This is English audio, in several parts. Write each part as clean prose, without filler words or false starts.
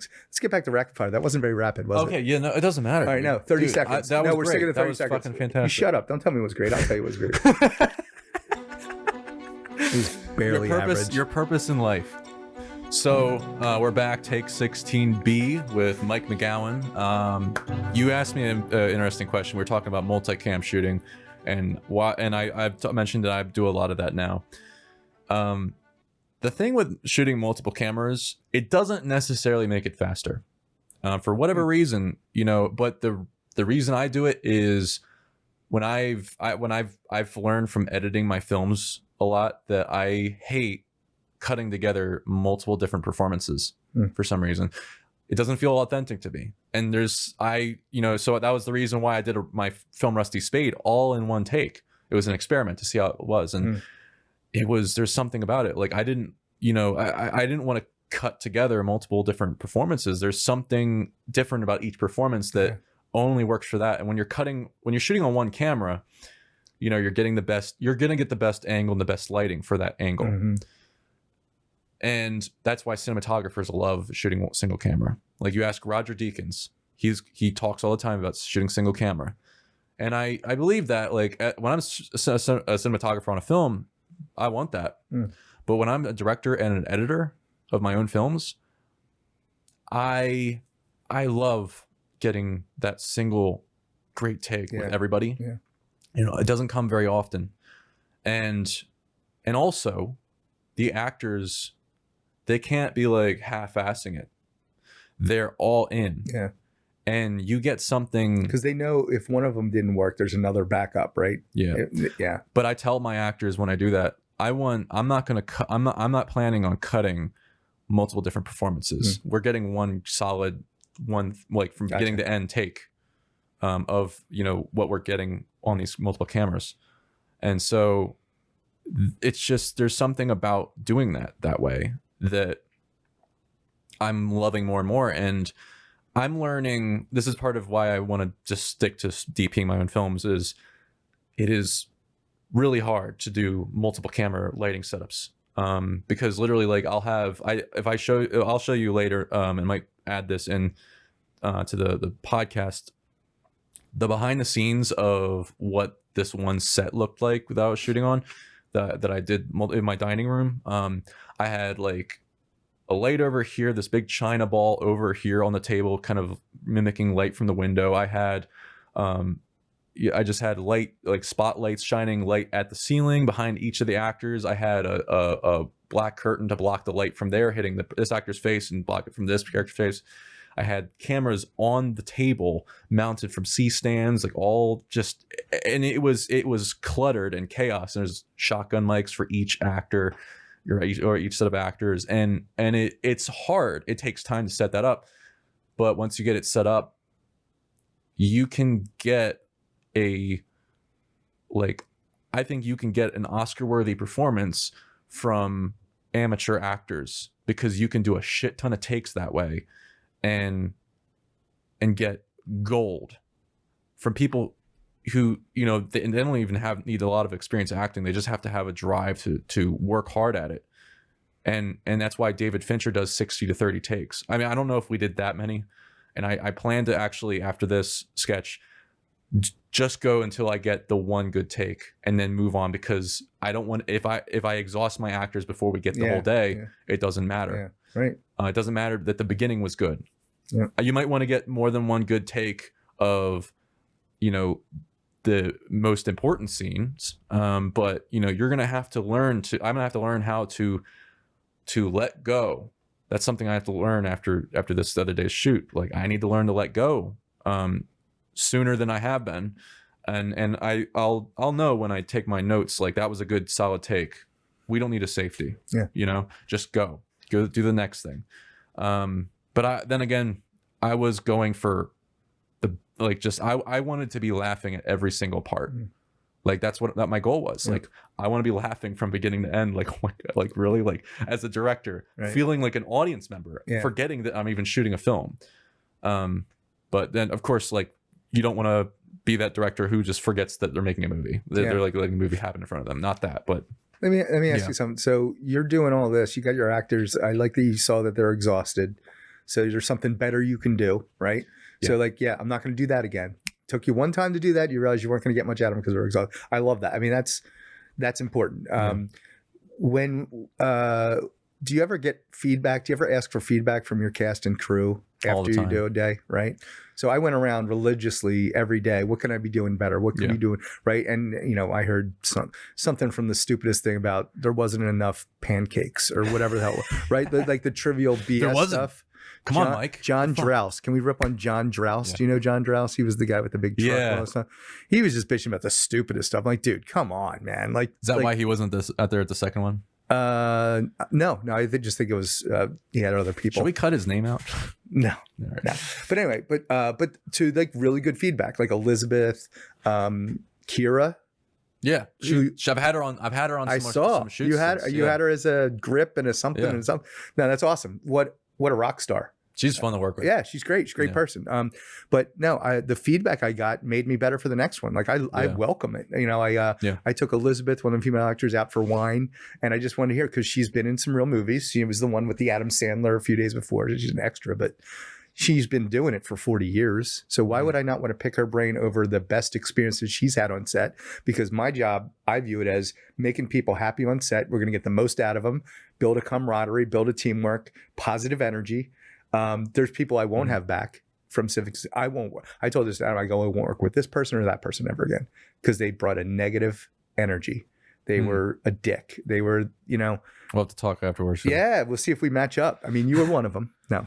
Thanks. Let's get back to rapid fire. That wasn't very rapid, was it? Okay, yeah, no, it doesn't matter. All right, no, 30 seconds. That was we're great. sticking to 30 that was seconds. fucking fantastic. You shut up. Don't tell me it was great. I'll tell you it was great. It was barely average. Your purpose in life. So we're back, take 16B with Mike McGowan. You asked me an interesting question. We were talking about multicam shooting, and I've mentioned that I do a lot of that now. The thing with shooting multiple cameras, it doesn't necessarily make it faster, for whatever reason, But the reason I do it is when I've learned from editing my films a lot that I hate cutting together multiple different performances for some reason. It doesn't feel authentic to me. And so that was the reason why I did my film Rusty Spade all in one take. It was an experiment to see how it was. And there's something about it. Like I didn't want to cut together multiple different performances. There's something different about each performance that only works for that. And when you're shooting on one camera, you're going to get the best angle and the best lighting for that angle. Mm-hmm. And that's why cinematographers love shooting single camera. Like you ask Roger Deakins, he talks all the time about shooting single camera. And I believe that when I'm a cinematographer on a film, I want that. But when I'm a director and an editor of my own films, I love getting that single great take with everybody. Yeah. It doesn't come very often. And also the actors, they can't be like half-assing it. They're all in. Yeah. And you get something because they know if one of them didn't work, there's another backup, right? Yeah. Yeah. But I tell my actors when I do that, I'm not planning on cutting multiple different performances. We're getting one solid one, like from beginning to end take of what we're getting on these multiple cameras. And so it's just there's something about doing that way that I'm loving more and more. And I'm learning, this is part of why I want to just stick to DPing my own films, is it is really hard to do multiple camera lighting setups. Because literally like I'll show you later, and might add this in to the podcast, the behind the scenes of what this one set looked like that I was shooting on, that I did in my dining room. I had like a light over here, this big china ball over here on the table, kind of mimicking light from the window. I had, I just had light, like spotlights shining light at the ceiling behind each of the actors. I had a black curtain to block the light from there hitting this actor's face and block it from this character's face. I had cameras on the table mounted from C-stands, like all just, and it was cluttered and chaos. And there's shotgun mics for each actor or each set of actors. And it's hard. It takes time to set that up. But once you get it set up, you can get I think you can get an Oscar-worthy performance from amateur actors because you can do a shit ton of takes that way and get gold from people who, they don't even need a lot of experience acting. They just have to have a drive to work hard at it. And that's why David Fincher does 60 to 30 takes. I mean, I don't know if we did that many. And I plan to actually, after this sketch, just go until I get the one good take and then move on, because I don't want, if I exhaust my actors before we get the whole day, it doesn't matter. Yeah. Right. It doesn't matter that the beginning was good. Yeah. You might want to get more than one good take of, the most important scenes. But you're going to have to learn I'm going to have to learn how to let go. That's something I have to learn after this other day's shoot. Like I need to learn to let go sooner than I have been. And I'll know when I take my notes, like that was a good solid take. We don't need a safety. Yeah. Just go do the next thing. But then again, I was going for I wanted to be laughing at every single part. Like that's what my goal was. Like I want to be laughing from beginning to end. Like, oh my God, like really, like as a director, feeling like an audience member, forgetting that I'm even shooting a film. But then of course, like you don't want to be that director who just forgets that they're making a movie. They're like letting a movie happen in front of them. Not that, but let me ask you something. So you're doing all this. You got your actors. I like that you saw that they're exhausted. So there's something better you can do, right? Yeah. So like, yeah, I'm not going to do that again. Took you one time to do that. You realize you weren't going to get much out of them because we're exhausted. I love that. I mean, that's important. When do you ever get feedback? Do you ever ask for feedback from your cast and crew after you do a day? Right. So I went around religiously every day. What can I be doing better? What can we do? Right. And I heard something from the stupidest thing about there wasn't enough pancakes or whatever the hell. Right. Like the trivial BS stuff. Come on, Mike. John Drouse. Can we rip on John Drouse? Yeah. Do you know John Drouse? He was the guy with the big truck and all that stuff. He was just bitching about the stupidest stuff. I'm like, dude, come on, man. Like, is that why he wasn't out there at the second one? No. I just think it was he had other people. Should we cut his name out? No. But anyway, but to like really good feedback, like Elizabeth, Kira. Yeah, I've had her on. I saw some shoots. You had her as a grip and a something and something. No, that's awesome. What a rock star. She's fun to work with. Yeah, she's great. She's a great person. But no, the feedback I got made me better for the next one. Like I welcome it. I took Elizabeth, one of the female actors, out for wine, and I just wanted to hear because she's been in some real movies. She was the one with the Adam Sandler a few days before. She's an extra, but she's been doing it for 40 years. So why would I not want to pick her brain over the best experiences she's had on set? Because my job, I view it as making people happy on set. We're going to get the most out of them, build a camaraderie, build a teamwork, positive energy. There's people I won't have back from Civics. I told this Adam, I won't work with this person or that person ever again because they brought a negative energy. They were a dick. They were, We'll have to talk afterwards. So. Yeah, we'll see if we match up. I mean, you were one of them. No,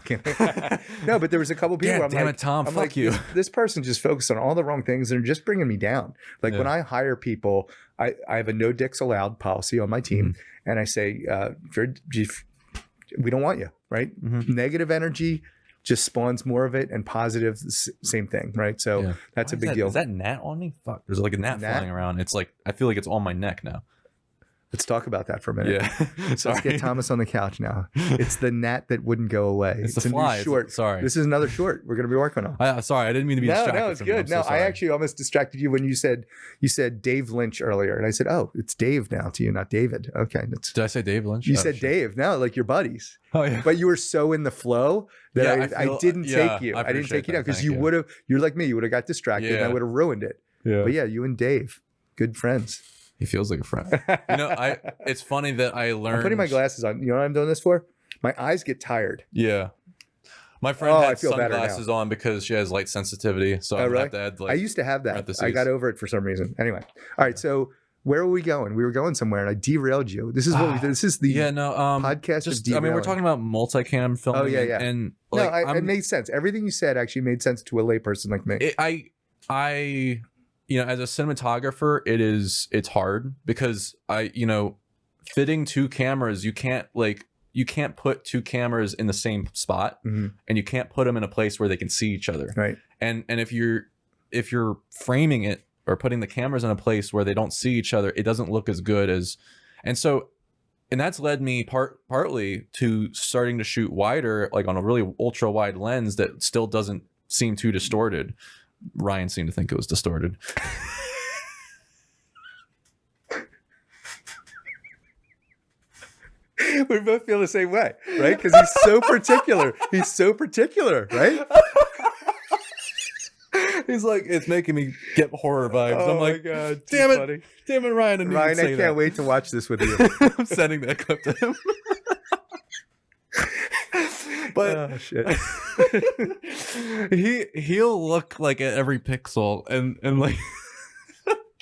no, but there was a couple people. Yeah, damn it, Tom. Fuck you. This person just focused on all the wrong things and just bringing me down. Like when I hire people, I have a no dicks allowed policy on my team, and I say, we don't want you, right? Negative energy just spawns more of it, and positive, same thing, right? So that's a big deal. Is that gnat on me? Fuck, there's like a gnat flying around. It's like I feel like it's on my neck now. Let's talk about that for a minute. Yeah. Let's get Thomas on the couch now. It's the gnat that wouldn't go away. It's a fly. New short. Sorry. This is another short we're going to be working on. Sorry, I didn't mean to be distracted. No, it's good. No, I actually almost distracted you when you said Dave Lynch earlier. And I said, oh, it's Dave now to you, not David. Okay. Did I say Dave Lynch? You said Dave. No, like your buddies. Oh, yeah. But you were so in the flow that I didn't take you. I didn't take you down because you're like me. You would have got distracted and I would have ruined it. Yeah. But yeah, you and Dave, good friends. He feels like a friend. It's funny that I learned. I'm putting my glasses on. You know what I'm doing this for? My eyes get tired. Yeah. My friend had sunglasses on because she has light sensitivity. So I have to add I used to have that. I got over it for some reason. Anyway. All right. So where were we going? We were going somewhere and I derailed you. This is what we did. This is the podcast. We're talking about multicam filming. Oh, yeah. And it made sense. Everything you said actually made sense to a layperson like me. As a cinematographer, it's hard because fitting two cameras, you can't put two cameras in the same spot and you can't put them in a place where they can see each other. Right. And if you're framing it or putting the cameras in a place where they don't see each other, it doesn't look as good as, and that's led me partly to starting to shoot wider, like on a really ultra wide lens that still doesn't seem too distorted. Ryan seemed to think it was distorted. We both feel the same way, right? Because he's so particular. He's so particular, right? He's like, it's making me get horror vibes. Oh I'm like, my God, damn it, funny. Damn it, Ryan. Ryan, I can't wait to watch this with you. I'm sending that clip to him. But shit. he'll look like at every pixel and like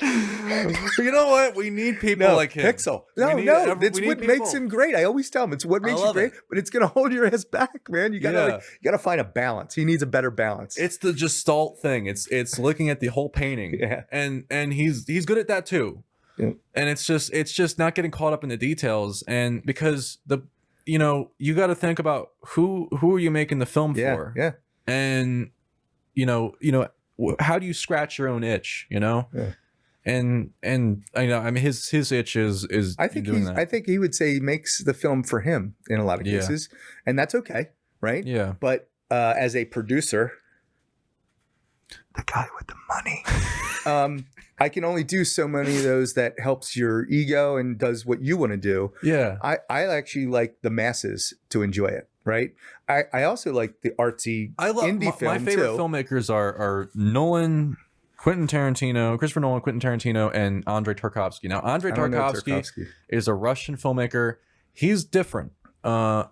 you know what? We need people like him. Pixel. It's what makes him great. I always tell him it's what makes you great, but it's gonna hold your ass back, man. You gotta find a balance. He needs a better balance. It's the gestalt thing. It's looking at the whole painting. Yeah. And he's good at that too. Yeah. And it's just not getting caught up in the details. And because you got to think about who are you making the film for? Yeah. And how do you scratch your own itch? Yeah. And I mean his itch is I think he would say he makes the film for him in a lot of cases, and that's okay, right? Yeah. But as a producer, the guy with the money, I can only do so many of those that helps your ego and does what you want to do. Yeah. I actually like the masses to enjoy it. right? I also like the artsy indie film my favorite too. filmmakers are Nolan, Quentin Tarantino, Christopher Nolan, Quentin Tarantino, and Andrei Tarkovsky. Now, Andrei Tarkovsky is a Russian filmmaker. He's different.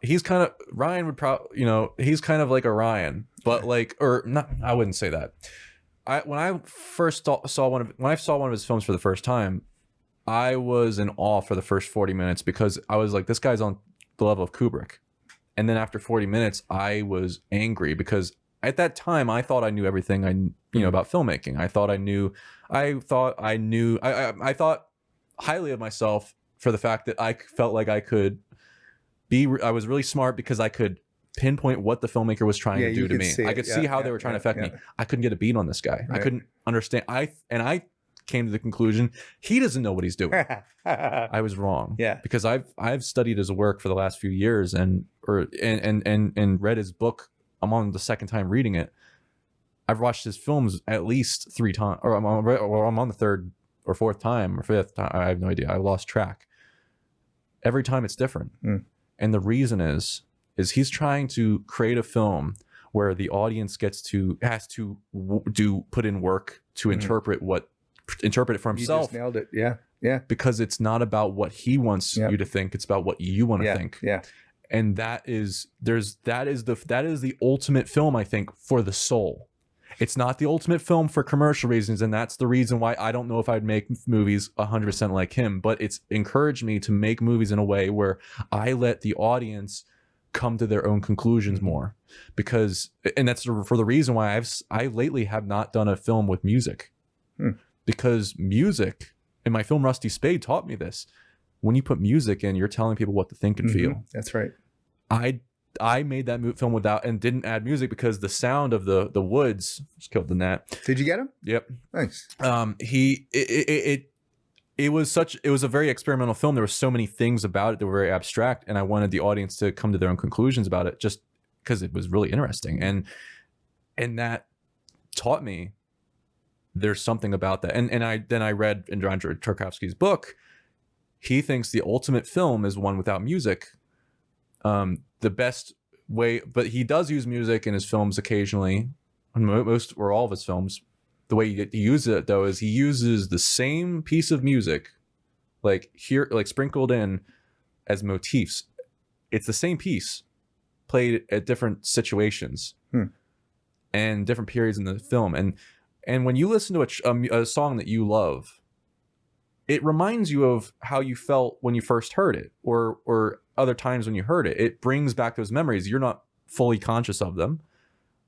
He's kind of Ryan would probably, you know, he's kind of like a Ryan, but like, or not. I wouldn't say that. When I first saw one of his films for the first time, I was in awe for the first 40 minutes because I was like, this guy's on the level of Kubrick. And then after 40 minutes, I was angry because at that time I thought I knew everything about filmmaking. I thought highly of myself for the fact that I felt like I was really smart because I could pinpoint what the filmmaker was trying to do to me. I could see how they were trying to affect me. I couldn't get a beat on this guy. Right. I couldn't understand. I came to the conclusion he doesn't know what he's doing. I was wrong. Yeah, because I've studied his work for the last few years and read his book. I'm on the second time reading it. I've watched his films at least 3 times, or I'm on the third or fourth time or fifth time. I have no idea. I lost track. Every time it's different, and the reason is he's trying to create a film where the audience has to put in work to interpret it for himself. You just nailed it. Yeah. Because it's not about what he wants you to think; it's about what you want to think. Yeah. And that is the ultimate film, I think, for the soul. It's not the ultimate film for commercial reasons, and that's the reason why I don't know if I'd make movies 100% like him. But it's encouraged me to make movies in a way where I let the audience come to their own conclusions more, and that's for the reason why I lately have not done a film with music, because music in my film Rusty Spade taught me this. When you put music in, you're telling people what to think and feel. That's right. I made that film without and didn't add music because the sound of the woods just killed the gnat. Did you get him? Yep. Nice. It was a very experimental film. There were so many things about it that were very abstract, and I wanted the audience to come to their own conclusions about it just because it was really interesting. And that taught me there's something about that. And I read in Andrei Tarkovsky's book. He thinks the ultimate film is one without music. The best way, but he does use music in his films occasionally, most or all of his films. The way he uses it though is he uses the same piece of music, like sprinkled in as motifs. It's the same piece played at different situations and different periods in the film. And when you listen to a song that you love, it reminds you of how you felt when you first heard it, or other times when you heard it. It brings back those memories. You're not fully conscious of them,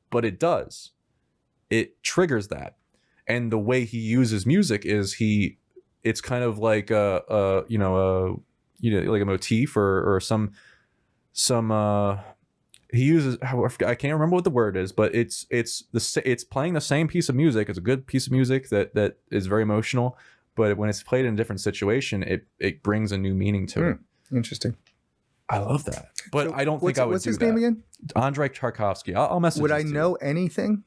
but it does. It triggers that. And the way he uses music is it's kind of like like a motif or some he uses, I can't remember what the word is, but it's playing the same piece of music. It's a good piece of music that is very emotional. But when it's played in a different situation, it brings a new meaning to it. Interesting. I love that. But so I don't think I would do that. What's his name again? Andrei Tarkovsky. I'll message Would I know anything?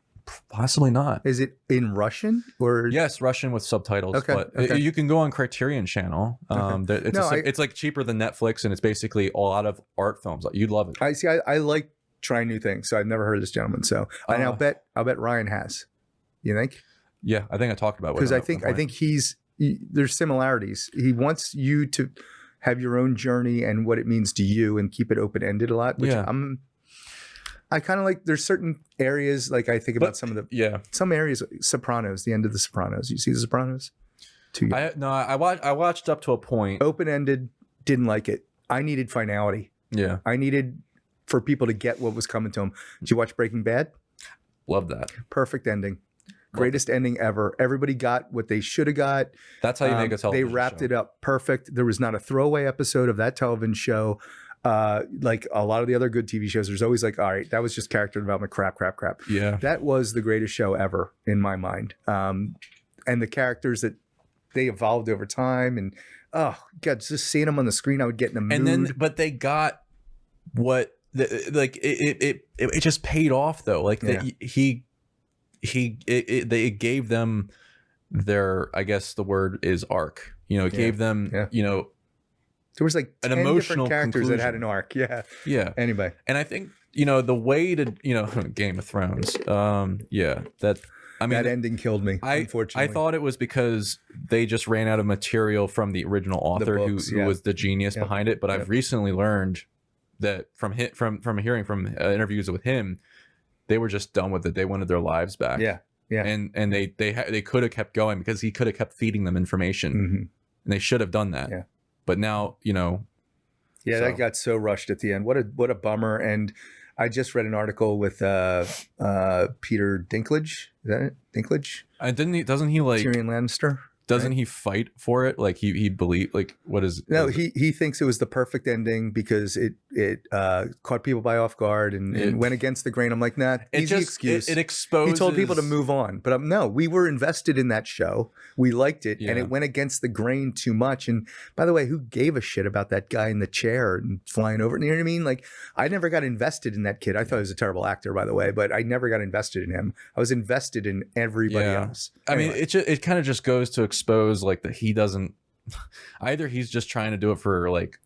Possibly not. Is it in Russian or? Yes, Russian with subtitles. Okay. But you can go on Criterion Channel. It's like cheaper than Netflix, and it's basically a lot of art films. You'd love it. I see. I like trying new things, so I've never heard of this gentleman. So I'll bet Ryan has. You think? Yeah, I think I talked about it. Because I think there's similarities. He wants you to have your own journey and what it means to you and keep it open-ended a lot, which I kind of like. There's certain areas, like I think about some areas, Sopranos, the end of the Sopranos. You see the Sopranos? I watched up to a point. Open-ended, didn't like it. I needed finality. Yeah. I needed for people to get what was coming to them. Did you watch Breaking Bad? Love that. Perfect ending. Greatest ending ever. Everybody got what they should have got. That's how you make a television show. They wrapped it up perfect. There was not a throwaway episode of that television show. Like a lot of the other good TV shows, there's always like, all right, that was just character development crap. Yeah. That was the greatest show ever in my mind. And the characters that they evolved over time, and God, just seeing them on the screen, I would get in a mood. But they got what it just paid off though. Like they gave them their, I guess the word is arc. It gave them, There was like 10 an emotional different characters conclusion. that had an arc. Yeah. Yeah. Anyway. And I think, the way to, Game of Thrones. That ending killed me, unfortunately. I thought it was because they just ran out of material from the original author who was the genius behind it. But I've recently learned that from hearing from interviews with him, they were just done with it. They wanted their lives back. Yeah. Yeah. And they could have kept going because he could have kept feeding them information. And they should have done that. Yeah. But now, that got so rushed at the end. What a bummer. And I just read an article with Peter Dinklage. Is that it? Dinklage? Doesn't he like Tyrion Lannister? Doesn't he fight for it? Like he believe like what is it? No, he thinks it was the perfect ending because it caught people by off guard and went against the grain. I'm like, nah, easy excuse. It exposes. He told people to move on, but no, we were invested in that show. We liked it, and it went against the grain too much. And by the way, who gave a shit about that guy in the chair and flying over? You know what I mean? Like, I never got invested in that kid. I thought he was a terrible actor, by the way, but I never got invested in him. I was invested in everybody else. Anyway. I mean, it kind of just goes to expose like that he doesn't. Either he's just trying to do it for like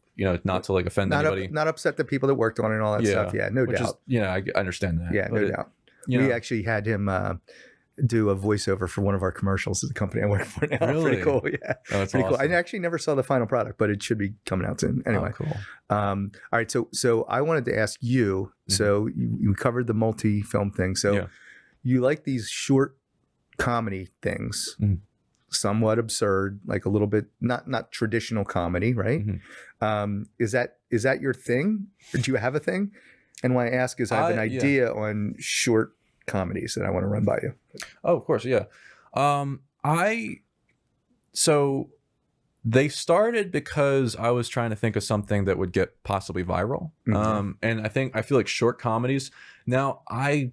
not to like offend anybody, not upset the people that worked on it and all that stuff. Yeah, no doubt. I understand that. Yeah, no doubt. We actually had him do a voiceover for one of our commercials at the company I work for now. Really? Pretty cool. Yeah, that's pretty awesome. cool. I actually never saw the final product, but it should be coming out soon. Anyway, cool. All right, so I wanted to ask you. So you covered the multi-film thing. So you like these short comedy things. Somewhat absurd, like a little bit not traditional comedy, right? Is that your thing? Or do you have a thing? And why I ask is I have an idea on short comedies that I want to run by you. Oh, of course, yeah. So they started because I was trying to think of something that would get possibly viral. And I feel like short comedies. Now I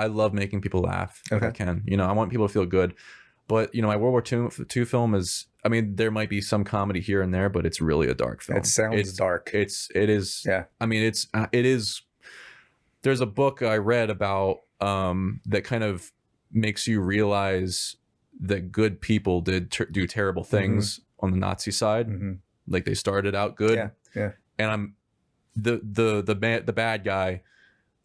love making people laugh if I can. I want people to feel good. But my World War II film is. I mean, there might be some comedy here and there, but it's really a dark film. It sounds dark. It is. Yeah. I mean, it is. There's a book I read about that kind of makes you realize that good people did do terrible things on the Nazi side. Like they started out good. Yeah. And the bad guy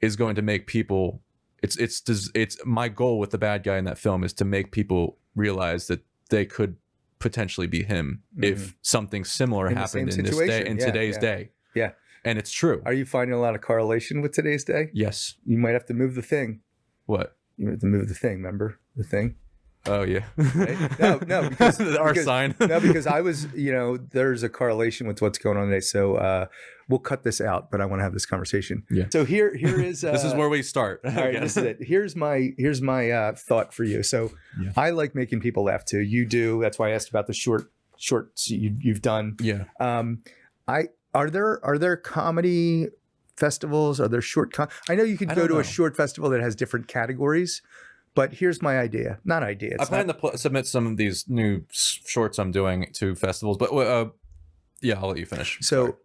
is going to make people. It's my goal with the bad guy in that film is to make people realize that they could potentially be him if something similar happened in this day, in today's day. Yeah. And it's true. Are you finding a lot of correlation with today's day? Yes. You might have to move the thing. What? You have to move the thing, remember? The thing? Oh, yeah. Right? No, because our sign. No, because I was, there's a correlation with what's going on today. So we'll cut this out, but I want to have this conversation. Yeah. So here is this is where we start. All right, this is it. Here's my thought for you. So I like making people laugh too. You do. That's why I asked about the shorts you've done. Yeah. Are there comedy festivals? Are there short? I know you could go to a short festival that has different categories. But here's my idea. Not idea. I plan to submit some of these new shorts I'm doing to festivals. But I'll let you finish. So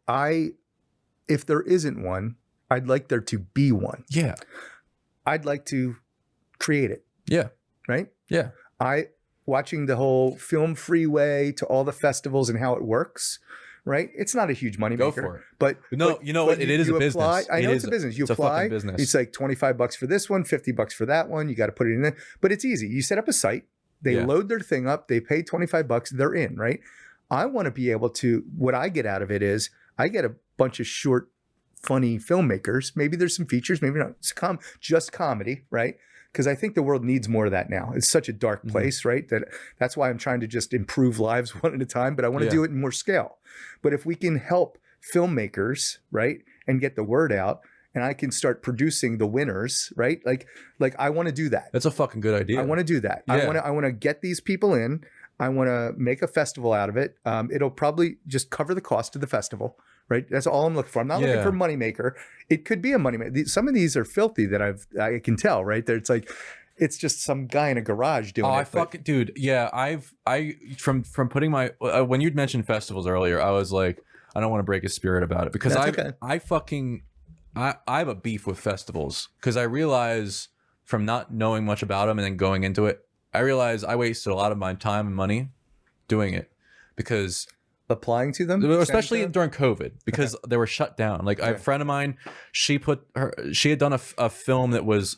if there isn't one, I'd like there to be one. Yeah. I'd like to create it. Yeah. Right? Yeah. Watching the whole film freeway to all the festivals and how it works. Right? It's not a huge money maker. Go for it. But what? It is a business. I know it's a business. You apply. It's like $25 for this one, $50 for that one. You got to put it in there. But it's easy. You set up a site. They load their thing up. They pay $25. They're in, right? I want to be able to, what I get out of it is I get a bunch of short, funny filmmakers. Maybe there's some features, maybe not. It's just comedy, right? Because I think the world needs more of that now. It's such a dark place, right? That's why I'm trying to just improve lives one at a time, but I want to do it in more scale. But if we can help filmmakers, right, and get the word out, and I can start producing the winners, right? Like I want to do that. That's a fucking good idea. I want to do that. Yeah. I want to get these people in. I want to make a festival out of it. It'll probably just cover the cost of the festival, right? That's all I'm looking for. I'm not looking for a moneymaker. It could be a moneymaker. Some of these are filthy that I can tell, right? It's just some guy in a garage doing it. Dude, yeah. From putting my when you'd mentioned festivals earlier, I was like, I don't want to break his spirit about it because I have a beef with festivals because I realize from not knowing much about them and then going into it, I realize I wasted a lot of my time and money doing it because applying to them, especially during COVID, because they were shut down. Like a friend of mine, she had done a film that was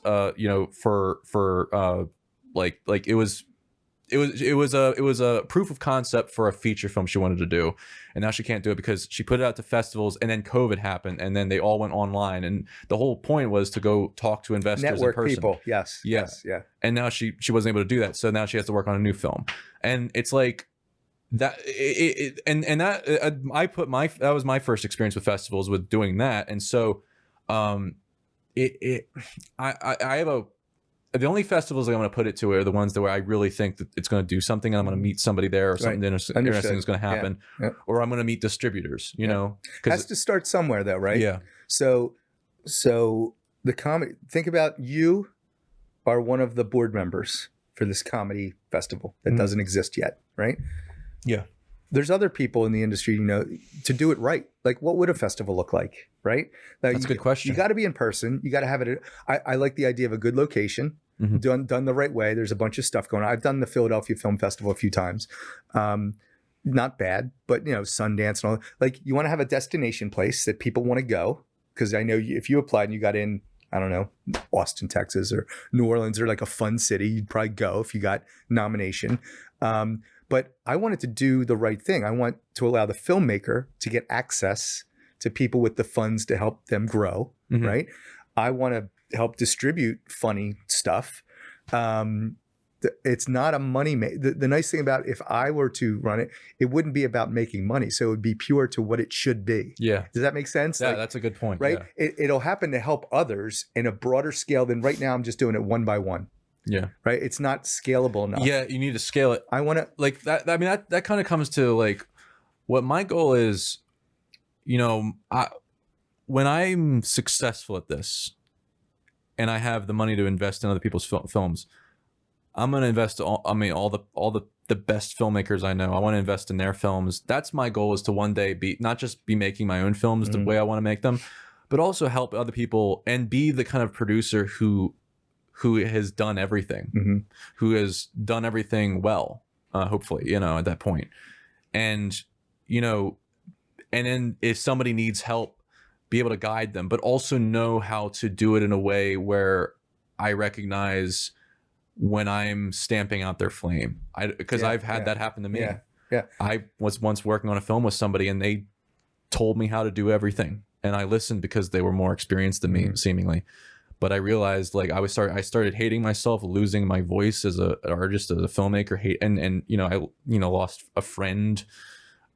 it was a proof of concept for a feature film she wanted to do, and now she can't do it because she put it out to festivals, and then COVID happened, and then they all went online, and the whole point was to go talk to investors network in person. People. Yes. And now she wasn't able to do that, so now she has to work on a new film, and it's like that. That was my first experience with festivals, with doing that, and so I have the only festivals I'm going to put it to are the ones where I really think that it's going to do something, and I'm going to meet somebody there, or something interesting is going to happen, or I'm going to meet distributors. You know, has to start somewhere, though, right? Yeah. So the comedy. Think about, you are one of the board members for this comedy festival that doesn't exist yet, right? Yeah. There's other people in the industry, to do it right. Like, what would a festival look like, right? That's a good question. You got to be in person. You got to have it. I like the idea of a good location. Done the right way. There's a bunch of stuff going on. I've done the Philadelphia Film Festival a few times. Not bad, but Sundance and all. Like, you want to have a destination place that people want to go, because I know if you applied and you got in, I don't know, Austin, Texas, or New Orleans, or like a fun city, you'd probably go if you got nomination. But I wanted to do the right thing. I want to allow the filmmaker to get access to people with the funds to help them grow, right? I want to help distribute funny stuff. It's not a money the nice thing about, if I were to run it, it wouldn't be about making money. So it would be pure to what it should be. Yeah. Does that make sense? Yeah, that's a good point. Right? Yeah. It'll happen to help others in a broader scale than right now. I'm just doing it one by one. Yeah. Right. It's not scalable enough. Yeah. You need to scale it. I want to like that. I mean, that kind of comes to like what my goal is, when I'm successful at this and I have the money to invest in other people's films, I'm going to invest all the best filmmakers I know. I want to invest in their films. That's my goal, is to one day not just be making my own films the way I want to make them, but also help other people and be the kind of producer who has done everything, who has done everything well, hopefully, at that point. And, and then if somebody needs help, be able to guide them, but also know how to do it in a way where I recognize when I'm stamping out their flame. Because I've had that happen to me. Yeah. I was once working on a film with somebody, and they told me how to do everything, and I listened because they were more experienced than me, seemingly. But I realized, like, I started hating myself, losing my voice as an artist, as a filmmaker, I lost a friend,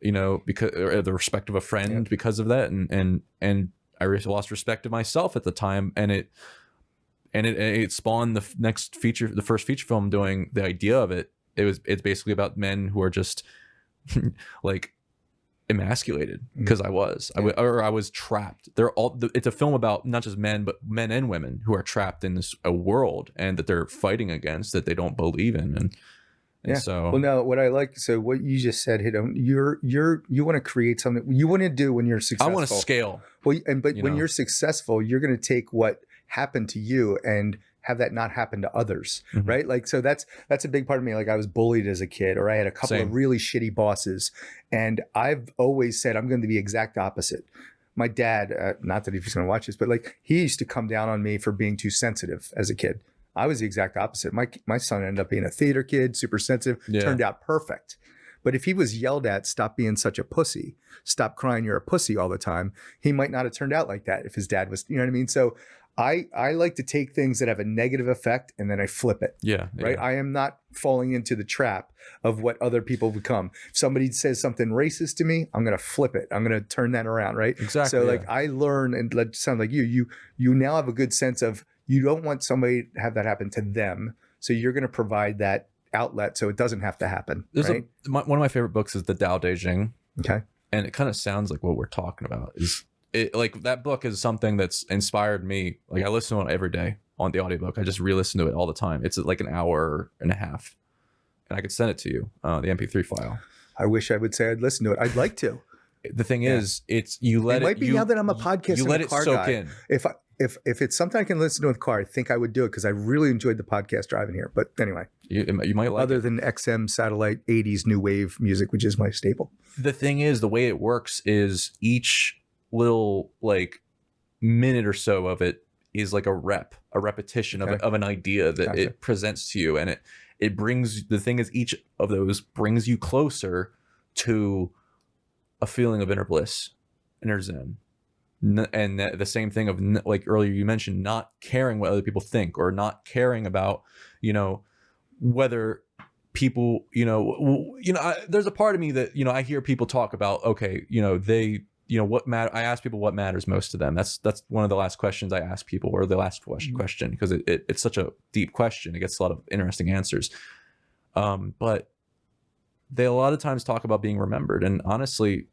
because, or the respect of a friend because of that, and I lost respect of myself at the time, and it spawned the first feature film I'm doing. The idea of it's basically about men who are just like emasculated, because I was trapped. It's a film about not just men, but men and women who are trapped in a world, and that they're fighting against, that they don't believe in. And so, well, no, what I like, so what you just said, hit home. You want to create something you want to do when you're successful. I want to scale. Well, when you're successful, you're going to take what happened to you and have that not happen to others, right? Like, so that's a big part of me. Like, I was bullied as a kid, or I had a couple of really shitty bosses, and I've always said I'm going to be exact opposite. My dad, not that he's going to watch this, but like, he used to come down on me for being too sensitive as a kid. I was the exact opposite. My son ended up being a theater kid, super sensitive, turned out perfect. But if he was yelled at, stop being such a pussy, stop crying, you're a pussy all the time, he might not have turned out like that if his dad was, you know what I mean? So I like to take things that have a negative effect and then I flip it. Right. I am not falling into the trap of what other people become. If somebody says something racist to me, I'm going to flip it. I'm going to turn that around. Right. Exactly. So like, I learn, and it sounds like you now have a good sense of, you don't want somebody to have that happen to them. So you're going to provide that outlet so it doesn't have to happen. Right? One of my favorite books is The Tao Te Ching. Okay. And it kind of sounds like what we're talking about. Like, that book is something that's inspired me. Like, I listen to it every day on the audiobook. I just re-listen to it all the time. It's like an hour and a half. And I could send it to you, the MP3 file. I wish I would say I'd listen to it. I'd like to. The thing is, it might be now that I'm a podcast. You let it soak in. if it's something I can listen to in the car, I think I would do it because I really enjoyed the podcast driving here. But anyway, you might like other than XM satellite 80s new wave music, which is my staple. The thing is, the way it works is each little like minute or so of it is like a repetition of an idea that it presents to you, and it brings, the thing is, each of those brings you closer to a feeling of inner bliss, inner zen. And the same thing of, like earlier you mentioned, not caring what other people think, or not caring about, you know, whether people, there's a part of me that, I hear people talk about, okay, what matter. I ask people what matters most to them. That's one of the last questions I ask people, or the last question, because it's such a deep question. It gets a lot of interesting answers. But they a lot of times talk about being remembered, and honestly,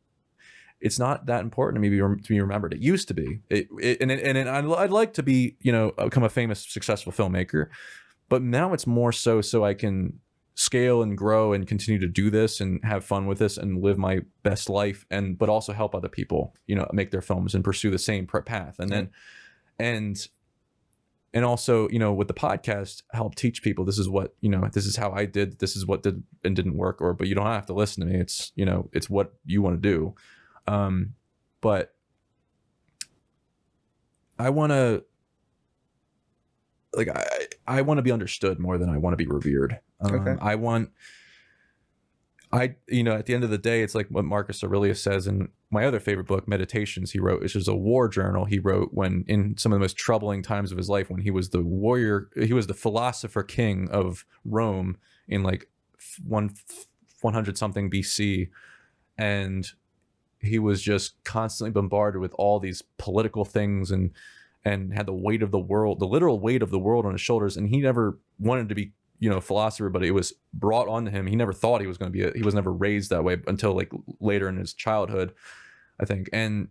it's not that important to me to be remembered. It used to be. I'd like to be, become a famous, successful filmmaker, but now it's more so I can scale and grow and continue to do this and have fun with this and live my best life, but also help other people, make their films and pursue the same path. And then, and also, with the podcast, help teach people, this is what, this is how I did, this is what did and didn't work, but you don't have to listen to me. It's, it's what you want to do. But I want to, like, I want to be understood more than I want to be revered. At the end of the day, it's like what Marcus Aurelius says in my other favorite book, Meditations, he wrote, which is a war journal he wrote when in some of the most troubling times of his life, when he was the warrior, he was the philosopher king of Rome in like 100 something BC. And he was just constantly bombarded with all these political things and had the weight of the world, the literal weight of the world on his shoulders. And he never wanted to be, a philosopher, but it was brought onto him. He never thought he was going to be he was never raised that way until like later in his childhood, I think. And,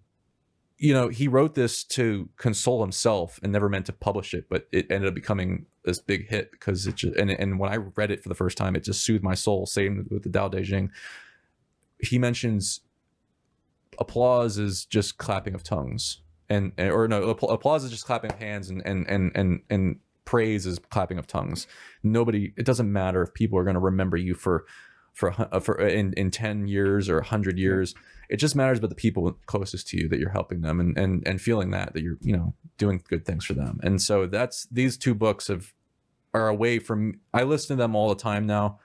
he wrote this to console himself and never meant to publish it, but it ended up becoming this big hit because it just, and when I read it for the first time, it just soothed my soul. Same with the Tao Te Ching. He mentions applause is just clapping of tongues, applause is just clapping of hands, and praise is clapping of tongues. It doesn't matter if people are going to remember you for in 10 years or 100 years. It just matters about the people closest to you, that you're helping them and feeling that you're, doing good things for them. And so these two books are a way from, I listen to them all the time now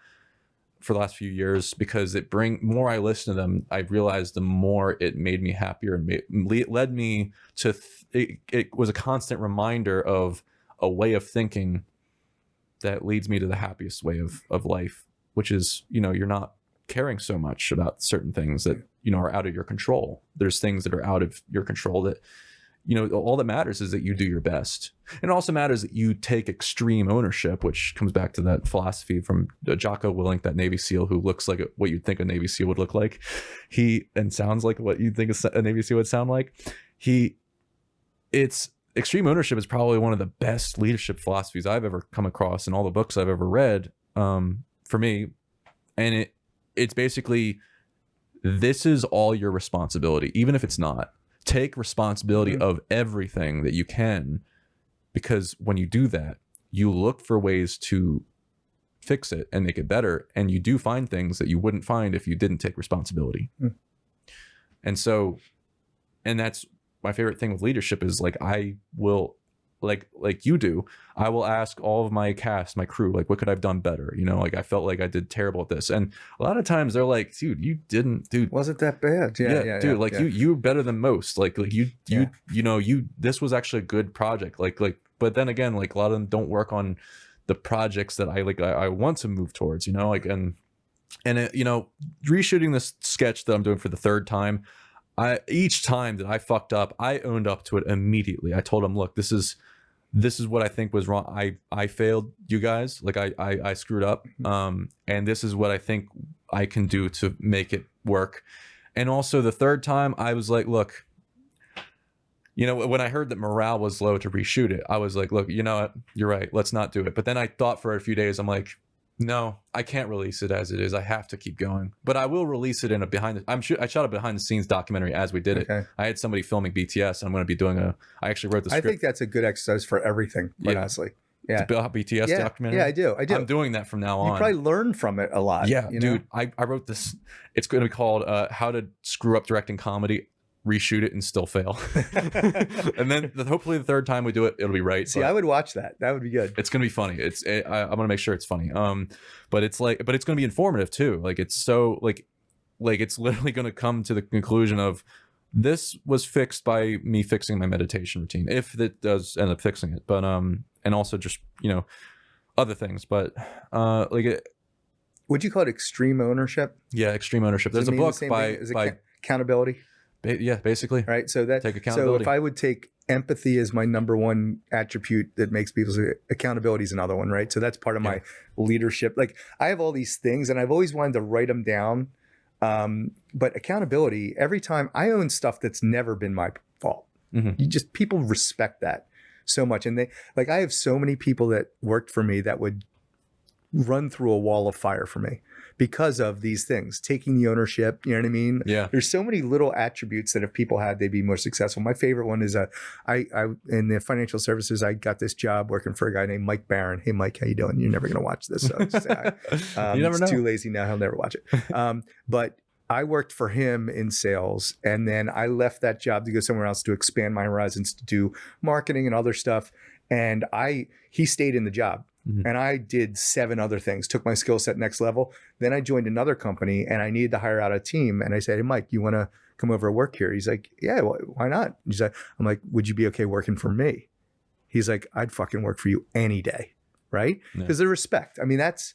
for the last few years, because more I listen to them, I realized the more it made me happier and led me to, it was a constant reminder of a way of thinking that leads me to the happiest way of life, which is, you're not caring so much about certain things that, are out of your control. There's things that are out of your control that, all that matters is that you do your best. And it also matters that you take extreme ownership, which comes back to that philosophy from Jocko Willink, that Navy SEAL who looks like what you'd think a Navy SEAL would look like. And sounds like what you'd think a Navy SEAL would sound like. Extreme ownership is probably one of the best leadership philosophies I've ever come across in all the books I've ever read, for me. And it's basically, this is all your responsibility, even if it's not. Take responsibility of everything that you can, because when you do that, you look for ways to fix it and make it better. And you do find things that you wouldn't find if you didn't take responsibility. And that's my favorite thing with leadership is, like, I will, like you do, I will ask all of my cast, my crew, like, what could I have done better? Like, I felt like I did terrible at this. And a lot of times they're like, dude, you didn't, dude. Wasn't that bad? Yeah. Dude, like, you're better than most. Like this was actually a good project. But then again, like, a lot of them don't work on the projects that I want to move towards, reshooting this sketch that I'm doing for the third time, each time that I fucked up, I owned up to it immediately. I told him, look, this is what I think was wrong. I failed you guys. Like, I screwed up. And this is what I think I can do to make it work. And also the third time I was like, look, when I heard that morale was low to reshoot it, I was like, look, you know what? You're right. Let's not do it. But then I thought for a few days, I'm like, No, I can't release it as it is. I have to keep going, but I will release it in a I shot a behind the scenes documentary as we did it. I had somebody filming BTS, and I'm going to be doing I actually wrote the script. I think that's a good exercise for everything, quite honestly. Yeah. BTS documentary. Yeah, I do. I'm doing that from now on. You probably learn from it a lot. Yeah, dude. I wrote this. It's going to be called How to Screw Up Directing Comedy, Reshoot It and Still Fail. And then hopefully the third time we do it, it'll be right. See, I would watch that. That would be good. It's going to be funny. I'm going to make sure it's funny. But it's going to be informative too. Like it's so like it's literally going to come to the conclusion of this was fixed by me fixing my meditation routine, if it does end up fixing it. But and also just other things. But would you call it extreme ownership? Yeah, extreme ownership. There's a book by accountability. Yeah, basically. Right. So take accountability. So if I would take empathy as my number one attribute that makes people say accountability is another one, right? So that's part of my leadership. Like I have all these things and I've always wanted to write them down. But accountability, every time I own stuff that's never been my fault. People respect that so much. And I have so many people that worked for me that would run through a wall of fire for me because of these things, taking the ownership, you know what I mean? Yeah. There's so many little attributes that if people had, they'd be more successful. My favorite one is I in the financial services, I got this job working for a guy named Mike Barron. Hey, Mike, how you doing? You're never going to watch this. So you never know. He's too lazy now. He'll never watch it. But I worked for him in sales, and then I left that job to go somewhere else to expand my horizons, to do marketing and other stuff. And he stayed in the job. And I did 7 other things, took my skill set next level. Then I joined another company and I needed to hire out a team. And I said, hey, Mike, you want to come over and work here? He's like, yeah, why not? I'm like, would you be okay working for me? He's like, I'd fucking work for you any day. Right? Because the respect. I mean, that's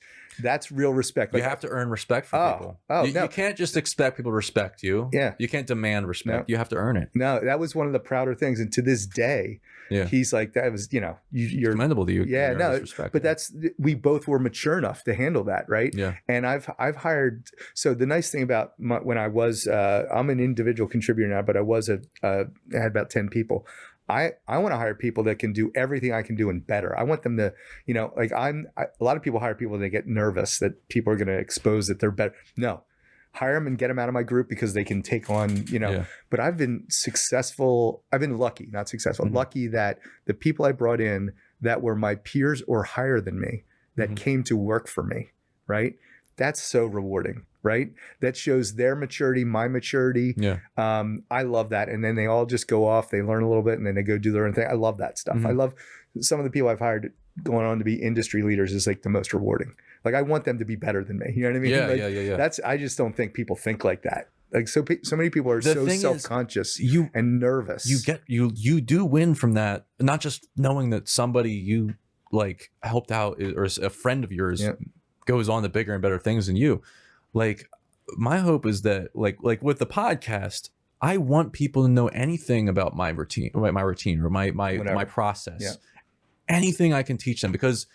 real respect. You have to earn respect for people. You can't just expect people to respect you. Yeah. You can't demand respect. No. You have to earn it. No, that was one of the prouder things. And to this day, he's like, that was, you're commendable to you. Yeah, no, but we both were mature enough to handle that. Right. Yeah. And I've hired, so the nice thing about when I was, I'm an individual contributor now, but I had about 10 people. I want to hire people that can do everything I can do and better. I want them to, a lot of people hire people that get nervous that people are going to expose that they're better. No, hire them and get them out of my group because they can take on, but I've been successful. I've been lucky, not successful, lucky that the people I brought in that were my peers or higher than me that came to work for me, right? That's so rewarding, right? That shows their maturity, my maturity. Yeah. I love that. And then they all just go off, they learn a little bit and then they go do their own thing. I love that stuff. I love some of the people I've hired going on to be industry leaders is like the most rewarding. Like I want them to be better than me. You know what I mean? Yeah. I just don't think people think like that. Like so many people are so self-conscious and nervous. You do win from that. Not just knowing that somebody you like helped out or a friend of yours goes on to bigger and better things than you. Like my hope is that like with the podcast, I want people to know anything about my routine or my process, anything I can teach them, because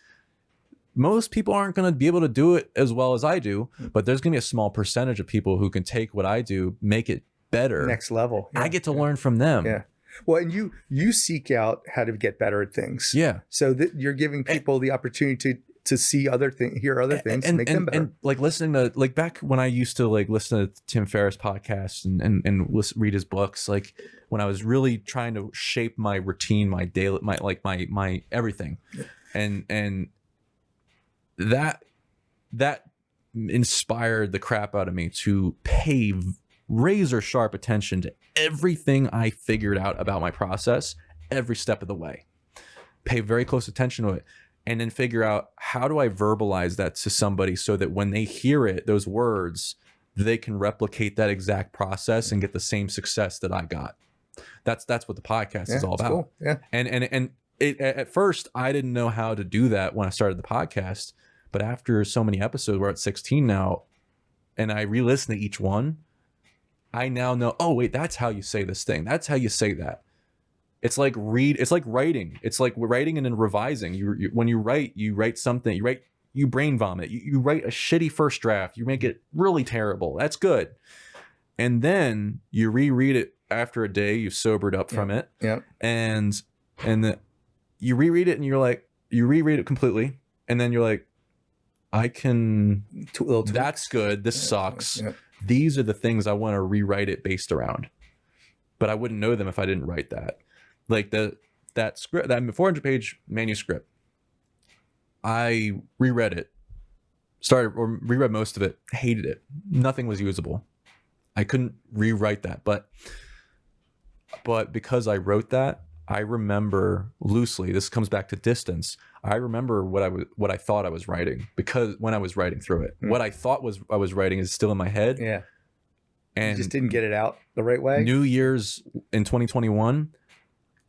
most people aren't going to be able to do it as well as I do, but there's going to be a small percentage of people who can take what I do, make it better, next level. I get to learn from them. Yeah. Well, and you seek out how to get better at things. Yeah. So that you're giving people the opportunity to see other things, hear other things, and make them better. And like listening to, like back when I used to like listen to Tim Ferriss podcasts and read his books, like when I was really trying to shape my routine, my daily, my everything, and that inspired the crap out of me to pay razor sharp attention to everything I figured out about my process every step of the way. Pay very close attention to it. And then figure out, how do I verbalize that to somebody so that when they hear it, those words, they can replicate that exact process and get the same success that I got. That's what the podcast is all about. Cool. Yeah. And at first I didn't know how to do that when I started the podcast, but after so many episodes, we're at 16 now, and I re-listen to each one, I now know, oh wait, that's how you say this thing. That's how you say that. It's like writing. It's like writing and then revising. When you write something, you brain vomit. You write a shitty first draft. You make it really terrible. That's good. And then you reread it after a day. You've sobered up from it. Yeah. And you reread it and you reread it completely. And then you're like, I can, little tweaks. that's good. This sucks. Yeah. These are the things I want to rewrite it based around. But I wouldn't know them if I didn't write that. Like that script, that 400-page manuscript, I reread it, reread most of it, hated it. Nothing was usable. I couldn't rewrite that. But because I wrote that, I remember loosely, this comes back to distance. I remember what I thought I was writing, because when I was writing through it, what I thought I was writing is still in my head. Yeah. And you just didn't get it out the right way. New Year's in 2021,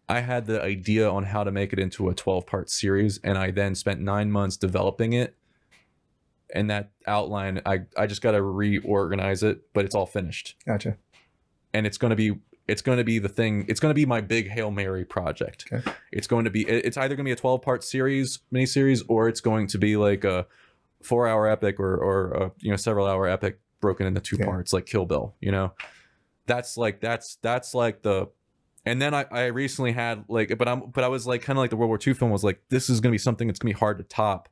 I had the idea on how to make it into a 12-part series, and I then spent 9 months developing it. And that outline, I just got to reorganize it, but it's all finished. Gotcha. And it's going to be the thing. It's going to be my big Hail Mary project. Okay. It's either going to be a 12-part miniseries, or it's going to be like a 4-hour epic or a, several-hour epic broken into 2 parts, like Kill Bill. That's like the. And then I recently had but I was like kind of like the World War II film was like, this is going to be something that's going to be hard to top,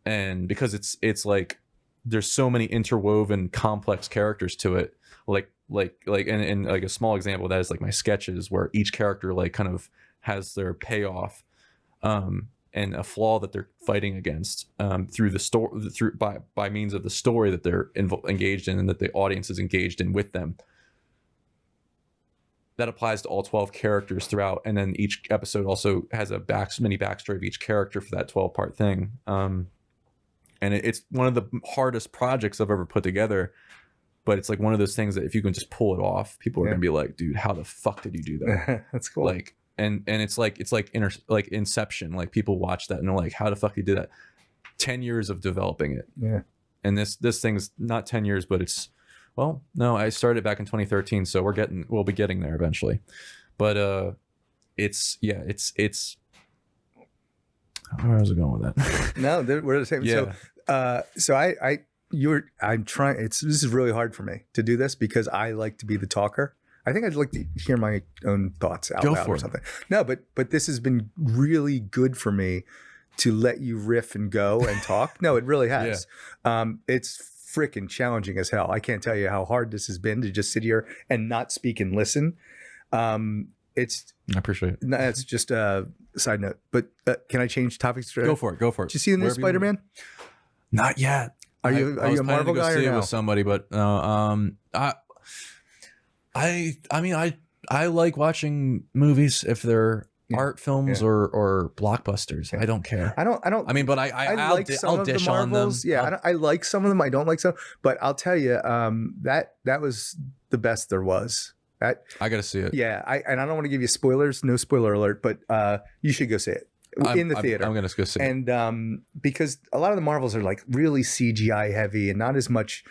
and because it's like there's so many interwoven complex characters to it, and like a small example of that is like my sketches, where each character like kind of has their payoff and a flaw that they're fighting against through the story, by means of the story that they're engaged in and that the audience is engaged in with them. That applies to all 12 characters throughout, and then each episode also has a mini backstory of each character for that 12-part thing. And it's one of the hardest projects I've ever put together, but it's like one of those things that if you can just pull it off, people are gonna be like, dude, how the fuck did you do that? That's cool. Like, and it's like Inception. Like, people watch that and they're like, how the fuck you did that? 10 years of developing it. Yeah. And this thing's not 10 years, but it's, well, no, I started back in 2013, so we'll be getting there eventually. But it's where was I going with that? No, we're the same. Yeah. I'm trying. This is really hard for me to do this because I like to be the talker. I think I'd like to hear my own thoughts out loud or something. No, but this has been really good for me to let you riff and go and talk. No, it really has. Yeah. It's freaking challenging as hell. I can't tell you how hard this has been to just sit here and not speak and listen. I appreciate it. That's just a side note. But can I change topics? Go for it. Did you see the new Spider-Man? Not yet. Are you a Marvel guy or no? It with somebody, but I like watching movies if they're art films or blockbusters. Yeah. I don't care. I don't. I mean, but I'll like some of the Marvels. Yeah, I like some of them. I don't like some. But I'll tell you, that was the best there was. I got to see it. Yeah, I don't want to give you spoilers. No spoiler alert. But you should go see it in the theater. I'm going to go see it. And because a lot of the Marvels are like really CGI heavy and not as much,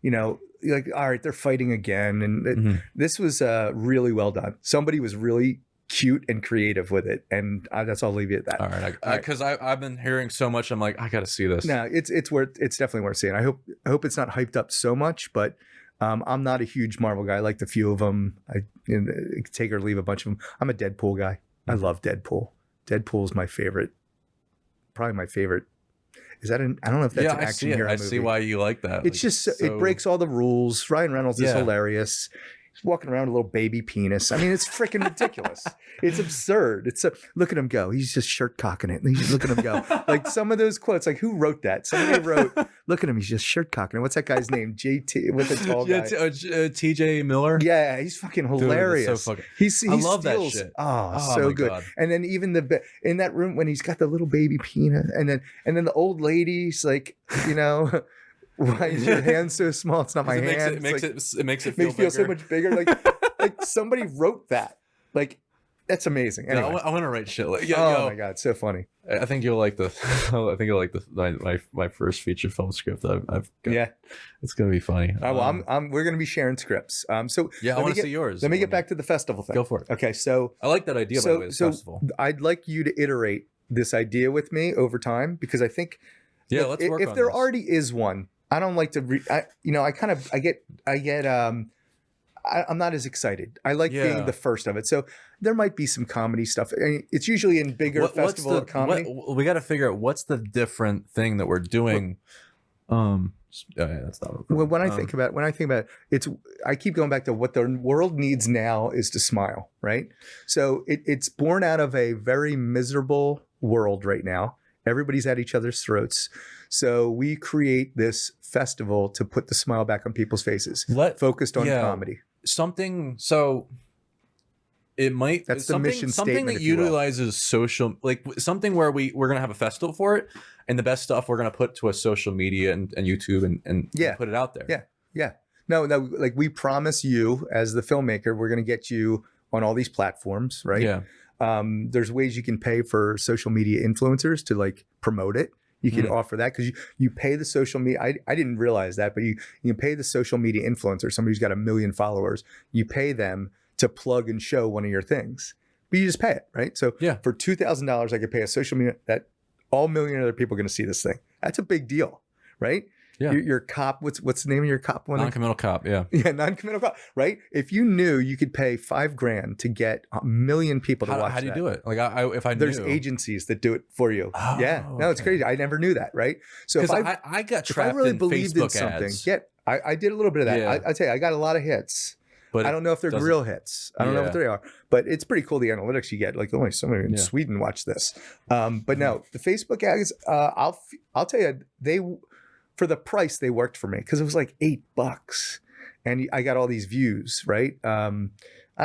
like, all right, they're fighting again. And this was really well done. Somebody was really cute and creative with it, and that's I'll leave you at that. All right, because I've been hearing so much. I'm like, I got to see this. No, it's definitely worth seeing. I hope it's not hyped up so much, but I'm not a huge Marvel guy. I like the few of them. I take or leave a bunch of them. I'm a Deadpool guy. I love Deadpool. Deadpool's my favorite. Probably my favorite. Is that I don't know if that's an action hero movie. I see why you like that. It's just it breaks all the rules. Ryan Reynolds is hilarious. He's walking around with a little baby penis. I mean, it's freaking ridiculous. It's absurd. Look at him go. He's just shirt cocking it. Look at him go. Like some of those quotes, like who wrote that? Somebody wrote, look at him. He's just shirt cocking it. What's that guy's name? JT with the tall guy. TJ Miller. Yeah, he's fucking hilarious. Dude, so fucking, I love that shit. Oh so good. God. And then even in that room when he's got the little baby penis, and then the old lady's like, why is your hand so small? It's not my hand. It makes it feel so much bigger. Like somebody wrote that. Like that's amazing. Anyway. I want to write shit like. My god, so funny. I think you'll like my first feature film script I've got. Yeah, it's gonna be funny. We're gonna be sharing scripts. I want to see yours. Let me get back to the festival thing. Go for it. Okay, so I like that idea. By the way, the festival. I'd like you to iterate this idea with me over time because I think. Yeah, let's work on if there already is one. I don't like to I'm not as excited. I like being the first of it. So there might be some comedy stuff. I mean, it's usually in bigger festival of comedy. We got to figure out what's the different thing that we're doing. That's not well, when I think about it, it's I keep going back to what the world needs now is to smile, right? So it's born out of a very miserable world right now. Everybody's at each other's throats. So we create this festival to put the smile back on people's faces, focused on comedy. It might that's the mission something statement, that utilizes social, like something where we're gonna have a festival for it, and the best stuff we're gonna put to a social media and YouTube and put it out there. Yeah. No, like we promise you as the filmmaker, we're gonna get you on all these platforms, right? Yeah. There's ways you can pay for social media influencers to like promote it. You can offer that because you pay the social media. I didn't realize that, but you can pay the social media influencer, somebody who's got 1 million followers. You pay them to plug and show one of your things, but you just pay it, right? So for $2,000, I could pay a social media that all 1 million other people are going to see this thing. That's a big deal, right? Yeah. Your cop, what's the name of your cop one? Non-committal cop, yeah. Yeah, non-committal cop, right? If you knew you could pay $5,000 to get 1 million people to watch how do you that, do it? Like if I knew. There's agencies that do it for you. Oh, yeah, no, it's crazy. I never knew that, right? So if I got trapped if I really in believed Facebook in something, ads. I did a little bit of that. Yeah. I tell you, I got a lot of hits. But I don't know if they're real hits. I don't know what they are, but it's pretty cool the analytics you get. Like only somebody in Sweden watched this. But no, the Facebook ads. I'll tell you, they for the price they worked for me because it was like $8, and I got all these views. Right. I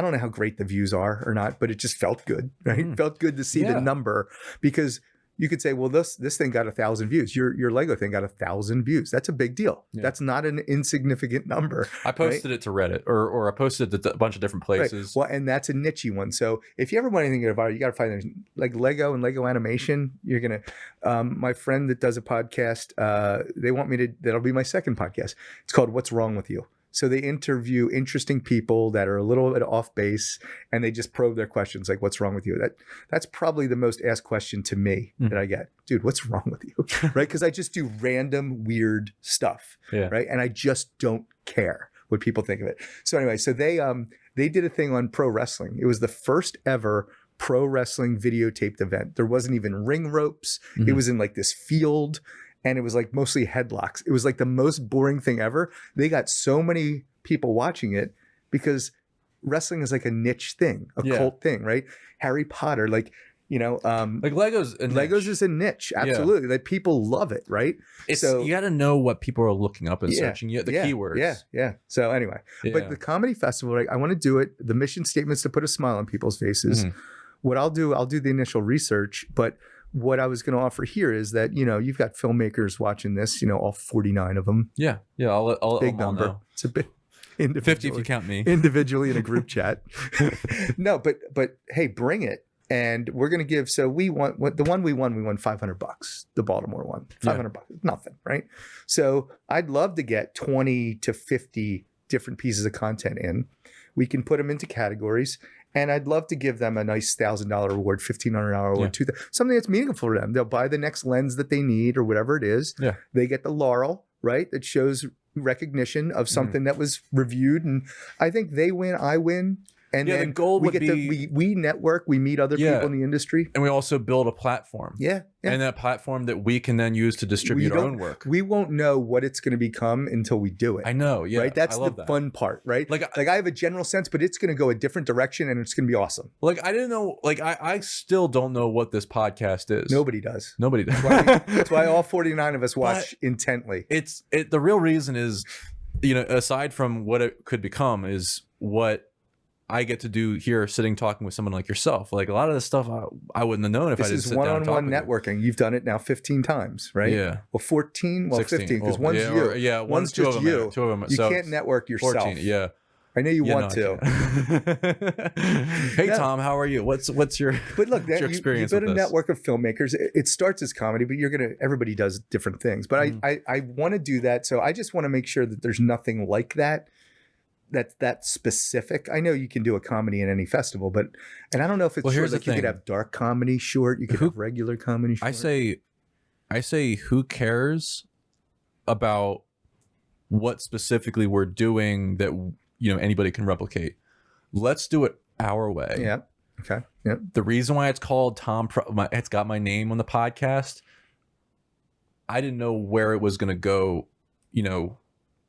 don't know how great the views are or not, but it just felt good. Right. It felt good to see the number because you could say, well, this thing got 1,000 views. Your Lego thing got 1,000 views. That's a big deal. Yeah. That's not an insignificant number. I posted it to Reddit or I posted it to a bunch of different places. Right. Well, and that's a niche one. So if you ever want anything to viral, you got to find like Lego and Lego animation. You're going to, my friend that does a podcast, they want me to, that'll be my second podcast. It's called What's Wrong With You? So they interview interesting people that are a little bit off base, and they just probe their questions, like, "What's wrong with you?" That's probably the most asked question to me that I get. Dude, what's wrong with you? Right? Because I just do random weird stuff, right? And I just don't care what people think of it. So anyway, so they did a thing on pro wrestling. It was the first ever pro wrestling videotaped event. There wasn't even ring ropes. It was in like this field. And it was like mostly headlocks. It was like the most boring thing ever. They got so many people watching it because wrestling is like a niche thing, a cult thing, right? Harry Potter, like, you know, like Legos is a niche. Absolutely. Like people love it, right? So you got to know what people are looking up and searching, the keywords. Yeah. So anyway, but the comedy festival, like, I want to do it. The mission statement's to put a smile on people's faces. What I'll do the initial research, but what I was going to offer here is that, you know, you've got filmmakers watching this, you know, all 49 of them. Yeah. I'll big number. Know. It's a bit 50 if you count me individually in a group chat. No, but hey, bring it. And we're going to give, so we won $500. The Baltimore one, $500, nothing, right? So I'd love to get 20 to 50 different pieces of content in. We can put them into categories. And I'd love to give them a nice $1,000 reward, $1,500 reward, $2,000, something that's meaningful for them. They'll buy the next lens that they need or whatever it is. Yeah. They get the laurel, right? That shows recognition of something that was reviewed. And I think they win, I win. And then the goal would be we network, we meet other people in the industry. And we also build a platform. Yeah. And that platform that we can then use to distribute our own work. We won't know what it's going to become until we do it. I know. Yeah. Right. That's the fun part, right? Like I have a general sense, but it's going to go a different direction and it's going to be awesome. Like I didn't know, like I still don't know what this podcast is. Nobody does. That's why all 49 of us watch intently. The real reason is, you know, aside from what it could become, is what I get to do here, sitting talking with someone like yourself. Like a lot of this stuff I wouldn't have known if I didn't sit down and talk with you. This is one-on-one networking. You've done it now 15 times, right? Yeah. Well, 14, well, 16. 15, because one's you. One's just you. Two of them. You can't network yourself. 14, yeah. I know you want to. Hey, Tom, how are you? What's your But look, your experience you build with a network of filmmakers. It starts as comedy, but everybody does different things. But I want to do that. So I just want to make sure that there's nothing like that. That's specific. I know you can do a comedy in any festival, and I don't know if it's short. Like you could have dark comedy short, you could have regular comedy short. I say who cares about what specifically we're doing that anybody can replicate. Let's do it our way. Yeah. Okay. Yeah. The reason why it's called it's got my name on the podcast. I didn't know where it was going to go,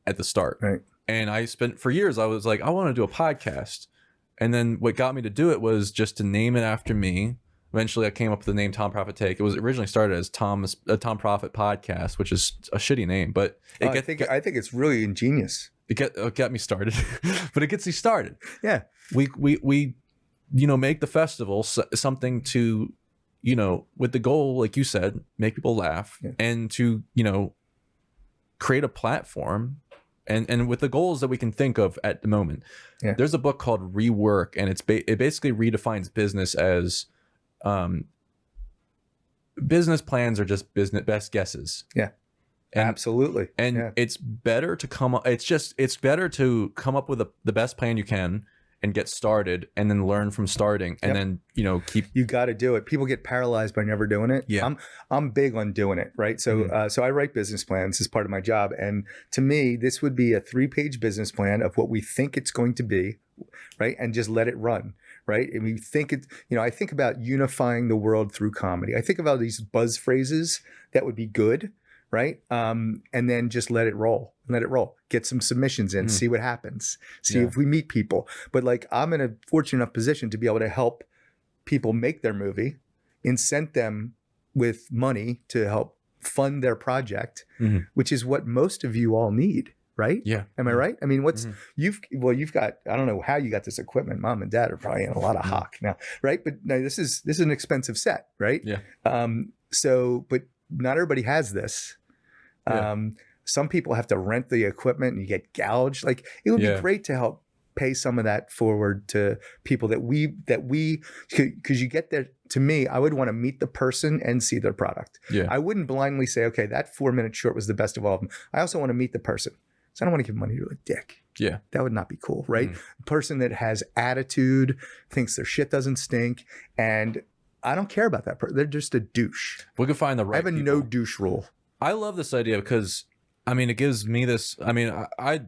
at the start. Right. And for years, I was like, I want to do a podcast. And then what got me to do it was just to name it after me. Eventually, I came up with the name Tom Profit Take. It was originally started as Tom Profit Podcast, which is a shitty name, but I think it's really ingenious. It got me started, but it gets you started. Yeah. We make the festival something to, with the goal, like you said, make people laugh, and to, create a platform and with the goals that we can think of at the moment. Yeah. There's a book called Rework, and it basically redefines business as business plans are just best guesses. Yeah. Absolutely. And it's better to come up with the best plan you can and get started, and then learn from starting, and then you got to do it. People get paralyzed by never doing it. Yeah. I'm big on doing it, right? So so I write business plans as part of my job, and to me this would be a 3-page business plan of what we think it's going to be, right? And just let it run, right? And we think I think about unifying the world through comedy. I think about these buzz phrases that would be good, right? And then just let it roll. Get some submissions in, see what happens, see if we meet people. But like, I'm in a fortunate enough position to be able to help people make their movie, incent them with money to help fund their project, which is what most of you all need, right? Yeah. Am I right? I mean, you've got, I don't know how you got this equipment. Mom and dad are probably in a lot of hock now, right? But no, this is an expensive set, right? Yeah. But not everybody has this. Some people have to rent the equipment and you get gouged. Like, it would be great to help pay some of that forward to people that we, because you get there. To me, I would want to meet the person and see their product. Yeah. I wouldn't blindly say, okay, that 4-minute short was the best of all of them. I also want to meet the person. So I don't want to give money to a dick. Yeah. That would not be cool, right? A person that has attitude, thinks their shit doesn't stink, and I don't care about that person. They're just a douche. We can find the right I have a no douche rule. I love this idea because, I mean, it gives me this. I mean, I'd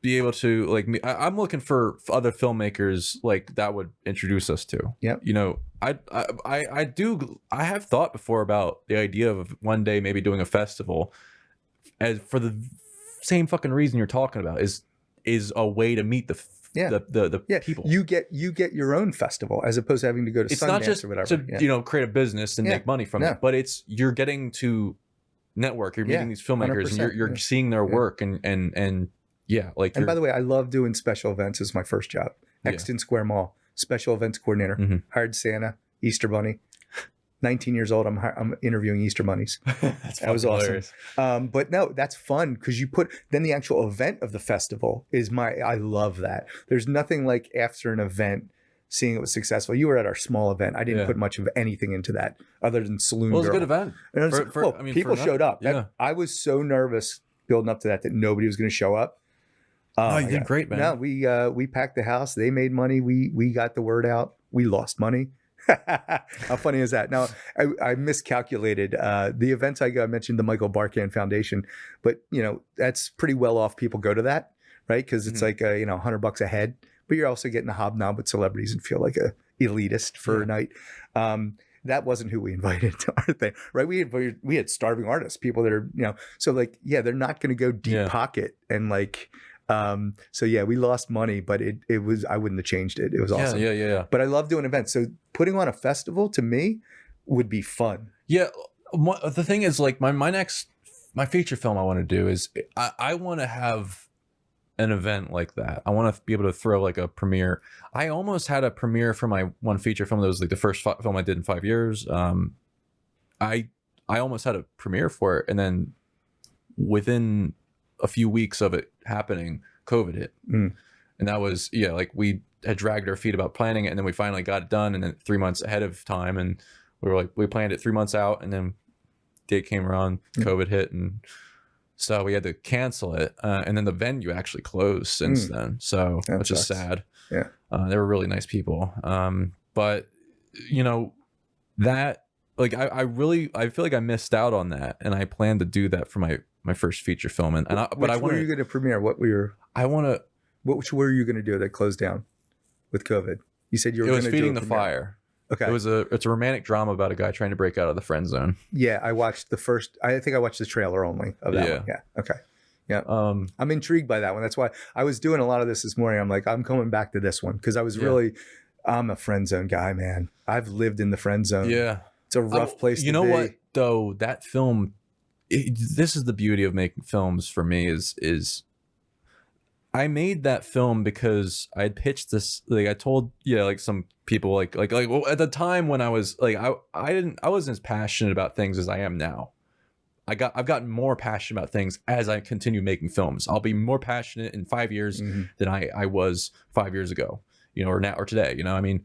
be able to, like, I'm looking for other filmmakers like that would introduce us to. Yeah. I have thought before about the idea of one day maybe doing a festival, as for the same fucking reason you're talking about, is a way to meet the people. You get your own festival as opposed to having to go to it's Sundance not just or whatever. To create a business and make money from it, but you're getting to network. You're meeting these filmmakers and you're seeing their work and like. And by the way, I love doing special events as my first job. Exton Square Mall, special events coordinator. Hired Santa, Easter Bunny. 19 years old, I'm interviewing Easter bunnies. That was awesome. But no, that's fun because then the actual event of the festival is I love that. There's nothing like after an event, seeing it was successful. You were at our small event. I didn't put much of anything into that other than Saloon Girl. It was a good event. People showed up. I was so nervous building up to that nobody was going to show up. You did great, man. No, we packed the house. They made money. We got the word out. We lost money. How funny is that? Now, I miscalculated the events I mentioned the Michael Barkan Foundation, but that's pretty well off. People go to that, right? Because it's like $100 a head, but you're also getting a hobnob with celebrities and feel like a elitist for a night. That wasn't who we invited to our thing, right? We had starving artists, people that are so like they're not going to go deep pocket and like. So we lost money, but it was, I wouldn't have changed it. It was awesome. Yeah. But I love doing events. So putting on a festival to me would be fun. Yeah. The thing is, like, my feature film I want to do is I want to have an event like that. I want to be able to throw like a premiere. I almost had a premiere for my one feature film that was like the first film I did in 5 years. I almost had a premiere for it, and then within a few weeks of it happening, COVID hit. And that was, like we had dragged our feet about planning it, and then we finally got it done, and then 3 months ahead of time, and we planned it 3 months out, and then date came around, COVID hit, and so we had to cancel it, and then the venue actually closed since then, so which is sad. They were really nice people, but that, like, I feel like I missed out on that, and I planned to do that for my first feature film, but were you going to premiere? What were your? I want to. Which were you going to do that closed down with COVID? You said you were going to do Feeding the Fire. Okay. It's a romantic drama about a guy trying to break out of the friend zone. Yeah, I watched I think I watched the trailer only of that one. Yeah. Okay. Yeah. I'm intrigued by that one. That's why I was doing a lot of this morning. I'm like, I'm coming back to this one because I'm a friend zone guy, man. I've lived in the friend zone. Yeah. It's a rough place to be. You know what, though? That film, this is the beauty of making films for me is I made that film because I had pitched this, like I told, like some people like well, at the time when I was like, I wasn't as passionate about things as I am now. I've gotten more passionate about things as I continue making films. I'll be more passionate in 5 years than I was 5 years ago, or now or today, I mean,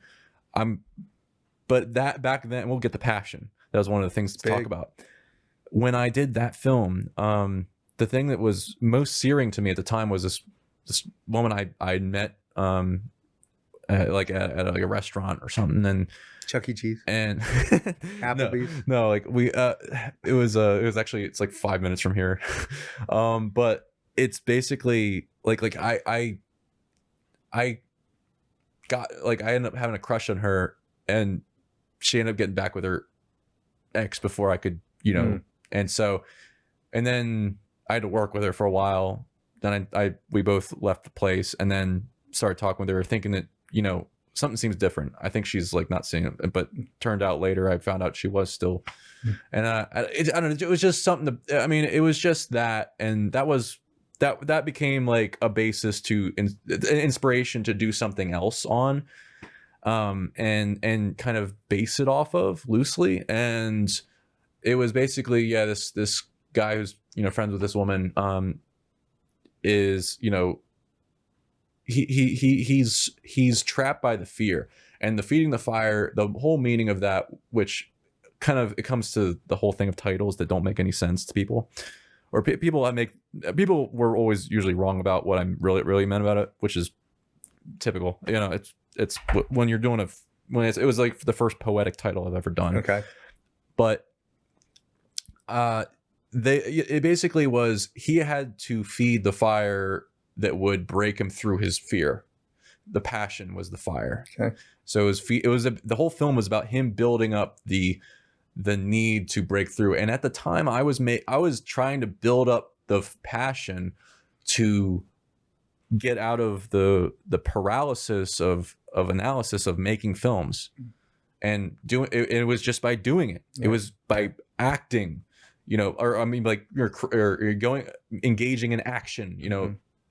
but that back then, we'll get the passion. That was one of the things to talk about. When I did that film, the thing that was most searing to me at the time was this woman I met like at like a restaurant or something, and Chuck E. Cheese and Applebee's. No, like it was actually, it's like 5 minutes from here. But it's basically like I got, like, I ended up having a crush on her, and she ended up getting back with her ex before I could, and so, and then I had to work with her for a while. Then we both left the place, and then started talking with her, thinking that, something seems different. I think she's like not seeing it, but turned out later I found out she was still. And I don't know. It was just something to, I mean, it was just that, and that became like a basis to inspiration to do something else on, and kind of base it off of loosely. And it was basically, this guy who's friends with this woman, is he's trapped by the fear, and the feeding the fire, the whole meaning of that, which kind of, it comes to the whole thing of titles that don't make any sense to people, or people were always usually wrong about what I'm really meant about it, which is typical. It's when you're doing it was like the first poetic title I've ever done. Okay. But it basically was, he had to feed the fire that would break him through his fear. The passion was the fire. Okay. So the whole film was about him building up the need to break through. And at the time I was trying to build up the passion to get out of the paralysis of analysis of making films, and doing it. It was just by doing it. Yeah. It was by acting, or I mean, like you're engaging in action,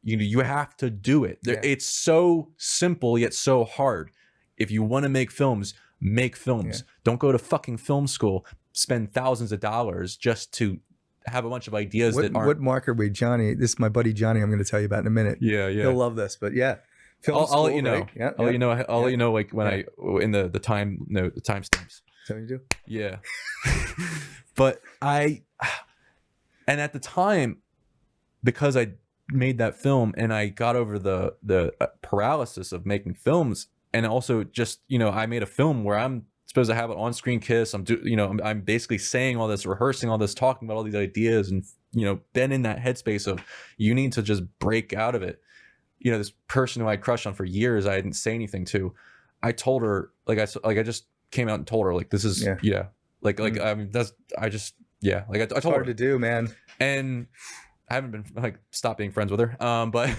you have to do it. Yeah. It's so simple yet so hard. If you want to make films, make films. Yeah. Don't go to fucking film school, spend thousands of dollars just to have a bunch of ideas that aren't. What marker we, Johnny? This is my buddy Johnny. I'm going to tell you about in a minute. Yeah. He'll love this, but yeah. I'll let you know. Right? Yeah, I'll let you know. I'll let you know, like when in the timestamps. So you do? Yeah. But and at the time, because I made that film and I got over the paralysis of making films, and also just, I made a film where I'm supposed to have an on-screen kiss. I'm basically saying all this, rehearsing all this, talking about all these ideas, and been in that headspace of, you need to just break out of it. This person who I crushed on for years, I didn't say anything to. I told her, I just came out and told her, like, this is I mean, I told her. Hard to do, man. And I haven't been stopped being friends with her. But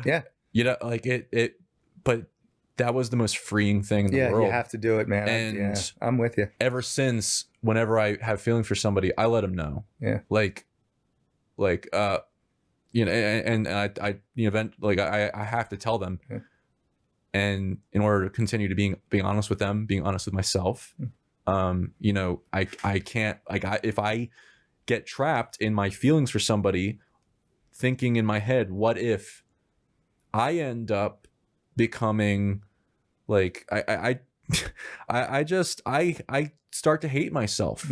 yeah, but that was the most freeing thing in the world. Yeah, you have to do it, man. And I'm with you. Ever since, whenever I have feelings for somebody, I let them know. Yeah. And I have to tell them. Yeah. And in order to continue to being honest with them, being honest with myself, I can't, if I get trapped in my feelings for somebody, thinking in my head, what if I end up becoming like, I start to hate myself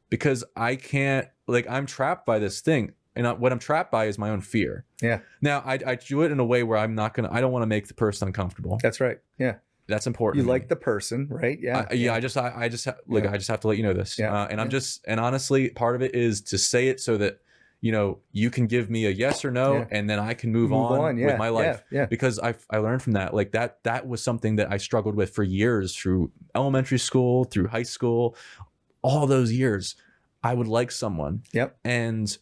because I can't, I'm trapped by this thing. And what I'm trapped by is my own fear. Yeah. Now I do it in a way where I don't want to make the person uncomfortable. That's right. Yeah. That's important. You like the person, right? Yeah. I just have to let you know this. Yeah. And honestly, part of it is to say it so that, you can give me a yes or no, and then I can move on with my life. Because I learned from that, like that was something that I struggled with for years, through elementary school, through high school, all those years. I would like someone and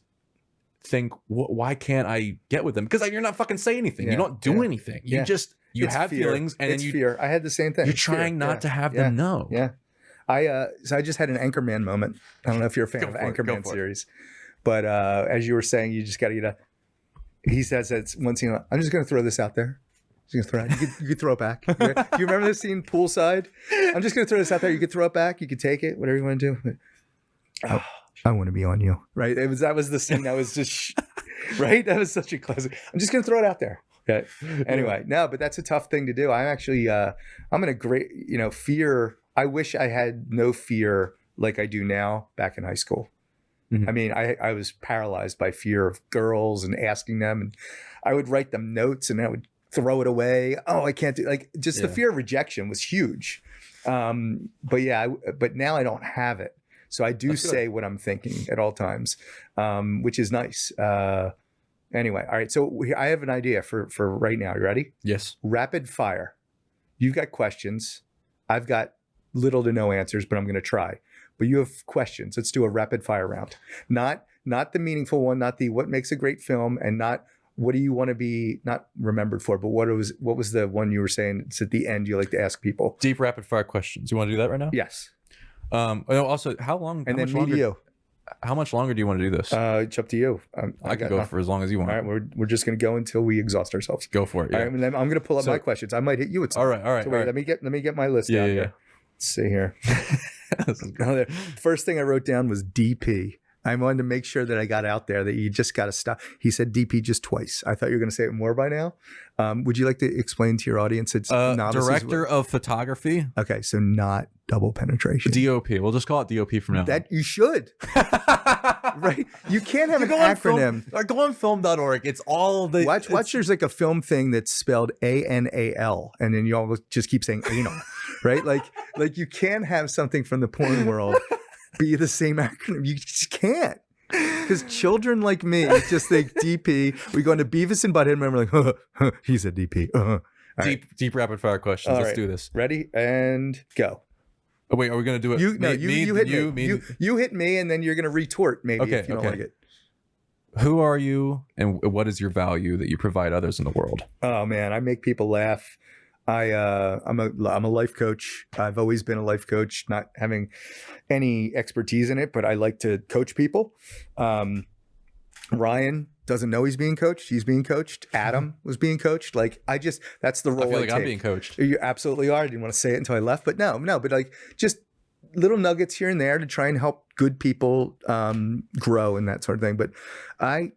think, why can't I get with them? Because you're not fucking saying anything. You don't do anything. You just, have feelings, and it's then fear. I had the same thing. You're trying not to have them know. So I just had an Anchorman moment. I don't know if you're a fan of Anchorman series, but as you were saying, you just got to he says it's one scene, I'm just going to throw this out there. You could throw it back. Do you remember this scene poolside? I'm just going to throw this out there. You could throw it back. You could take it, whatever you want to do. I want to be on you, right? That was the scene. That was just right. That was such a classic. I'm just gonna throw it out there. Okay. Anyway, no, but that's a tough thing to do. I'm actually, I'm in a great, fear. I wish I had no fear like I do now back in high school. Mm-hmm. I mean, I was paralyzed by fear of girls and asking them, and I would write them notes and I would throw it away. Oh, I can't do, the fear of rejection was huge. But now I don't have it. So I do say what I'm thinking at all times, which is nice. Anyway, all right. So I have an idea for right now. You ready? Yes. Rapid fire. You've got questions. I've got little to no answers, but I'm going to try. But you have questions. Let's do a rapid fire round. Not the meaningful one, not the what makes a great film, and not what do you want to be not remembered for, but what was the one you were saying? It's at the end you like to ask people. Deep rapid fire questions. You want to do that right now? Yes. Also, how long? And then you. How much longer do you want to do this? It's up to you. I can go for as long as you want. All right, we're just going to go until we exhaust ourselves. Go for it. Yeah. All right, I'm going to pull up my questions. I might hit you with some. All right. So wait, let me get my list out here. Let's see here. First thing I wrote down was DP. I wanted to make sure that I got out there that you just got to stop. He said DP just twice. I thought you were going to say it more by now. Would you like to explain to your audience? It's director of photography. Okay, so not double penetration. DOP. We'll just call it DOP from now. That you should. Right? You can't have an acronym. Go on film.org. It's all the... Watch there's like a film thing that's spelled ANAL, and then you all just keep saying anal, right? Like you can't have something from the porn world be the same acronym. You just can't. Because children like me just think DP. We go into Beavis and Butthead and we're like, he said DP. Deep rapid fire questions. Let's do this. Ready? And go. Oh, wait, are we going to do it? You hit me, and then you're going to retort maybe if you don't like it. Who are you, and what is your value that you provide others in the world? Oh, man, I make people laugh. I'm a life coach. I've always been a life coach, not having any expertise in it, but I like to coach people. Ryan doesn't know he's being coached. He's being coached. Adam was being coached. That's the role I feel like take. I'm being coached. You absolutely are. I didn't want to say it until I left, but no, but just little nuggets here and there to try and help good people grow and that sort of thing. But I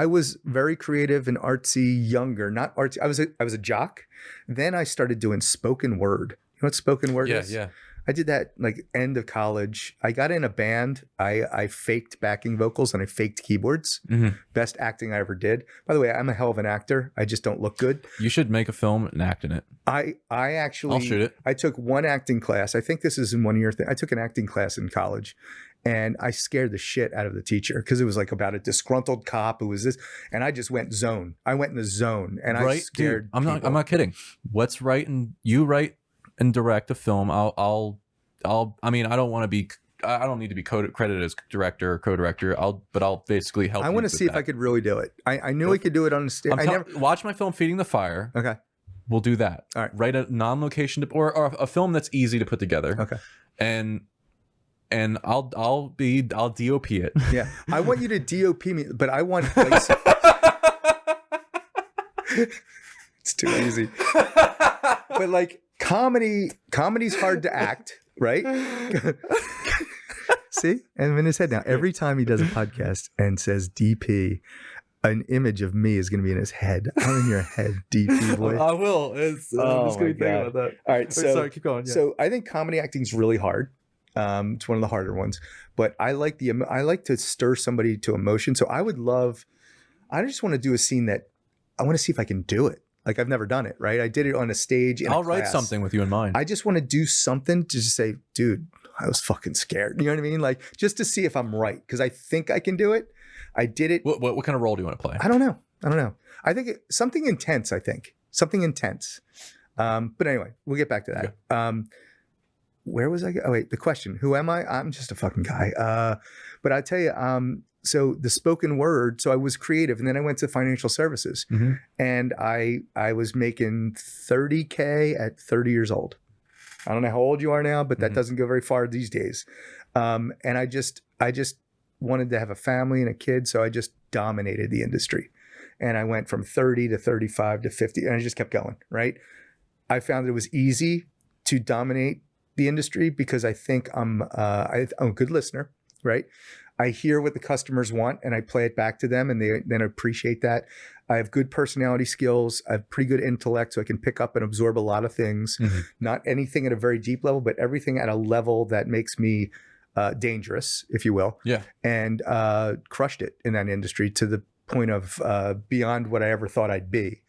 was very creative and artsy younger, not artsy. I was a jock. Then I started doing spoken word. You know what spoken word is? Yeah. I did that end of college. I got in a band. I faked backing vocals and I faked keyboards. Mm-hmm. Best acting I ever did. By the way, I'm a hell of an actor. I just don't look good. You should make a film and act in it. I actually... I'll shoot it. I took one acting class. I think this is in 1 year thing. I took an acting class in college and I scared the shit out of the teacher because it was about a disgruntled cop who was this. And I just went zone. I went in the zone and I scared people. I'm not kidding. Let's write and you write and direct a film. I don't want to be... I don't need to be credited as director or co-director. I'll basically help. I want to see if I could really do it. I knew I could do it on stage. Watch my film Feeding the Fire. Okay. We'll do that. All right. Write a non-location or a film that's easy to put together. Okay. And I'll DOP it. Yeah. I want you to DOP me, but I want it's too easy. But comedy's hard to act. Right? See? And I'm in his head now. Every time he does a podcast and says DP, an image of me is going to be in his head. I'm in your head, DP boy. I will. I'm just going to think about that. All right. Sorry, keep going. Yeah. So I think comedy acting is really hard. It's one of the harder ones. But I like to stir somebody to emotion. So I just want to do a scene that I want to see if I can do it. I've never done it, right? I did it on a stage in I'll write something with you in mind. I just want to do something to just say, dude, I was fucking scared. You know what I mean? Like, just to see if I'm right, because I think I can do it. I did it. What kind of role do you want to play? I don't know. I think something intense. I think something intense. But anyway, we'll get back to that. Yeah. Where was I? Oh wait, the question. Who am I? I'm just a fucking guy. But I tell you, so the spoken word. So I was creative, and then I went to financial services, and I was making $30K at 30 years old. I don't know how old you are now, but that doesn't go very far these days. And I just wanted to have a family and a kid, so I just dominated the industry. And I went from 30 to 35 to 50, and I just kept going, right? I found it was easy to dominate the industry because I think I'm a good listener, right? I hear what the customers want and I play it back to them, and they then appreciate that. I have good personality skills. I have pretty good intellect, so I can pick up and absorb a lot of things. Not anything at a very deep level, but everything at a level that makes me dangerous, if you will. Yeah. And crushed it in that industry to the point of beyond what I ever thought I'd be.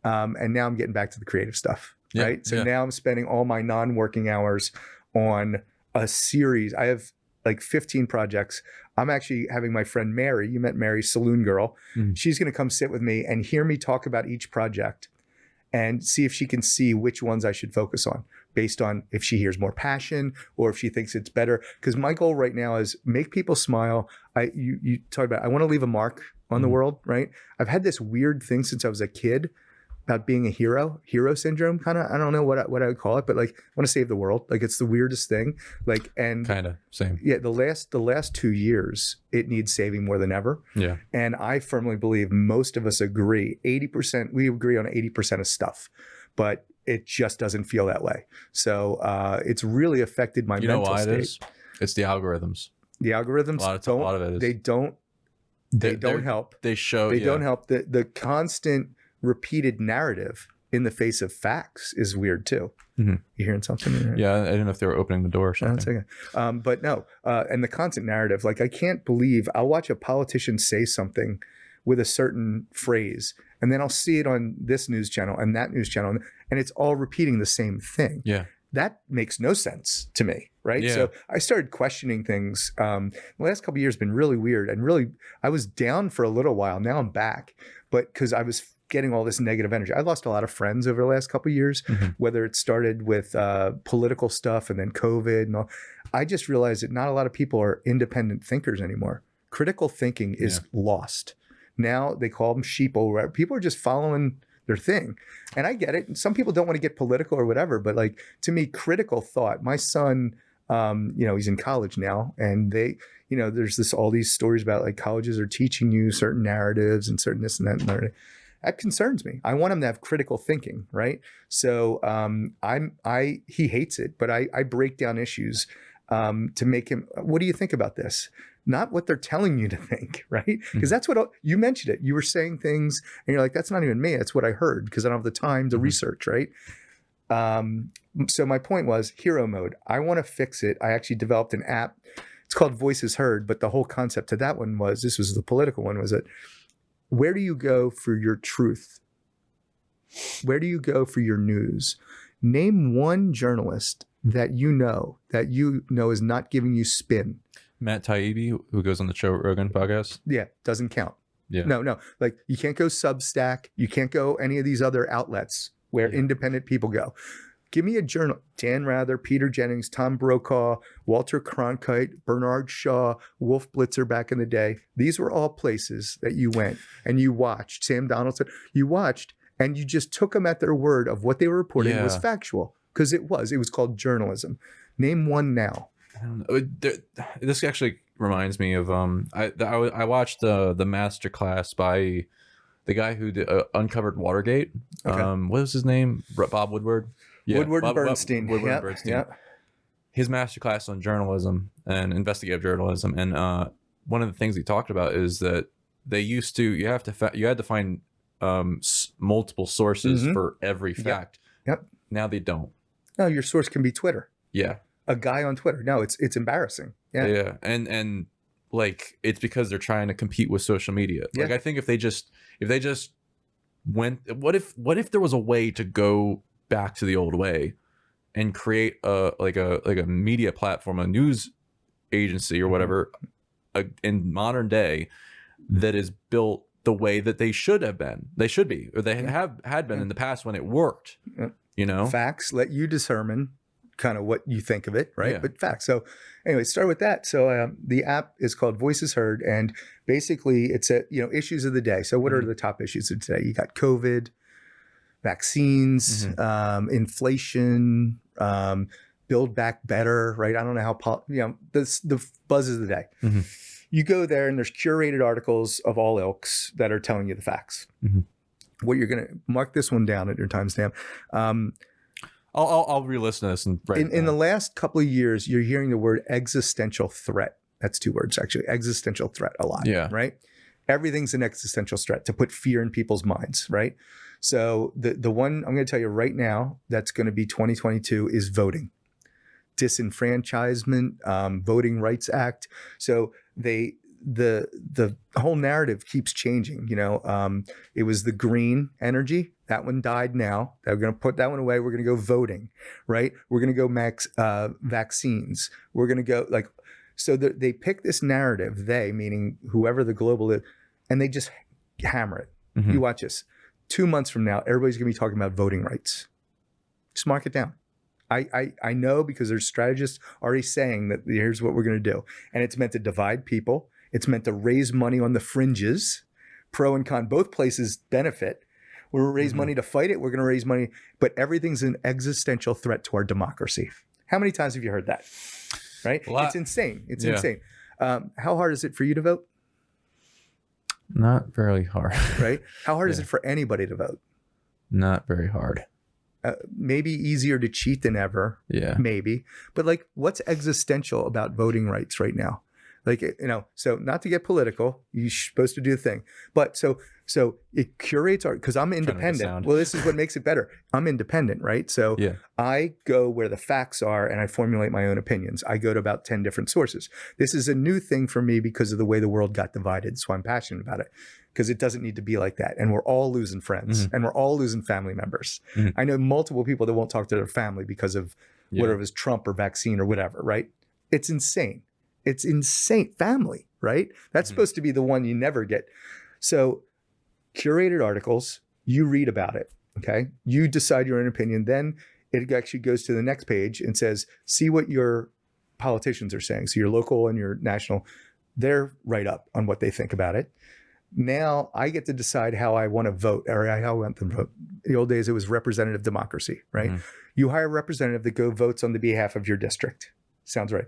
And now I'm getting back to the creative stuff, right? So now I'm spending all my non-working hours on a series. I have like 15 projects. I'm actually having my friend Mary, you met Mary, Saloon Girl. She's going to come sit with me and hear me talk about each project and see if she can see which ones I should focus on based on if she hears more passion or if she thinks it's better. Because my goal right now is make people smile. You talk about, I want to leave a mark on the world, right? I've had this weird thing since I was a kid about being a hero syndrome, kind of. I don't know what I would call it, but like, I want to save the world. Like, it's the weirdest thing. Like, and kind of same. Yeah, the last 2 years, it needs saving more than ever. Yeah, and I firmly believe most of us agree. 80%, we agree on 80% of stuff, but it just doesn't feel that way. So it's really affected my mental state. You know why it is? It's the algorithms. The algorithms a lot of it is. They don't help. They show. They don't help. The constant repeated narrative in the face of facts is weird too. You hearing something? Yeah, I didn't know if they were opening the door or something. But no, and the constant narrative, like, I can't believe I'll watch a politician say something with a certain phrase, and then I'll see it on this news channel and that news channel, and it's all repeating the same thing. Yeah. That makes no sense to me, right? Yeah. So I started questioning things. The last couple of years have been really weird, and really, I was down for a little while. Now I'm back, but because I was getting all this negative energy. I lost a lot of friends over the last couple of years, whether it started with political stuff and then COVID and all. I just realized that not a lot of people are independent thinkers anymore. Critical thinking is lost. Now they call them sheeple. People are just following their thing. And I get it. And some people don't want to get political or whatever, but like, to me, critical thought, my son, he's in college now, and there's all these stories about like colleges are teaching you certain narratives and certain this and that and that. That concerns me. I want him to have critical thinking, right? So he hates it, but I break down issues to make him, what do you think about this? Not what they're telling you to think, right? Because that's what, you mentioned it. You were saying things and you're like, that's not even me. That's what I heard because I don't have the time to research, right? So my point was hero mode. I want to fix it. I actually developed an app. It's called Voices Heard, but the whole concept to that one was, this was the political one, was that where do you go for your truth? Where do you go for your news? Name one journalist that you know is not giving you spin. Matt Taibbi, who goes on the Joe Rogan podcast. Yeah, doesn't count. Yeah. No. Like, you can't go Substack. You can't go any of these other outlets where independent people go. Give me a journal. Dan Rather, Peter Jennings, Tom Brokaw, Walter Cronkite, Bernard Shaw, Wolf Blitzer back in the day. These were all places that you went and you watched. Sam Donaldson, you watched, and you just took them at their word of what they were reporting was factual, because it was called journalism. Name one now. I don't know. This actually reminds me of I watched the masterclass by the guy who uncovered Watergate. Okay. What was his name? Bob Woodward. Yeah, Woodward and Bernstein. Woodward and Bernstein. Yeah. His masterclass on journalism and investigative journalism, and one of the things he talked about is that they used to you had to find multiple sources for every fact. Yep. Now they don't. No, your source can be Twitter. Yeah. A guy on Twitter. No, it's embarrassing. Yeah. Yeah. And like, it's because they're trying to compete with social media. Yeah. Like, I think if they just went, what if there was a way to go back to the old way and create a media platform, a news agency or whatever, in modern day that is built the way that they should have been. They should be, or they had been in the past when it worked. You know, facts let you determine kind of what you think of it, right? Yeah. But facts. So anyway, start with that. So the app is called Voices Heard, and basically it's issues of the day. So what are the top issues of today? You got COVID, vaccines, inflation, build back better, right? I don't know how the buzz of the day. You go there and there's curated articles of all ilks that are telling you the facts. What you're going to mark this one down at your timestamp. I'll re-listen to this and write in the last couple of years, you're hearing the word existential threat. That's 2 words, actually. Existential threat a lot, right? Everything's an existential threat to put fear in people's minds, right? So the one I'm going to tell you right now that's going to be 2022 is voting. Disenfranchisement, Voting Rights Act. So the whole narrative keeps changing. It was the green energy. That one died now. They're going to put that one away. We're going to go voting, right? We're going to go vaccines. We're going to go so they pick this narrative, they, meaning whoever the global is, and they just hammer it. You watch this. 2 months from now, everybody's going to be talking about voting rights. Just mark it down. I know because there's strategists already saying that here's what we're going to do. And it's meant to divide people. It's meant to raise money on the fringes. Pro and con, both places benefit. We're going to raise money to fight it. We're going to raise money. But everything's an existential threat to our democracy. How many times have you heard that? Right? It's insane. It's insane. How hard is it for you to vote? Not very hard. Right? How hard is it for anybody to vote? Not very hard. Maybe easier to cheat than ever. Yeah. Maybe. But what's existential about voting rights right now? So not to get political, you're supposed to do the thing. But so it curates art because I'm independent. Well, this is what makes it better. I'm independent, right? So I go where the facts are and I formulate my own opinions. I go to about 10 different sources. This is a new thing for me because of the way the world got divided. So I'm passionate about it because it doesn't need to be like that. And we're all losing friends and we're all losing family members. I know multiple people that won't talk to their family because of whatever is Trump or vaccine or whatever, right? It's insane. It's insane. Family, right? That's supposed to be the one you never get. So curated articles, you read about it, okay? You decide your own opinion. Then it actually goes to the next page and says, see what your politicians are saying. So your local and your national, they're right up on what they think about it. Now I get to decide how I want to vote or how I want them to vote. In the old days, it was representative democracy, right? You hire a representative that go votes on the behalf of your district. Sounds right.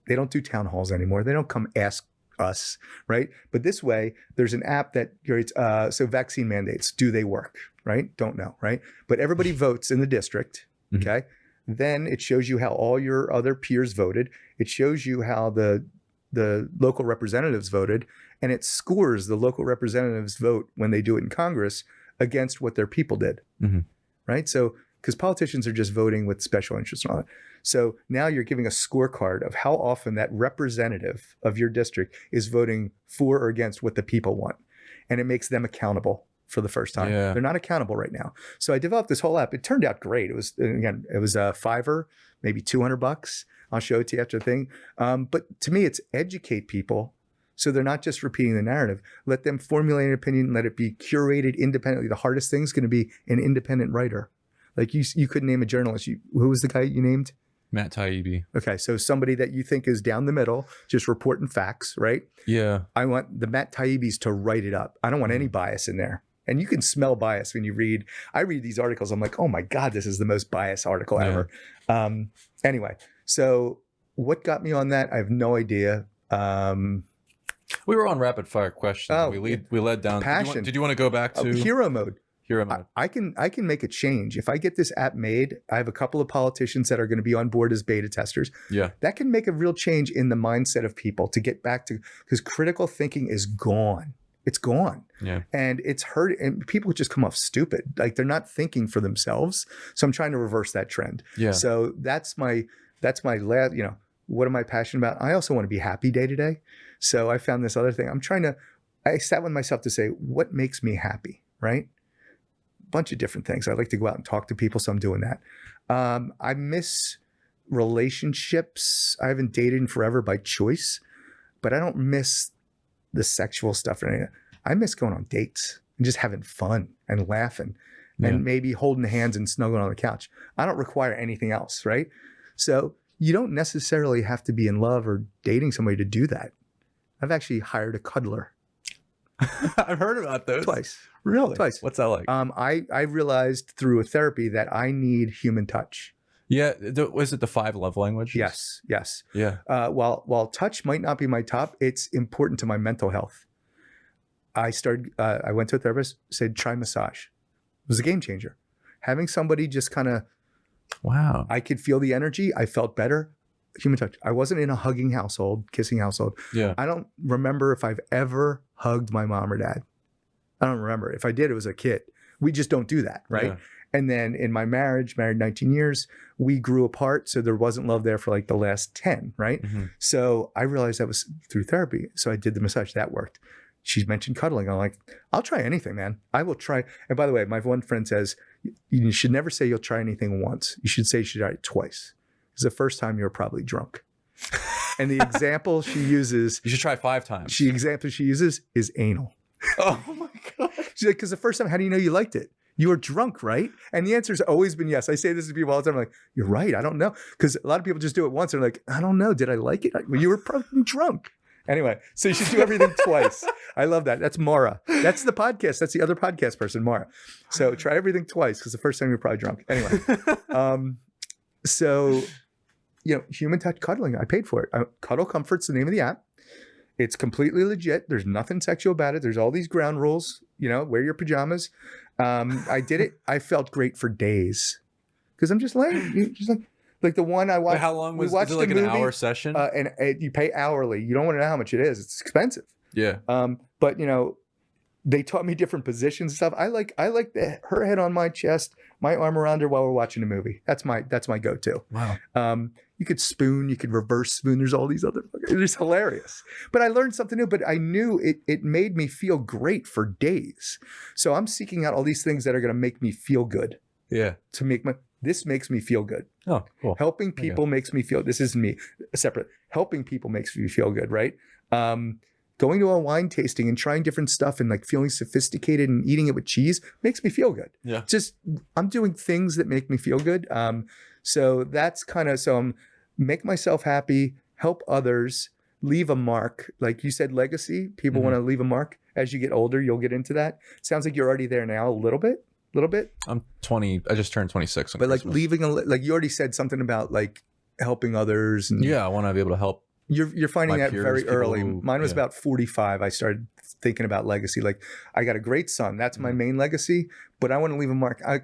They don't do town halls anymore. They don't come ask us, right? But this way, there's an app that creates, so vaccine mandates, do they work, right? Don't know, right? But everybody votes in the district, okay? Then it shows you how all your other peers voted. It shows you how the local representatives voted, and it scores the local representatives' vote when they do it in Congress against what their people did, right? So, because politicians are just voting with special interests and all that. So now you're giving a scorecard of how often that representative of your district is voting for or against what the people want. And it makes them accountable for the first time. They're not accountable right now. So I developed this whole app. It turned out great. It was, again, it was a $5, maybe $200. I'll show it to you after the thing. But to me, it's educate people so they're not just repeating the narrative. Let them formulate an opinion, let it be curated independently. The hardest thing is going to be an independent writer. Like you couldn't name a journalist. Who was the guy you named? Matt Taibbi. Okay, so somebody that you think is down the middle, just reporting facts, right? Yeah. I want the Matt Taibbi's to write it up. I don't want any bias in there. And you can smell bias when you read. I read these articles. I'm like, oh my God, this is the most biased article ever. Anyway, so what got me on that? I have no idea. We were on rapid fire questions. We led down. Passion. Did you want to go back to hero mode? I can make a change. If I get this app made, I have a couple of politicians that are going to be on board as beta testers. Yeah. That can make a real change in the mindset of people to get back to, because critical thinking is gone. It's gone. Yeah. And it's hurt. And people just come off stupid. Like they're not thinking for themselves. So I'm trying to reverse that trend. Yeah. So that's my last, what am I passionate about? I also want to be happy day to day. So I found this other thing. I sat with myself to say, what makes me happy? Right? Bunch of different things. I like to go out and talk to people, so I'm doing that. I miss relationships. I haven't dated in forever by choice, but I don't miss the sexual stuff or anything. I miss going on dates and just having fun and laughing and maybe holding hands and snuggling on the couch. I don't require anything else, right? So you don't necessarily have to be in love or dating somebody to do that. I've actually hired a cuddler. I've heard about those. Twice. Really? Twice. What's that like? I realized through a therapy that I need human touch. Yeah. Was it the 5 love languages? Yes. Yeah. While touch might not be my top, it's important to my mental health. I went to a therapist, said, try massage. It was a game changer. Having somebody just kind of, wow. I could feel the energy. I felt better. Human touch. I wasn't in a hugging household, kissing household. Yeah. I don't remember if I've ever hugged my mom or dad. I don't remember. If I did, it was a kid. We just don't do that, right? Yeah. And then in my marriage, married 19 years, we grew apart. So there wasn't love there for like the last 10, right? Mm-hmm. So I realized that was through therapy. So I did the massage. That worked. She mentioned cuddling. I'm like, I'll try anything, man. I will try. And by the way, my one friend says, you should never say you'll try anything once. You should say you should try it twice. Because the first time you were probably drunk. And the example she uses. You should try 5 times. The example she uses is anal. Oh my God. She's like, because the first time, how do you know you liked it? You were drunk, right? And the answer's always been yes. I say this to people all the time. I'm like, you're right. I don't know. Because a lot of people just do it once. They're like, I don't know. Did I like it? Well, you were probably drunk. Anyway, so you should do everything twice. I love that. That's Mara. That's the podcast. That's the other podcast person, Mara. So try everything twice because the first time you're probably drunk. Anyway, so, human touch cuddling. I paid for it. Cuddle Comfort's the name of the app. It's completely legit. There's nothing sexual about it. There's all these ground rules. Wear your pajamas. I did it. I felt great for days because I'm just like the one I watched. But how long was it? Like an hour session? And you pay hourly. You don't want to know how much it is. It's expensive. Yeah. But they taught me different positions and stuff. I like her head on my chest, my arm around her while we're watching a movie. That's my go-to. Wow. You could spoon, you could reverse spoon. There's all these other. It's hilarious. But I learned something new. But I knew it made me feel great for days. So I'm seeking out all these things that are going to make me feel good. Yeah. This makes me feel good. Oh, cool. Helping people makes me feel. This is me separate. Helping people makes me feel good, right? Going to a wine tasting and trying different stuff and like feeling sophisticated and eating it with cheese makes me feel good. Yeah. Just I'm doing things that make me feel good. So that's I'm make myself happy, help others, leave a mark. Like you said, legacy. People want to leave a mark. As you get older, you'll get into that. Sounds like you're already there now a little bit. I'm 20. I just turned 26. But like leaving like you already said something about like helping others. And yeah, I want to be able to help. You're finding that peers, very early. Mine was yeah. about 45. I started thinking about legacy. Like I got a great son. That's my main legacy, but I want to leave a mark. I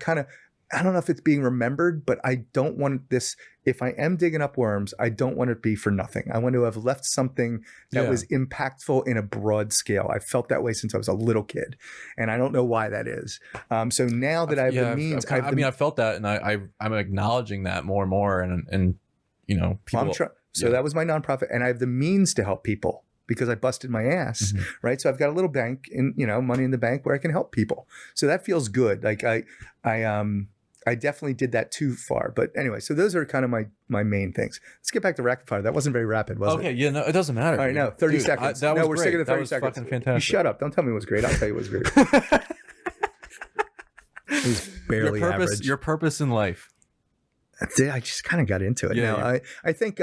don't know if it's being remembered, but I don't want this. If I am digging up worms, I don't want it to be for nothing. I want to have left something that was impactful in a broad scale. I felt that way since I was a little kid, and I don't know why that is. So now that I have the means, I felt that, and I'm acknowledging that more and more, and people. So that was my nonprofit, and I have the means to help people because I busted my ass, right? So I've got a little bank in, money in the bank where I can help people. So that feels good. Like I definitely did that too far. But anyway, so those are kind of my main things. Let's get back to rapid fire. That wasn't very rapid, was it? Okay, yeah, no, it doesn't matter. All right, no, 30 seconds. We're sticking to 30 that was seconds. Fucking fantastic. You shut up. Don't tell me it was great. I'll tell you it was great. It was barely average. Your purpose in life. I just kind of got into it. Yeah, I think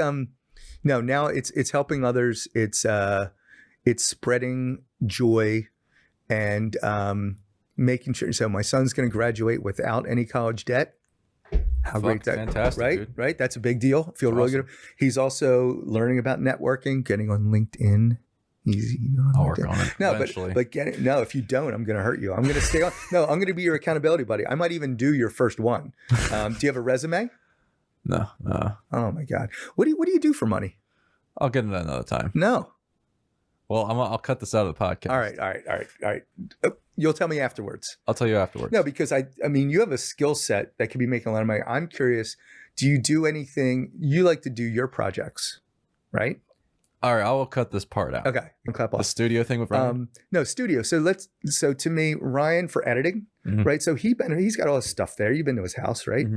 now it's helping others. It's spreading joy and making sure. So my son's going to graduate without any college debt. How great that, fantastic, right? Dude. Right. That's a big deal. I feel really good. He's also learning about networking, getting on LinkedIn. Easy. I'll work on it. No, eventually. but if you don't, I'm going to hurt you. I'm going to stay on. No, I'm going to be your accountability buddy. I might even do your first one. Do you have a resume? No. Oh my God. What do you do for money? I'll get into that another time. No. Well, I'll cut this out of the podcast. All right. You'll tell me afterwards. I'll tell you afterwards. No, because I mean, you have a skill set that could be making a lot of money. I'm curious, do you do anything? You like to do your projects, right? All right, I will cut this part out. Okay. Clap off. The studio thing with Ryan? No, studio. So to me, Ryan for editing, right? So he's got all his stuff there. You've been to his house, right?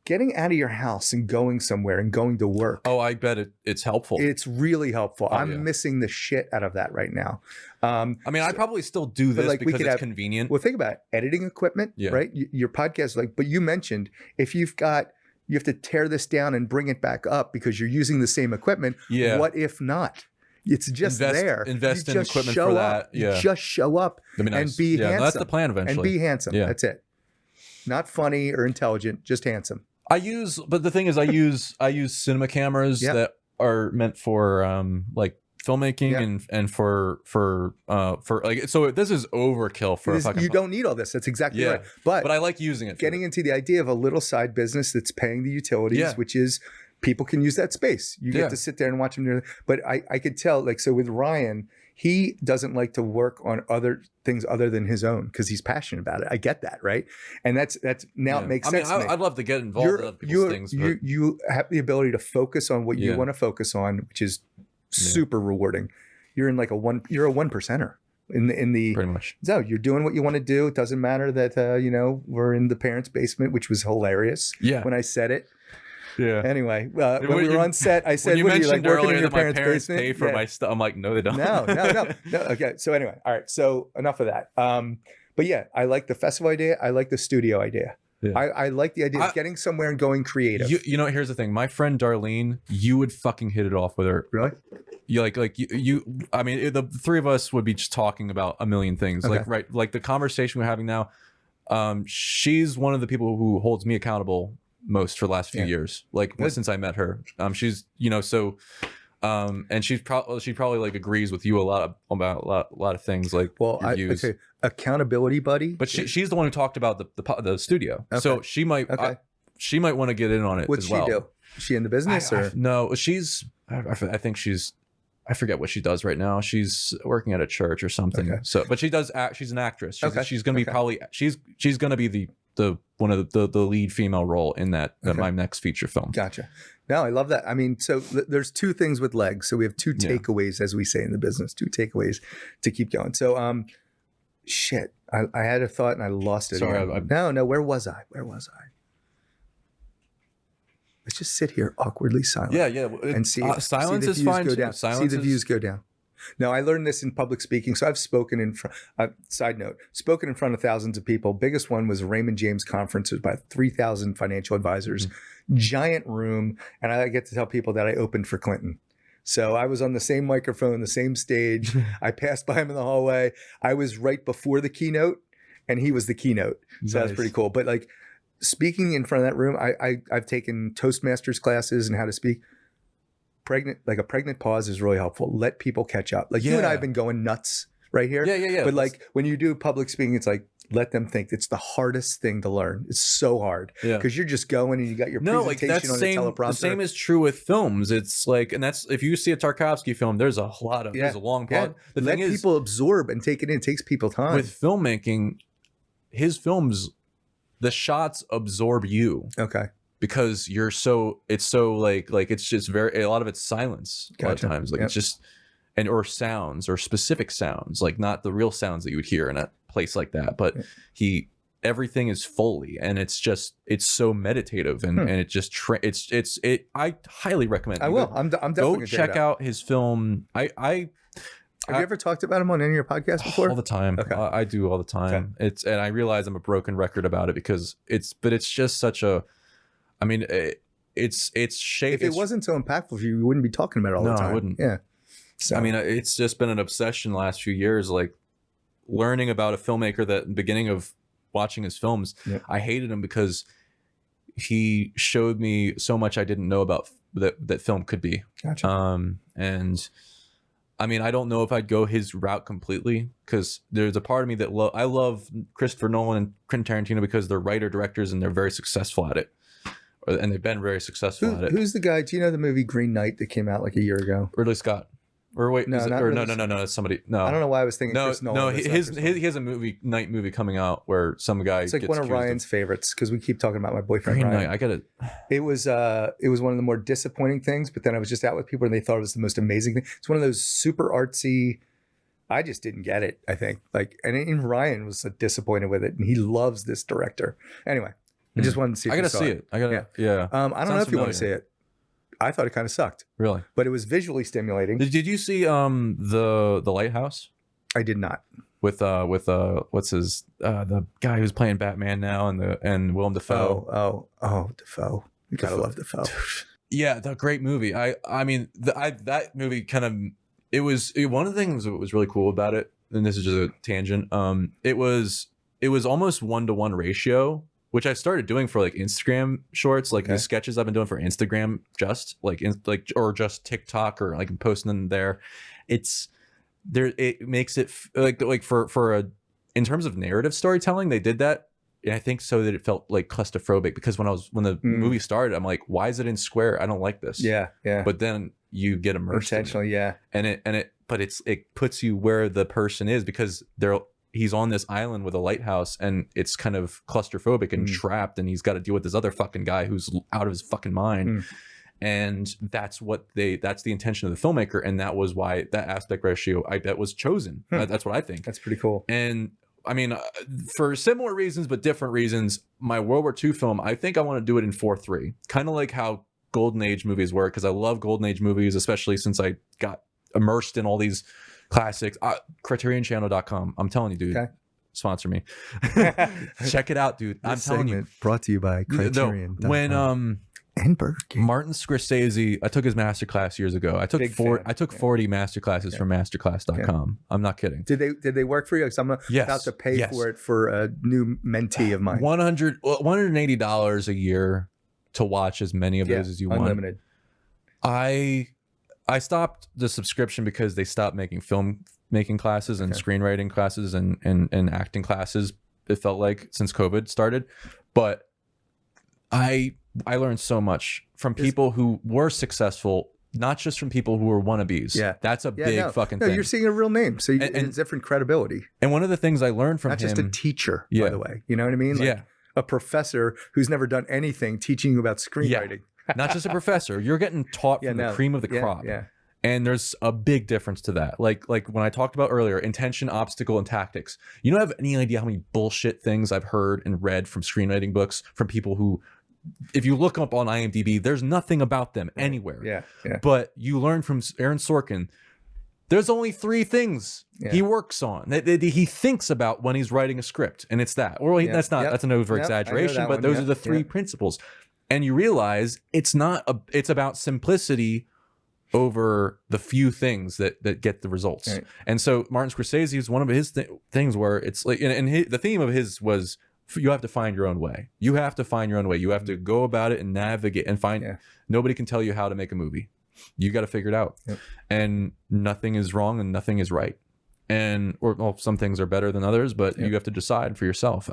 getting out of your house and going somewhere and going to work. Oh, I bet it's helpful. It's really helpful. I'm missing the shit out of that right now. I mean, I probably still do this like because it's convenient. Well, think about it. Editing equipment, right? Your podcast, but you mentioned if you have to tear this down and bring it back up because you're using the same equipment. Yeah. What if not? It's just there. Invest in equipment for that. You just show up and be handsome. That's the plan eventually. And be handsome. Yeah. That's it. Not funny or intelligent, just handsome. But the thing is, I use cinema cameras that are meant for like filmmaking and for like, so this is overkill for you don't need all this. That's exactly right. But I like using it. Getting into the idea of a little side business that's paying the utilities, which is people can use that space. You get to sit there and watch them. But I could tell, like, so with Ryan, he doesn't like to work on other things other than his own because he's passionate about it. I get that, right? And that's now it makes sense. I'd love to get involved in other people's things. You have the ability to focus on what you want to focus on, which is super rewarding. You're in like you're a 1%er in the pretty much. So you're doing what you want to do. It doesn't matter that we're in the parents' basement, which was hilarious. When I said it. Yeah. Anyway, when we were on set, I said, "What do you like working in your parents' basement?" Pay for my stuff. I'm like, no, they don't. No. Okay. So anyway, all right. So enough of that. But yeah, I like the festival idea. I like the studio idea. Yeah. I like the idea of getting somewhere and going creative. You know, here's the thing. My friend Darlene, you would fucking hit it off with her. Really? You like you. I mean, the three of us would be just talking about a million things. Okay. Like the conversation we're having now. She's one of the people who holds me accountable most for the last few years, like since I met her. She's and she probably like agrees with you about a lot of things, like accountability buddy. But she's the one who talked about the studio, so she might want to get in on it. What's as well. She do? Is she in the business or no? I think she's. I forget what she does right now. She's working at a church or something. Okay. So, but she does act. She's an actress. She's going to be she's going to be the one of the lead female role in that my next feature film. Gotcha. No, I love that. I mean, so there's two things with legs. So we have two takeaways, as we say in the business, two takeaways to keep going. So, shit, I had a thought and I lost it. Sorry, no. Where was I? Let's just sit here awkwardly silent. Yeah. And see silence is fine. See the views go down. No, I learned this in public speaking. So I've spoken in front, side note, spoken in front of thousands of people. Biggest one was Raymond James conference. It was about 3,000 financial advisors, giant room. And I get to tell people that I opened for Clinton. So I was on the same microphone, the same stage. I passed by him in the hallway. I was right before the keynote and he was the keynote. So that's pretty cool. But like speaking in front of that room, I've taken Toastmasters classes and how to speak. A pregnant pause is really helpful. Let people catch up. Like you and I have been going nuts right here. Yeah. But like when you do public speaking, it's like, let them think. It's the hardest thing to learn. It's so hard because you're just going and you got your presentation on a teleprompter. The same is true with films. It's like, and that's, if you see a Tarkovsky film, there's a lot of, there's a long pause. The thing is, people absorb and take it in. It takes people time. With filmmaking, his films, the shots absorb you. Okay. Because it's so like it's just a lot of it's silence a lot of times, like it's just or sounds or specific sounds, like not the real sounds that you would hear in a place like that, but everything is Foley and it's so meditative and it just I highly recommend. I will. I'm definitely go check out his film. Have you ever talked about him on any of your podcasts before? All the time. Okay. I do all the time. Okay. And I realize I'm a broken record about it because it's just such a. I mean, it's shaped. If it wasn't so impactful for you, you wouldn't be talking about it all the time. No, I wouldn't. Yeah. So. I mean, it's just been an obsession the last few years, like learning about a filmmaker that in the beginning of watching his films, I hated him because he showed me so much I didn't know about that film could be. Gotcha. And I mean, I don't know if I'd go his route completely because there's a part of me that I love Christopher Nolan and Quentin Tarantino because they're writer directors and they're very successful at it. And they've been very successful at it. Who's the guy? Do you know the movie Green Knight that came out like a year ago? Ridley Scott. Or wait, no, it's somebody. No, I don't know why I was thinking Chris Nolan. No, he has a movie coming out where some guy. It's like one of Ryan's favorites because we keep talking about my boyfriend Green Ryan. Knight, I get it. It was one of the more disappointing things, but then I was just out with people and they thought it was the most amazing thing. It's one of those super artsy. I just didn't get it. I think and Ryan was disappointed with it, and he loves this director. Anyway. I just wanted to see if I gotta you saw see it. I gotta, yeah. I don't know if you want to see it. I thought it kind of sucked. Really? But it was visually stimulating. Did you see the Lighthouse? I did not. With what's his the guy who's playing Batman now and Willem Dafoe. Oh, Dafoe. You gotta love Dafoe. Yeah, the great movie. I mean that movie kind of one of the things that was really cool about it, and this is just a tangent. It was almost 1-to-1 ratio, which I started doing for like Instagram shorts, like the sketches I've been doing for Instagram, just or just TikTok, or like posting them there. It makes it like for a, in terms of narrative storytelling, they did that, and I think so that it felt like claustrophobic, because when the movie started, I'm like, why is it in square? I don't like this. Yeah. But then you get immersed intentionally, in it. But it puts you where the person is, because he's on this island with a lighthouse, and it's kind of claustrophobic and trapped, and he's got to deal with this other fucking guy who's out of his fucking mind. And that's the intention of the filmmaker, and that was why that aspect ratio, I bet, was chosen. That's what I think. That's pretty cool. And I mean, for similar reasons but different reasons, my World War II film, I think I want to do it in 4:3, kind of like how Golden Age movies work, because I love Golden Age movies, especially since I got immersed in all these classics. CriterionChannel.com. I'm telling you, dude. Okay. Sponsor me. Check it out, dude. I'm telling you. Brought to you by Criterion. When and Burger King. Martin Scorsese, I took his masterclass years ago. I took 40 masterclasses from masterclass.com. I'm not kidding. Did they work for you? Because I'm about to pay for it for a new mentee of mine. $180 a year to watch as many of those as you want. Unlimited. I stopped the subscription because they stopped making filmmaking classes and screenwriting classes and acting classes, it felt like, since COVID started. But I learned so much from people who were successful, not just from people who were wannabes. Yeah. That's a big fucking thing. No, you're seeing a real name. So it's different credibility. And one of the things I learned from him... Not just a teacher, by the way. You know what I mean? Like a professor who's never done anything teaching you about screenwriting. Yeah. Not just a professor. You're getting taught from the cream of the crop. Yeah. And there's a big difference to that. Like when I talked about earlier, intention, obstacle, and tactics. You don't have any idea how many bullshit things I've heard and read from screenwriting books from people who... If you look up on IMDb, there's nothing about them anywhere. Yeah. But you learn from Aaron Sorkin, there's only 3 things he works on, that he thinks about when he's writing a script, and it's that. Or that's an over exaggeration, but those are the 3 principles. And you realize it's about simplicity over the few things that get the results. Right. And so Martin Scorsese is one of his things where it's like, and the theme of his was, you have to find your own way. You have to find your own way. You have to go about it and navigate and find. Nobody can tell you how to make a movie. You got to figure it out. And nothing is wrong and nothing is right. And some things are better than others, but you have to decide for yourself.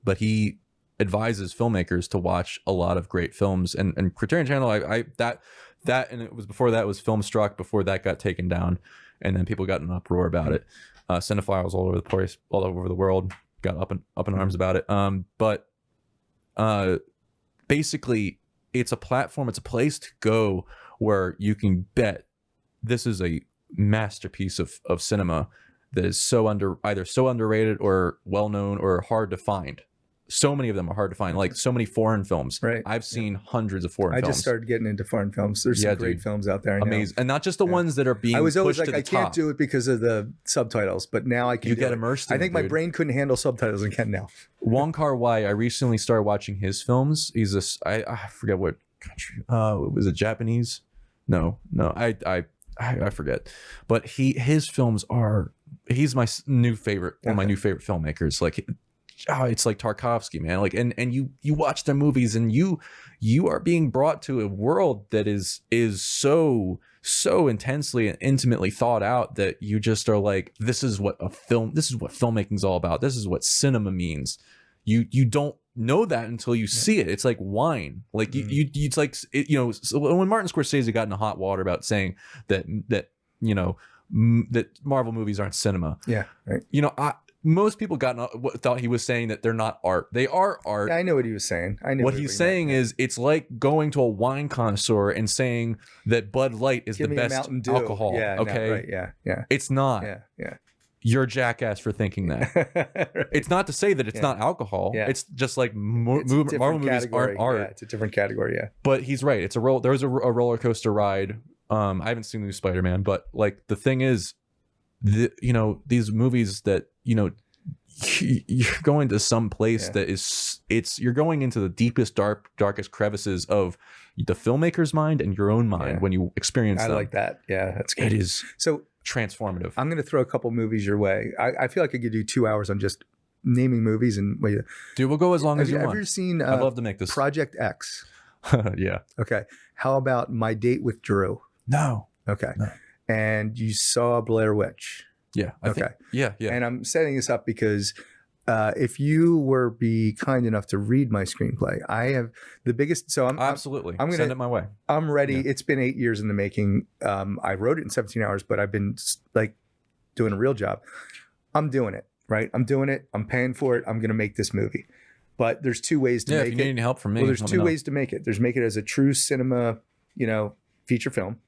But he advises filmmakers to watch a lot of great films. And Criterion Channel, and it was before that was Filmstruck. Before that got taken down, and then people got in an uproar about it. Cinephiles all over the place, all over the world, got up in arms about it. But basically, it's a platform, it's a place to go where you can bet this is a masterpiece of cinema that is either so underrated or well known or hard to find. So many of them are hard to find, like so many foreign films. Right. I've seen hundreds of foreign films. I just started getting into foreign films. There's some great films out there. Amazing. And not just the ones that are being pushed to the top. I was always like, I can't do it because of the subtitles, but now I can. You get immersed in it. I think my brain couldn't handle subtitles and can now. Wong Kar-wai, I recently started watching his films. He's this, I forget what country. Was it Japanese? No, I forget. But his films he's my new favorite, one of my new favorite filmmakers. Like, it's like Tarkovsky, man. Like, and you watch their movies, and you are being brought to a world that is so intensely and intimately thought out that you just are like, this is what filmmaking is all about. This is what cinema means. You don't know that until you see it. It's like wine. Like it's like, so when Martin Scorsese got into hot water about saying that Marvel movies aren't cinema. Yeah. Right. Most people thought he was saying that they're not art. They are art. Yeah, I know what he was saying. What he's saying is, it's like going to a wine connoisseur and saying that Bud Light is the best alcohol. Yeah, okay. No, right. Yeah. It's not. Yeah. you're a jackass for thinking that. Right. It's not to say that it's not alcohol. Yeah. It's just like It's a Marvel different movies category. aren't art. Yeah, it's a different category. Yeah. But he's right. It's there's a roller coaster ride. I haven't seen the new Spider-Man, but like the thing is, these movies that you're going to some place that is you're going into the deepest darkest crevices of the filmmaker's mind and your own mind when you experience them. I like that. Yeah, that's good. It is so transformative. I'm going to throw a couple movies your way. I feel like I could do 2 hours on just naming movies and wait. Dude, we'll go as long as you want. Have you ever seen I'd love to make this Project X? Yeah. Okay. How about My Date with Drew? No. Okay. No. And you saw Blair Witch? Yeah. I think, yeah. And I'm setting this up because if you were be kind enough to read my screenplay, I have the biggest. So I'm absolutely. I'm gonna send it my way. I'm ready. Yeah. It's been 8 years in the making. I wrote it in 17 hours, but I've been like doing a real job. I'm doing it, right? I'm doing it. I'm paying for it. I'm going to make this movie. But there's two ways to make it. If you need any help from me, well, there's two ways to make it. There's make it as a true cinema, feature film,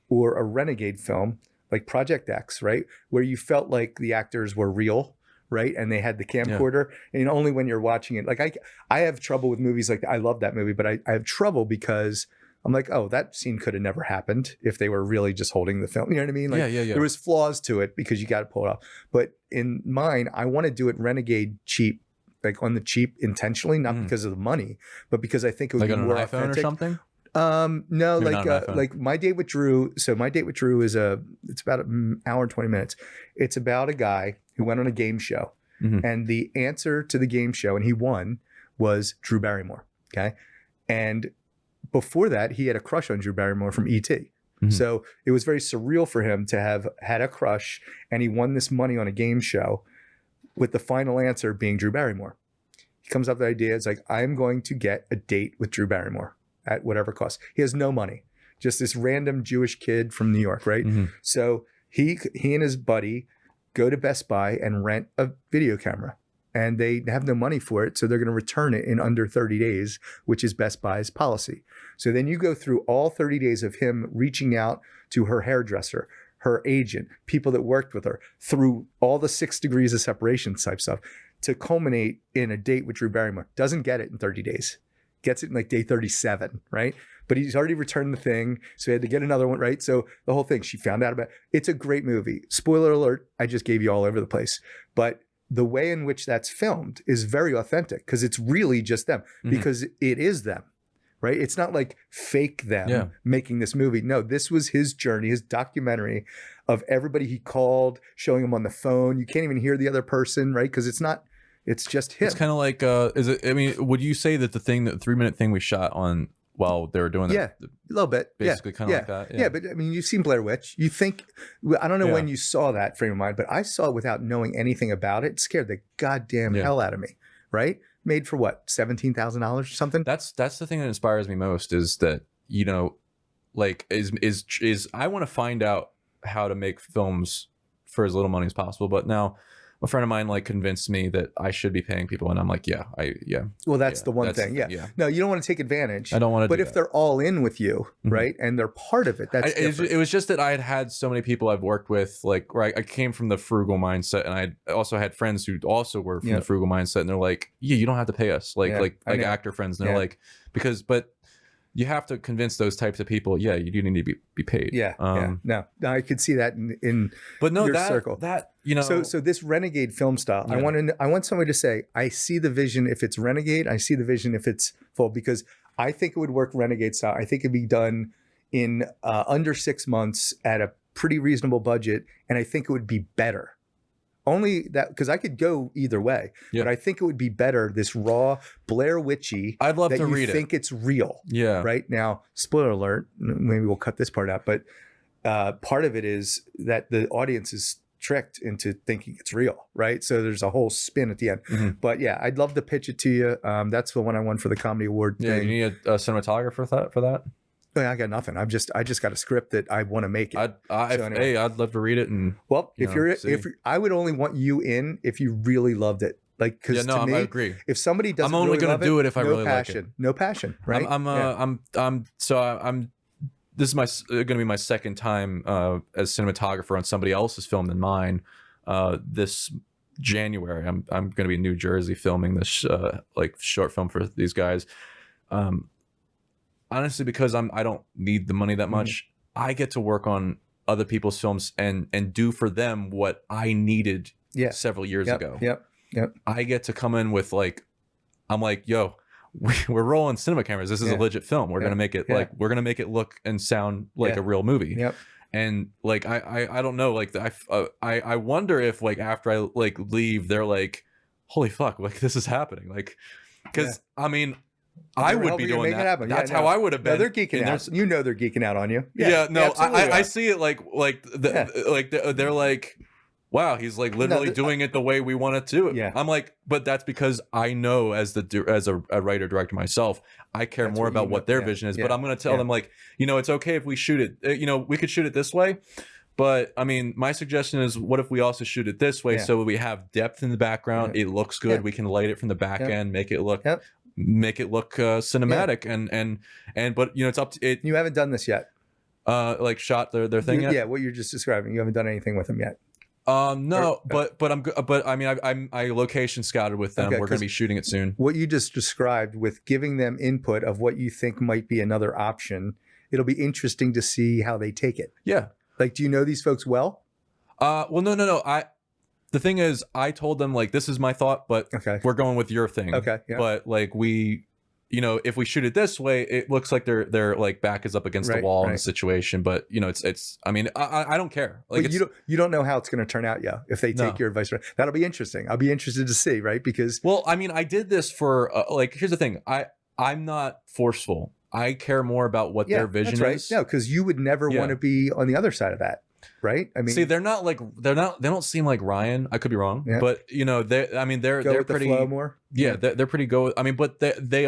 or a renegade film like Project X, right? Where you felt like the actors were real, right? And they had the camcorder. And only when you're watching it, like I have trouble with movies like that. I love that movie, but I have trouble because I'm like, oh, that scene could have never happened if they were really just holding the film. You know what I mean? Like, there was flaws to it because you got to pull it off. But in mine, I want to do it renegade cheap, like on the cheap intentionally, not because of the money, but because I think it would be more authentic. Like on an iPhone or something? No, like My Date with Drew. So My Date with Drew is it's about an hour and 20 minutes. It's about a guy who went on a game show, and the answer to the game show, and he won, was Drew Barrymore. Okay. And before that, he had a crush on Drew Barrymore from E.T. So it was very surreal for him to have had a crush, and he won this money on a game show with the final answer being Drew Barrymore. He comes up with the idea. It's like, I'm going to get a date with Drew Barrymore at whatever cost. He has no money, just this random Jewish kid from New York, right? So he and his buddy go to Best Buy and rent a video camera, and they have no money for it. So they're going to return it in under 30 days, which is Best Buy's policy. So then you go through all 30 days of him reaching out to her hairdresser, her agent, people that worked with her, through all the 6 degrees of separation type stuff to culminate in a date with Drew Barrymore. Doesn't get it in 30 days. Gets it in like day 37, right? But he's already returned the thing, so he had to get another one, right? So the whole thing, she found out about it. It's a great movie. Spoiler alert, I just gave you all over the place. But the way in which that's filmed is very authentic because it's really just them, because it is them, right? It's not like fake them making this movie. No, this was his journey, his documentary of everybody he called, showing him on the phone. You can't even hear the other person, right? Because it's just him. It's kind of like, would you say that the 3-minute thing we shot on while they were doing that? Yeah, a little bit. Basically kind of like that. Yeah, but I mean, you've seen Blair Witch. You think, I don't know when you saw that frame of mind, but I saw it without knowing anything about it. It scared the goddamn hell out of me, right? Made for what, $17,000 or something? That's the thing that inspires me most is that, I want to find out how to make films for as little money as possible. But now a friend of mine convinced me that I should be paying people, and I'm like, Well, that's the one thing. Yeah. No, you don't want to take advantage. I don't want to. But if they're all in with you, right, and they're part of it, that's different. It was just that I had so many people I've worked with, I came from the frugal mindset, and I also had friends who also were from the frugal mindset, and they're like, you don't have to pay us, like actor friends, and they're like, but you have to convince those types of people. Yeah, you do need to be paid. No, I could see that in but no, your circle. So this renegade film style, I want somebody to say, I see the vision if it's renegade. I see the vision if it's full, because I think it would work renegade style. I think it'd be done in under 6 months at a pretty reasonable budget, and I think it would be better. Only that, because I could go either way, but I think it would be better, this raw Blair Witchy. I'd love to read it. Think it's real. Yeah. Right now, spoiler alert. Maybe we'll cut this part out, but part of it is that the audience is tricked into thinking it's real, right? So there's a whole spin at the end. But yeah, I'd love to pitch it to you. That's the one I won for the comedy award. Yeah, thing. You need a cinematographer for that. I got nothing. I just got a script that I want to make it. I'd love to read it. And if I would only want you in if you really loved it, because to me, I agree. If somebody doesn't, I'm only really going to do it if I really like it. No passion, right? This is going to be my second time as cinematographer on somebody else's film than mine. this January. I'm going to be in New Jersey filming this like short film for these guys. Honestly, because I don't need the money that much. I get to work on other people's films and do for them what I needed several years ago. Yep. I get to come in with like, I'm like, yo, we're rolling cinema cameras. This is a legit film. We're gonna make it like we're gonna make it look and sound like a real movie. Yep. And like I don't know, like I wonder if like after I like leave, they're like, holy fuck, like this is happening, like because I mean. I would be doing that. That's how I would have been. No, they're geeking out. You know they're geeking out on you. No, I see it like they're like, wow, he's like literally doing it the way we want it to. Yeah. I'm like, but that's because I know as a writer director myself, I care more about what their vision is. But I'm going to tell them like, you know, it's okay if we shoot it. You know, we could shoot it this way. But I mean, my suggestion is, what if we also shoot it this way so we have depth in the background? It looks good. We can light it from the back end, make it look. Make it look cinematic and but you know, it's up to it. You haven't done this yet. Like shot their thing yet? Yeah, what you're just describing. You haven't done anything with them yet. No, but I mean, I location scouted with them. We're going to be shooting it soon. What you just described with giving them input of what you think might be another option, it'll be interesting to see how they take it. Yeah. Like, do you know these folks well? Well, no. The thing is, I told them like, this is my thought, but we're going with your thing. Okay. Yeah. But like you know, if we shoot it this way, it looks like their like back is up against the wall in the situation. But you know, it's. I mean, I don't care. Like, but you don't know how it's going to turn out yet. If they take your advice, that'll be interesting. I'll be interested to see, right? Because I mean, I did this for like. Here's the thing. I'm not forceful. I care more about what their vision is. No, because you would never want to be on the other side of that. Right. I mean, see, they don't seem like Ryan. I could be wrong, but you know, they're pretty the flow more. Yeah, they're pretty go. I mean, but they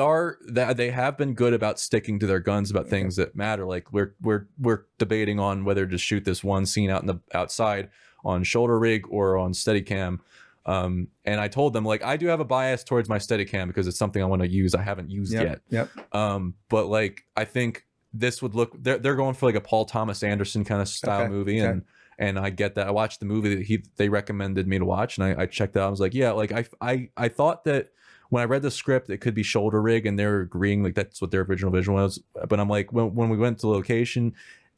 have been good about sticking to their guns about things that matter. Like we're debating on whether to shoot this one scene out in the outside on shoulder rig or on Steadicam. And I told them like I do have a bias towards my Steadicam because it's something I want to use. I haven't used yet. Yep. But like I think this would look. They're going for like a Paul Thomas Anderson kind of style movie, and I get that. I watched the movie that they recommended me to watch, and I checked it out. I was like, yeah, like I thought that when I read the script, it could be shoulder rig, and they're agreeing like that's what their original vision was. But I'm like, when we went to the location,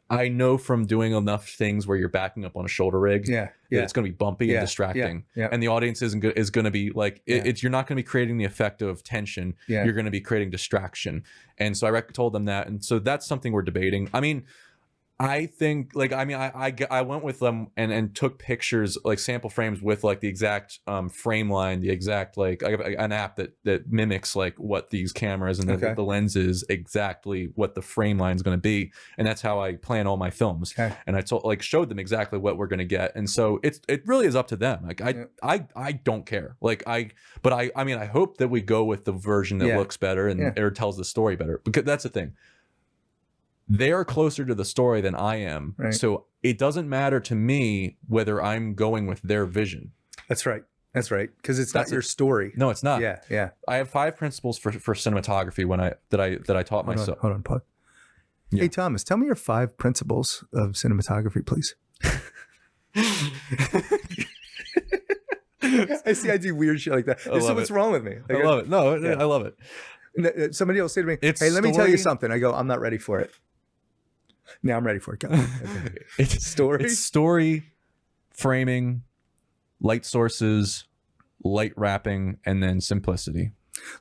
I know from doing enough things where you're backing up on a shoulder rig, that it's going to be bumpy and distracting, and the audience is going to be like, you're not going to be creating the effect of tension. You're going to be creating distraction, and so I told them that, and so that's something we're debating. I mean, I think like I went with them and took pictures like sample frames with like the exact frame line, the exact like I have an app that mimics like what these cameras and the lenses exactly what the frame line is going to be, and that's how I plan all my films. And I showed them exactly what we're going to get, and so it really is up to them. Like I don't care. Like I mean I hope that we go with the version that looks better and or tells the story better, because that's the thing. They are closer to the story than I am. Right. So it doesn't matter to me whether I'm going with their vision. That's right. That's right. Because it's not your story. No, it's not. Yeah. I have 5 principles for cinematography that I taught myself. Hold on, Paul. Yeah. Hey, Thomas, tell me your 5 principles of cinematography, please. I do weird shit like that. What's wrong with me? Like, I love it. No, I love it. Somebody will say to me, hey, let me tell you something. I go, I'm not ready for it. Now I'm ready for it. Go. Okay. It's story, framing, light sources, light wrapping, and then simplicity.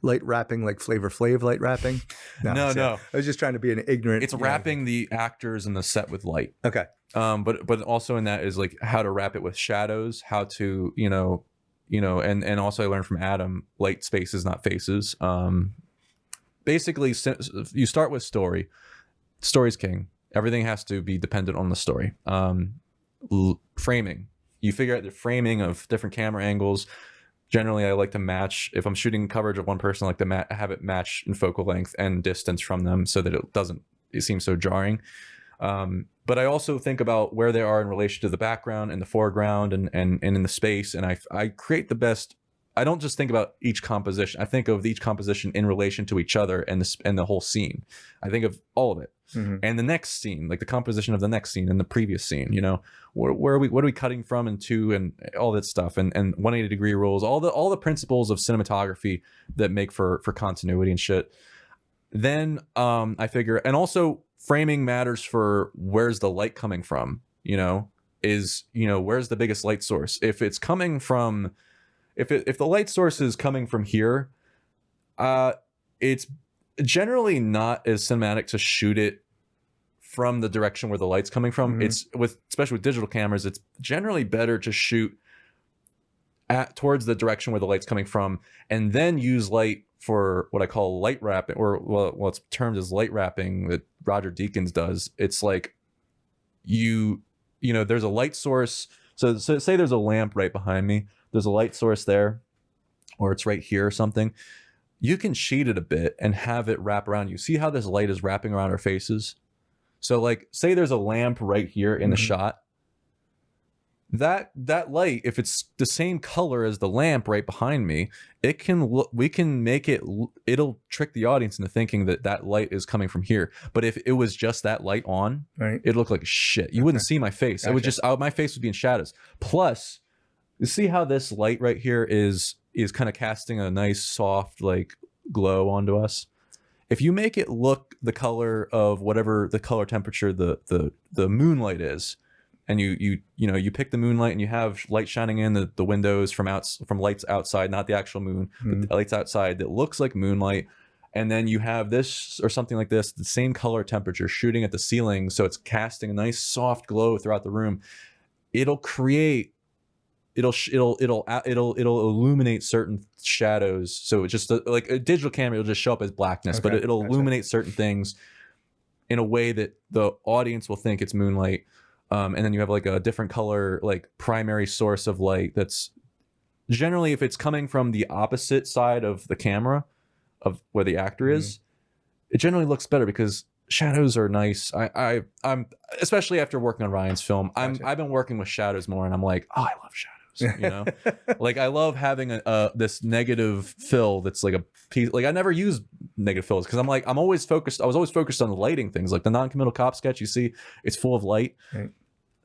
Light wrapping, like Flavor Flav light wrapping? No. I was just trying to be an ignorant. It's wrapping the actors in the set with light. Okay. But also in that is like how to wrap it with shadows, how to, and also I learned from Adam, light spaces, not faces. Basically, you start with story. Story's king. Everything has to be dependent on the story. Framing. You figure out the framing of different camera angles. Generally, I like to match. If I'm shooting coverage of one person, I like to have it match in focal length and distance from them so that it seems so jarring. But I also think about where they are in relation to the background and the foreground and in the space. And I create the best. I don't just think about each composition. I think of each composition in relation to each other and the whole scene. I think of all of it. and the next scene, like the composition of the next scene and the previous scene, you know, what are we cutting from and to, and all that stuff, and 180-degree rules, all the principles of cinematography that make for continuity and shit. Then I figure, and also framing matters for where's the light coming from, you know, where's the biggest light source? If it's coming from, if the light source is coming from here, it's generally not as cinematic to shoot it from the direction where the light's coming from. It's especially with digital cameras, it's generally better to shoot towards the direction where the light's coming from, and then use light for what I call light wrapping, or well, it's termed as light wrapping, that Roger Deakins does. It's like you know, there's a light source. So say there's a lamp right behind me. There's a light source there, or it's right here or something. You can cheat it a bit and have it wrap around you. See how this light is wrapping around our faces? So like, say there's a lamp right here in the shot. That light, if it's the same color as the lamp right behind me, we can make it, it'll trick the audience into thinking that light is coming from here. But if it was just that light on, it'd look like shit. You wouldn't see my face. It would just, my face would be in shadows. Plus, you see how this light right here is kind of casting a nice soft like glow onto us. If you make it look the color of whatever the color temperature the moonlight is, and you pick the moonlight and you have light shining in the windows from lights outside, not the actual moon, but the lights outside that looks like moonlight, and then you have this or something like this, the same color temperature shooting at the ceiling, so it's casting a nice soft glow throughout the room. It'll illuminate certain shadows. So it's just like a digital camera, it'll just show up as blackness, but it'll illuminate certain things in a way that the audience will think it's moonlight. And then you have like a different color, like primary source of light. That's generally, if it's coming from the opposite side of the camera of where the actor is, it generally looks better because shadows are nice. I'm especially after working on Ryan's film, I've been working with shadows more, and I'm like, oh, I love shadows. You know, like I love having this negative fill that's like a piece. Like I never use negative fills because I was always focused on lighting things. Like the Non-Committal Cop sketch, you see, it's full of light.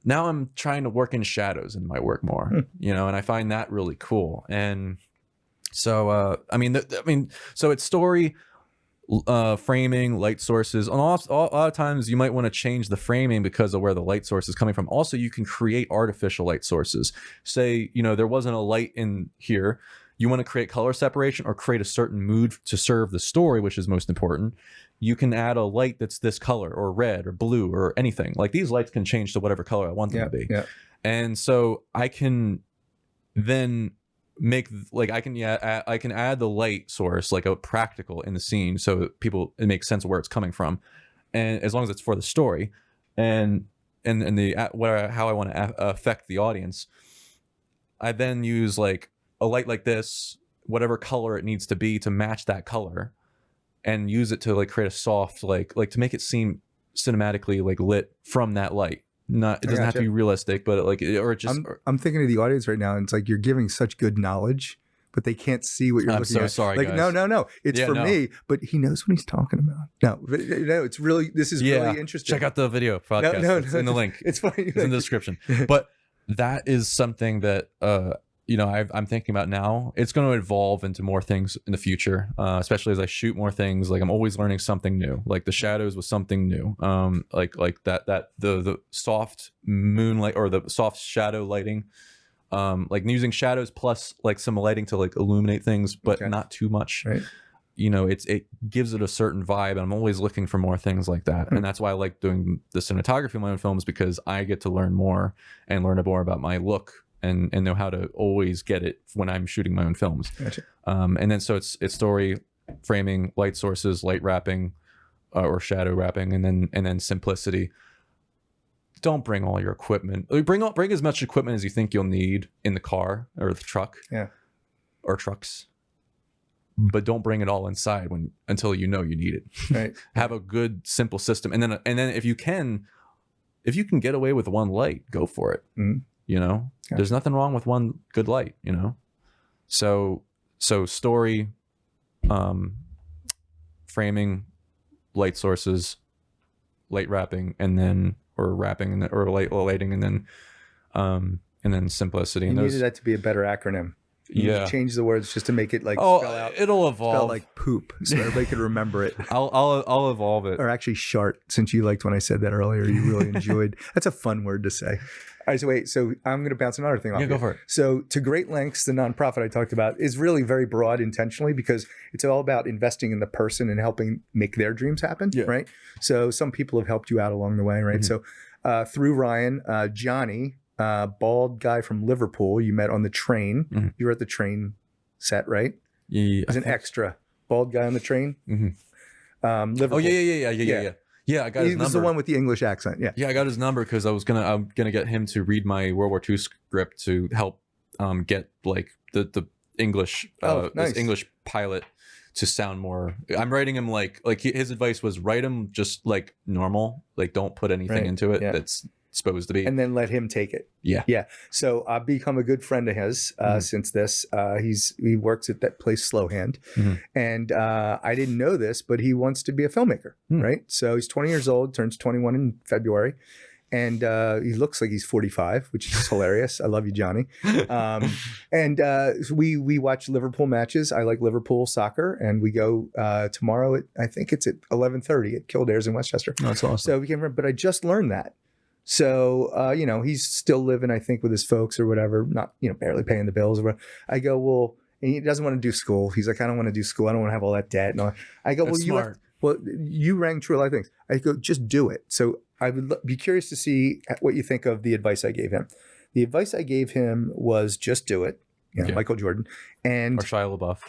Now I'm trying to work in shadows in my work more, you know, and I find that really cool. And so, so it's story, framing, light sources. A lot of times you might want to change the framing because of where the light source is coming from. Also, you can create artificial light sources. Say, you know, there wasn't a light in here. You want to create color separation or create a certain mood to serve the story, which is most important. You can add a light that's this color or red or blue or anything. Like these lights can change to whatever color I want them to be. And so I can then make like I can add the light source like a practical in the scene so it makes sense of where it's coming from, and as long as it's for the story and how I want to affect the audience, I then use like a light like this, whatever color it needs to be to match that color, and use it to like create a soft like to make it seem cinematically like lit from that light. It doesn't have to be realistic, but I'm thinking of the audience right now, and it's like you're giving such good knowledge, but they can't see what you're looking at. I'm so sorry, like, guys. No. It's for me, but he knows what he's talking about. No, it's really, this is really interesting. Check out the video podcast. No, it's in the link. It's funny. It's in the description. But that is something that, you know, I'm thinking about now. It's going to evolve into more things in the future, especially as I shoot more things. Like I'm always learning something new. Like the shadows was something new. Like the soft moonlight or the soft shadow lighting, like using shadows plus like some lighting to like illuminate things, but not too much. Right. You know, it gives it a certain vibe, and I'm always looking for more things like that. And that's why I like doing the cinematography in my own films, because I get to learn more and learn more about my look. And know how to always get it when I'm shooting my own films. Gotcha. And then so it's story, framing, light sources, light wrapping, or shadow wrapping, and then simplicity. Don't bring all your equipment. Bring as much equipment as you think you'll need in the car or the truck, or trucks. But don't bring it all inside until you know you need it. Right. Have a good simple system, and then if you can get away with one light, go for it. Mm-hmm. You know, there's nothing wrong with one good light, you know? So story, framing, light sources, light wrapping or wrapping or lighting and then simplicity. You needed that to be a better acronym. You change the words just to make it like spell out. It'll evolve. Spell like poop, so everybody could remember it. I'll evolve it. Or actually, shart. Since you liked when I said that earlier, you really enjoyed. That's a fun word to say. All right, so wait. So I'm going to bounce another thing off. Yeah, go for it. So To Great Lengths, the nonprofit I talked about, is really very broad intentionally because it's all about investing in the person and helping make their dreams happen. Yeah. Right. So some people have helped you out along the way, right? Mm-hmm. So through Ryan, Johnny. Bald guy from Liverpool you met on the train. Mm-hmm. You were at the train set, right? Yeah. As an extra. Bald guy on the train. Mm-hmm. Liverpool. Oh, yeah. Yeah, I got his number. He was the one with the English accent. Yeah. Yeah, I got his number because I'm gonna get him to read my World War II script to help get like the English nice. this English pilot to sound more. I'm writing him like his advice was write him just like normal, like don't put anything into it that's supposed to be, and then let him take it. Yeah. So I've become a good friend of his since this. He works at that place Slow Hand, and I didn't know this, but he wants to be a filmmaker, right? So he's 20 years old, turns 21 in February, and he looks like he's 45, which is hilarious. I love you, Johnny. We watch Liverpool matches. I like Liverpool soccer, and we go tomorrow. I think it's at 11:30 at Kildare's in Westchester. Oh, that's awesome. So we came, but I just learned that. So, he's still living, I think, with his folks or whatever, not, barely paying the bills or whatever. I go, well, and he doesn't want to do school. He's like, I don't want to do school. I don't want to have all that debt. And all. I go, you rang true a lot of things. I go, just do it. So I would be curious to see what you think of the advice I gave him. The advice I gave him was just do it. Michael Jordan. And or Shia LaBeouf.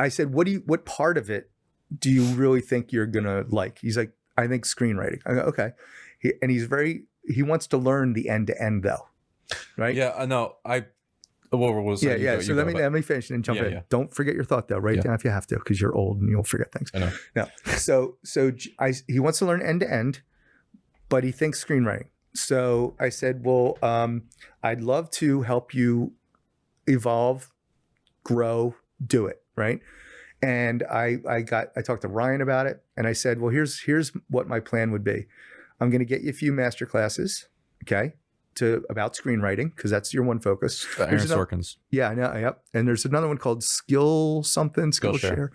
I said, what part of it do you really think you're going to like? He's like, I think screenwriting. I go, okay. He wants to learn the end to end though. Right? Yeah, no, what was that? Yeah. So let me finish and then jump in. Yeah. Don't forget your thought though. Write down if you have to, because you're old and you'll forget things. I know. No. So he wants to learn end to end, but he thinks screenwriting. So I said, well, I'd love to help you evolve, grow, do it. Right. And I talked to Ryan about it, and I said, well, here's what my plan would be. I'm going to get you a few master classes, okay, about screenwriting, because that's your one focus. Aaron Sorkin's. Yeah, I know. Yep. And there's another one called Skillshare,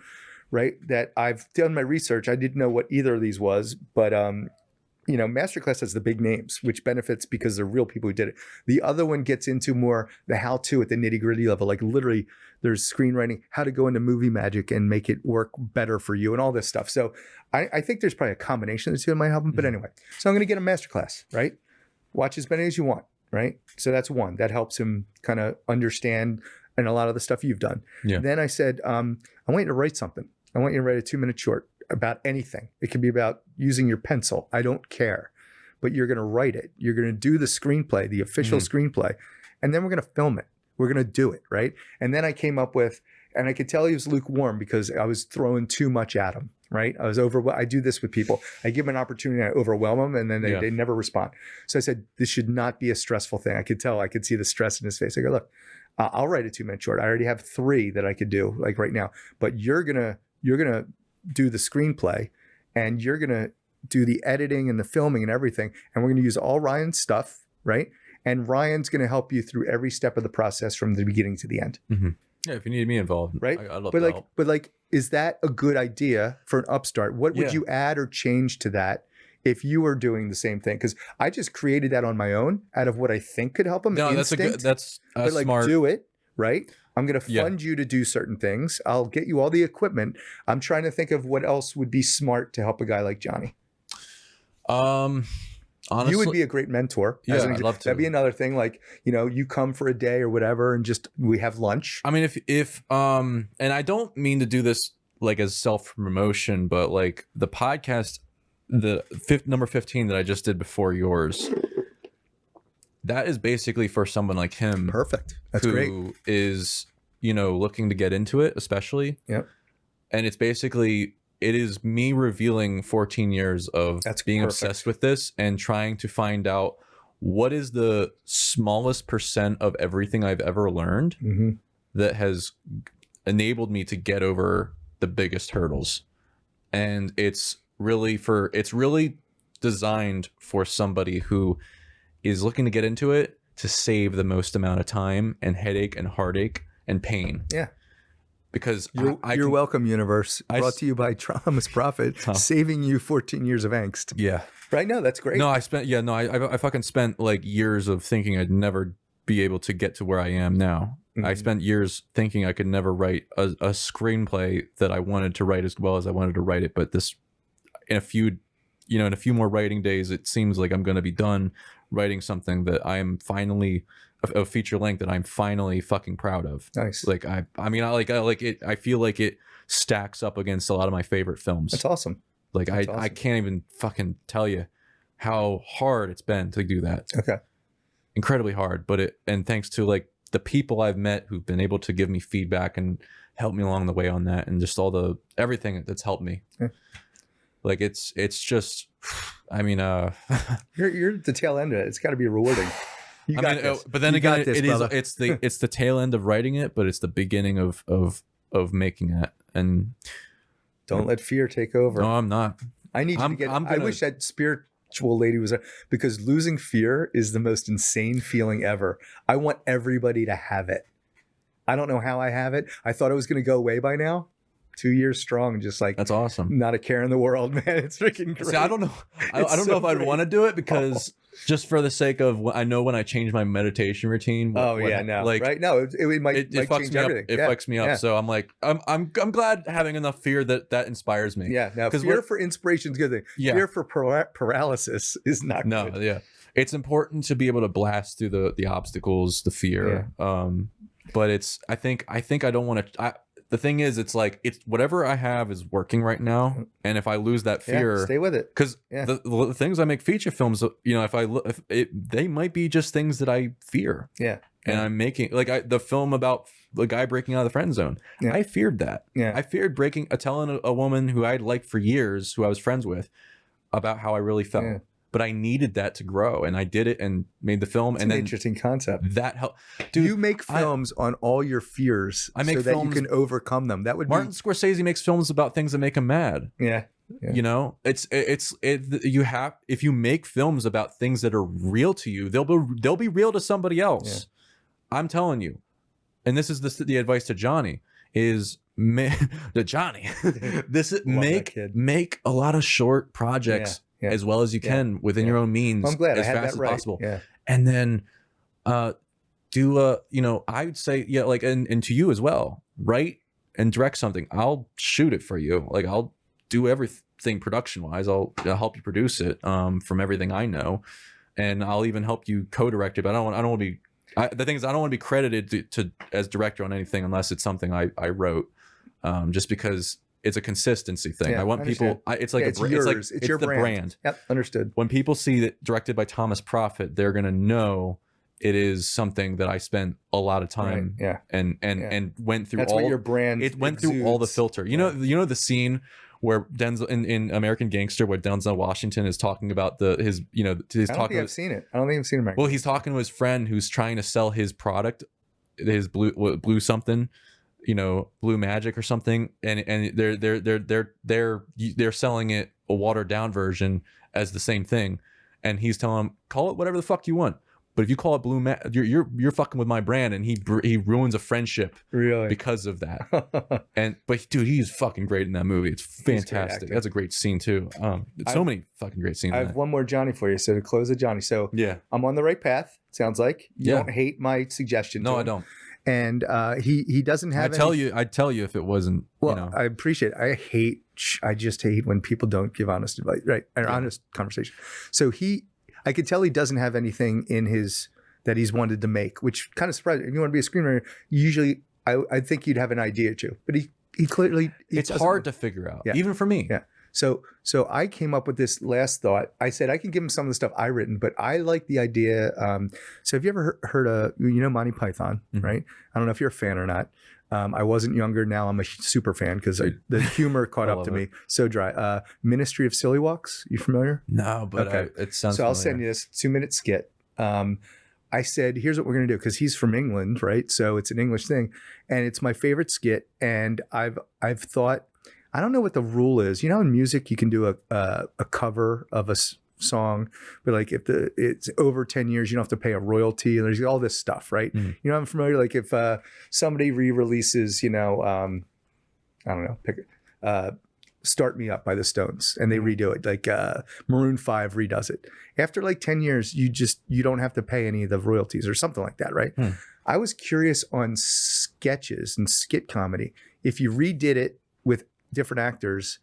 right? That I've done my research. I didn't know what either of these was, but Masterclass has the big names, which benefits because they're real people who did it. The other one gets into more the how-to at the nitty-gritty level. Like literally, there's screenwriting, how to go into movie magic and make it work better for you and all this stuff. So I think there's probably a combination of the two that might help them. But anyway, so I'm going to get a masterclass, right? Watch as many as you want, right? So that's one. That helps him kind of understand and a lot of the stuff you've done. Yeah. Then I said, I want you to write something. I want you to write a 2-minute short about anything. It can be about using your pencil. I don't care. But you're going to write it. You're going to do the screenplay, the official screenplay, and then we're going to film it. We're going to do it, right? And then I came up with, and I could tell he was lukewarm because I was throwing too much at him, right? I do this with people. I give them an opportunity, I overwhelm them, and then they never respond. So I said, this should not be a stressful thing. I could tell. I could see the stress in his face. I go, look, I'll write a 2-minute short. I already have 3 that I could do like right now. But you're gonna do the screenplay, and you're gonna do the editing and the filming and everything. And we're gonna use all Ryan's stuff, right? And Ryan's gonna help you through every step of the process from the beginning to the end. Mm-hmm. Yeah, if you need me involved, right? I'd love to help. But is that a good idea for an upstart? What would you add or change to that if you were doing the same thing? Because I just created that on my own out of what I think could help them. No, instinct. that's smart. Do it, right? I'm going to fund you to do certain things. I'll get you all the equipment. I'm trying to think of what else would be smart to help a guy like Johnny. Honestly, you would be a great mentor. Yeah, I'd love to. That'd be another thing. Like, you come for a day or whatever, and just we have lunch. I mean, if and I don't mean to do this like as self-promotion, but like the podcast, number 15 that I just did before yours, that is basically for someone like him. Perfect. That's great. Who is, looking to get into it, especially. Yep. And it's basically, it is me revealing 14 years of being obsessed with this and trying to find out what is the smallest % of everything I've ever learned that has enabled me to get over the biggest hurdles. and it's really designed for somebody who is looking to get into it to save the most amount of time and headache and heartache and pain. Yeah. Because you're welcome, universe. Brought to you by Thomas Prophet, saving you 14 years of angst. Yeah. Right? No, that's great. No, I fucking spent like years of thinking I'd never be able to get to where I am now. I spent years thinking I could never write a screenplay that I wanted to write as well as I wanted to write it. But in a few more writing days, it seems like I'm going to be done writing something that I am finally a feature length that I'm finally fucking proud of. Nice. Like I like it. I feel like it stacks up against a lot of my favorite films. That's awesome. Like I can't even fucking tell you how hard it's been to do that. Okay. Incredibly hard, and thanks to like the people I've met who've been able to give me feedback and help me along the way on that, and just everything that's helped me. Yeah. Like it's just, I mean, you're at the tail end of it. It's got to be rewarding. But then again, it's the tail end of writing it, but it's the beginning of making it. And don't let fear take over. No, I'm not. I need you to get. I wish that spiritual lady was there, because losing fear is the most insane feeling ever. I want everybody to have it. I don't know how I have it. I thought it was going to go away by now. 2 years strong, just like that's awesome. Not a care in the world, man. It's freaking great. See, I don't know. I don't know if I'd want to do it because just for the sake of, I know when I change my meditation routine. Like right? No, it might fucks change me everything. Up. It fucks me up. Yeah. So I'm like, I'm glad having enough fear that inspires me. Yeah. Now, fear for inspiration is a good thing. Yeah. Fear for paralysis is not good. No. Yeah. It's important to be able to blast through the obstacles, the fear. Yeah. But I think I don't want to. The thing is, it's like whatever I have is working right now, and if I lose that fear, stay with it. Because the things I make feature films, they might be just things that I fear. Yeah, and I'm making the film about the guy breaking out of the friend zone. Yeah. I feared that. Yeah, I feared telling a woman who I'd liked for years, who I was friends with, about how I really felt. Yeah. But I needed that to grow, and I did it and made the film. It's an interesting concept. That helped. Dude, you make films on all your fears so that you can overcome them. That would Martin Scorsese makes films about things that make him mad. Yeah. You know, if you make films about things that are real to you, they'll be real to somebody else. Yeah. I'm telling you. And this is the advice to Johnny is make a lot of short projects. Yeah. As well as you can within your own means. Well, I'm glad as I had fast that right. as possible. Yeah. And then I would say, and to you as well, write and direct something. I'll shoot it for you. Like I'll do everything production wise. I'll help you produce it from everything I know. And I'll even help you co-direct it. But I don't want to be the thing is I don't want to be credited to as director on anything unless it's something I wrote. Just because it's a consistency thing. Yeah, I want people. It's like it's your brand. Yep, understood. When people see that directed by Thomas Prophet, they're gonna know it is something that I spent a lot of time. Right. Yeah. And went through. That's all what your brand. It went through all the filter. You know the scene where Denzel in American Gangster, where Denzel Washington is talking about his. I don't think I've seen it. I don't think I've seen it. Well, he's talking to his friend who's trying to sell his product, his blue something. Blue magic or something, and they're selling it a watered down version as the same thing, and he's telling them, call it whatever the fuck you want, but if you call it blue magic, you're fucking with my brand, and he ruins a friendship because of that. But dude, he's fucking great in that movie. It's fantastic. That's a great scene too. So many fucking great scenes. I have one more Johnny for you. So to close it, Johnny. So yeah, I'm on the right path. Sounds like you don't hate my suggestion. No, I don't. And he doesn't have. I'd tell you if it wasn't. Well, I appreciate it. I just hate when people don't give honest advice, right? Or honest conversation. So I could tell he doesn't have anything in his that he's wanted to make, which kind of surprised me. If you want to be a screenwriter, usually I think you'd have an idea or two, but he clearly. It's hard to figure out, even for me. Yeah. So I came up with this last thought. I said I can give him some of the stuff I written, but I like the idea. So have you ever heard of Monty Python, right? I don't know if you're a fan or not. I wasn't younger. Now I'm a super fan because the humor caught up to me. So dry. Ministry of Silly Walks. You familiar? No, but okay. It sounds. So familiar. I'll send you this 2-minute skit. I said, here's what we're going to do, because he's from England, right? So it's an English thing, and it's my favorite skit. And I've thought I don't know what the rule is. You know, in music, you can do a cover of a song, but like if it's over 10 years, you don't have to pay a royalty, and there's all this stuff, right? You know, I'm familiar. Like if somebody re-releases, you know, I don't know, Start Me Up by the Stones, and they redo it, like Maroon 5 redoes it. After like 10 years, you don't have to pay any of the royalties or something like that, right? I was curious on sketches and skit comedy. If you redid it with different actors,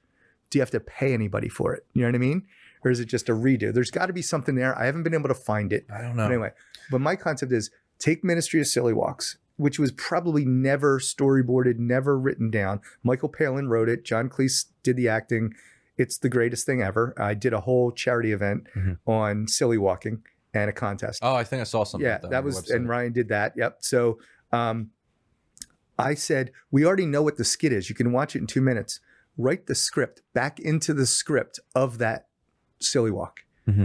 do you have to pay anybody for it? You know what I mean? Or is it just a redo? There's got to be something there. I haven't been able to find it. I don't know. But anyway, but my concept is take Ministry of Silly Walks, which was probably never storyboarded, never written down. Michael Palin wrote it. John Cleese did the acting. It's the greatest thing ever. I did a whole charity event on silly walking and a contest. Oh, I think I saw something. Yeah, that was, and Ryan did that. Yep. So I said, we already know what the skit is. You can watch it in 2 minutes. Write the script back into the script of that silly walk.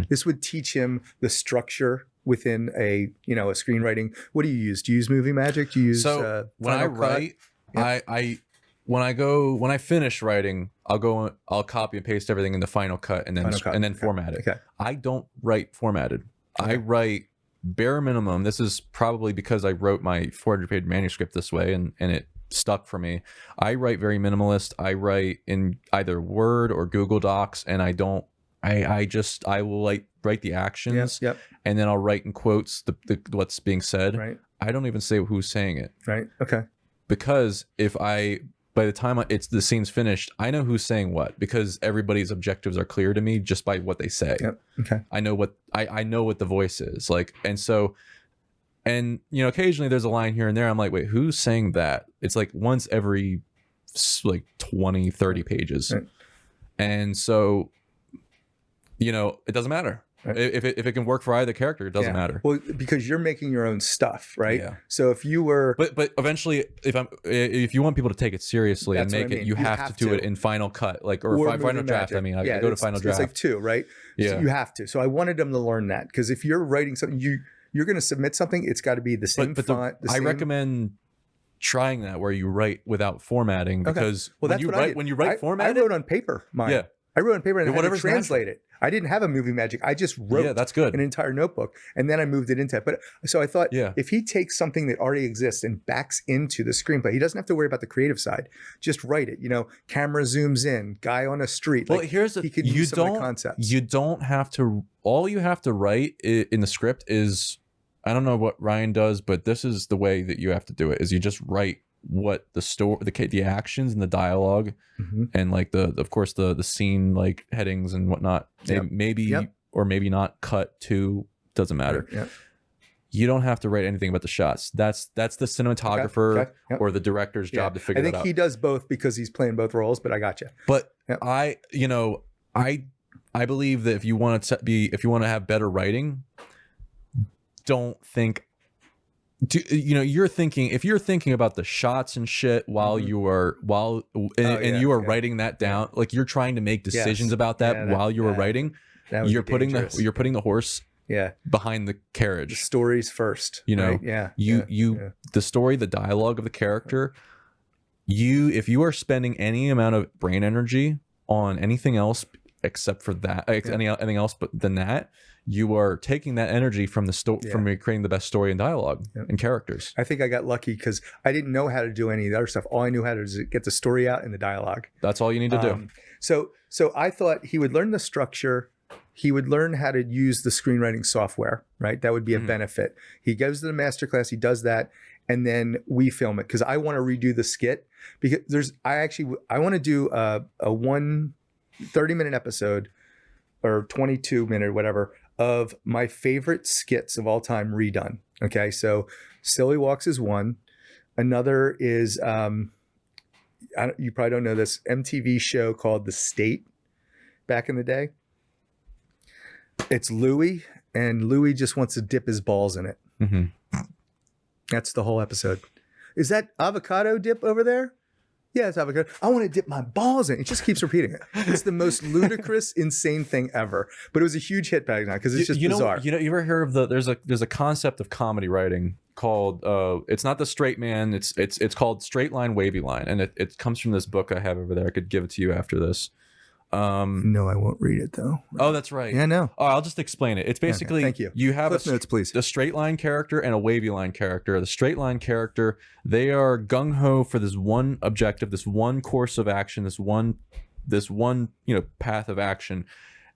This would teach him the structure within a screenwriting. What do you use? Do you use Movie Magic? Do you use when I write, when I finish writing, I'll copy and paste everything in the Final Cut and then format it. Okay. I don't write formatted. Okay. I write bare minimum. This is probably because I wrote my 400-page manuscript this way and it stuck for me. I write very minimalist. I write in either Word or Google Docs, and I will like write the actions, and then I'll write in quotes the what's being said. Right. I don't even say who's saying it. Right. Okay. Because by the time the scene's finished, I know who's saying what, because everybody's objectives are clear to me just by what they say. Yep. Okay. I know what the voice is like, and so. And, occasionally there's a line here and there. I'm like, wait, who's saying that? It's like once every like 20, 30 pages. Right. And so, it doesn't matter. Right. If it can work for either character, it doesn't matter. Well, because you're making your own stuff, right? Yeah. So if you were, but eventually, if you want people to take it seriously and make it, you have to do it in Final Cut, like or Final Draft. I mean, I go to Final Draft. It's like 2, right? Yeah. So you have to. So I wanted them to learn that, because if you're writing something, you're going to submit something, it's got to be the same font. I recommend trying that where you write without formatting, because when you write formatted, I wrote on paper. I wrote on paper and I had to translate it. I didn't have a Movie Magic. I just wrote that's good. an entire notebook, and then I moved it into it. But so I thought, if he takes something that already exists and backs into the screenplay, he doesn't have to worry about the creative side. Just write it. Camera zooms in, guy on a street. Well, here's the, he could use some of the concepts. You don't have to. All you have to write in the script is, I don't know what Ryan does, but this is the way that you have to do it. Is you just write what the story, the actions and the dialogue, and like of course the scene like headings and whatnot. Maybe or maybe not cut to, doesn't matter. You don't have to write anything about the shots. That's the cinematographer or the director's job to figure that out. I think he does both because he's playing both roles, but I got you. But I believe that if you want to have better writing, don't think. You're thinking about the shots and shit while you are writing that down, like you're trying to make decisions about that while you are writing. You're putting the horse behind the carriage. The stories first. Right? The story, the dialogue of the character. If you are spending any amount of brain energy on anything else except for that, anything else but than that, you are taking that energy from the from creating the best story and dialogue and characters. I think I got lucky because I didn't know how to do any of the other stuff. All I knew how to do is get the story out and the dialogue. That's all you need to do. So I thought he would learn the structure. He would learn how to use the screenwriting software, right? That would be a benefit. He goes to the masterclass, he does that, and then we film it, because I want to redo the skit, because I want to do a 30-minute episode or 22-minute, whatever, of my favorite skits of all time redone. Okay, so Silly Walks is one. Another is, you probably don't know this, MTV show called The State back in the day. It's Louis, and Louis just wants to dip his balls in it. That's the whole episode. Is that avocado dip over there? Yeah, it's avocado. I want to dip my balls in it. It just keeps repeating it. It's the most ludicrous, insane thing ever. But it was a huge hit back now because it's just bizarre. You ever hear of there's a concept of comedy writing called it's not The Straight Man, it's called Straight Line Wavy Line, and it comes from this book I have over there. I could give it to you after this. No, I won't read it though. Oh, that's right. Yeah, no. Oh, I'll just explain it. It's basically, thank you. You have Cliff notes, please. The straight line character and a wavy line character. The straight line character, they are gung ho for this one objective, this one course of action, this one path of action.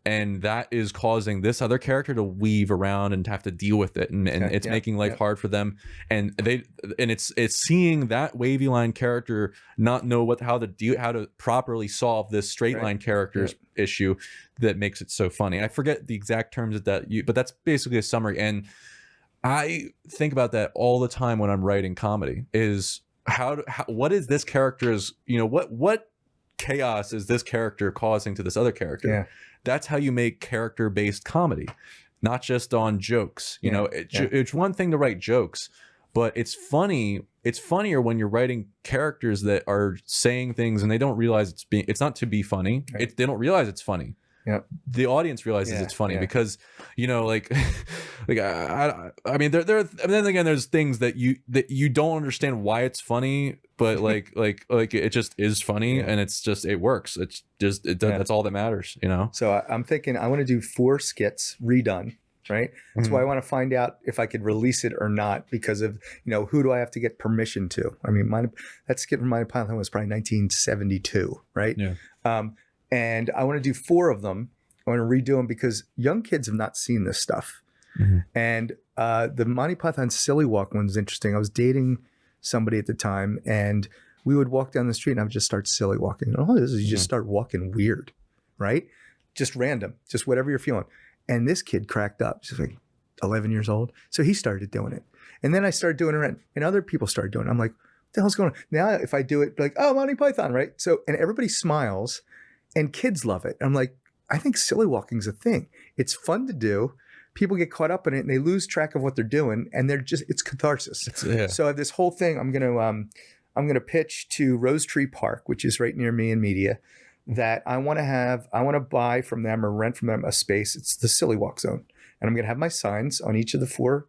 And that is causing this other character to weave around and have to deal with it, and it's making life hard for them. And it's seeing that wavy line character not know how to properly solve this straight line character's issue that makes it so funny. I forget the exact terms but that's basically a summary. And I think about that all the time when I'm writing comedy. Is what is this character's what chaos is this character causing to this other character? Yeah. That's how you make character-based comedy, not just on jokes. It's one thing to write jokes, but it's funny. It's funnier when you're writing characters that are saying things and they don't realize it's not to be funny. Right. They don't realize it's funny. Yeah, the audience realizes it's funny because I mean, then again, there's things that you don't understand why it's funny, but like it just is funny, and it works. That's all that matters, So I'm thinking I want to do 4 skits redone. Right. That's why I want to find out if I could release it or not, because of, who do I have to get permission to? I mean, that skit from Monty Python was probably 1972. Right. Yeah. And I want to do 4 of them. I want to redo them because young kids have not seen this stuff. Mm-hmm. And the Monty Python Silly Walk one is interesting. I was dating somebody at the time, and we would walk down the street and I would just start silly walking. All this is you just start walking weird, right? Just random, just whatever you're feeling. And this kid cracked up. She's like 11 years old. So he started doing it. And then I started doing it, and other people started doing it. I'm like, what the hell's going on? Now, if I do it, like, oh, Monty Python, right? So, and everybody smiles, and kids love it. I'm like, I think silly walking's a thing. It's fun to do. People get caught up in it, and they lose track of what they're doing, and it's catharsis. So I have this whole thing. I'm gonna pitch to Rose Tree Park, which is right near me in Media, that I want to buy from them or rent from them a space. It's the Silly Walk Zone, and I'm gonna have my signs on each of the 4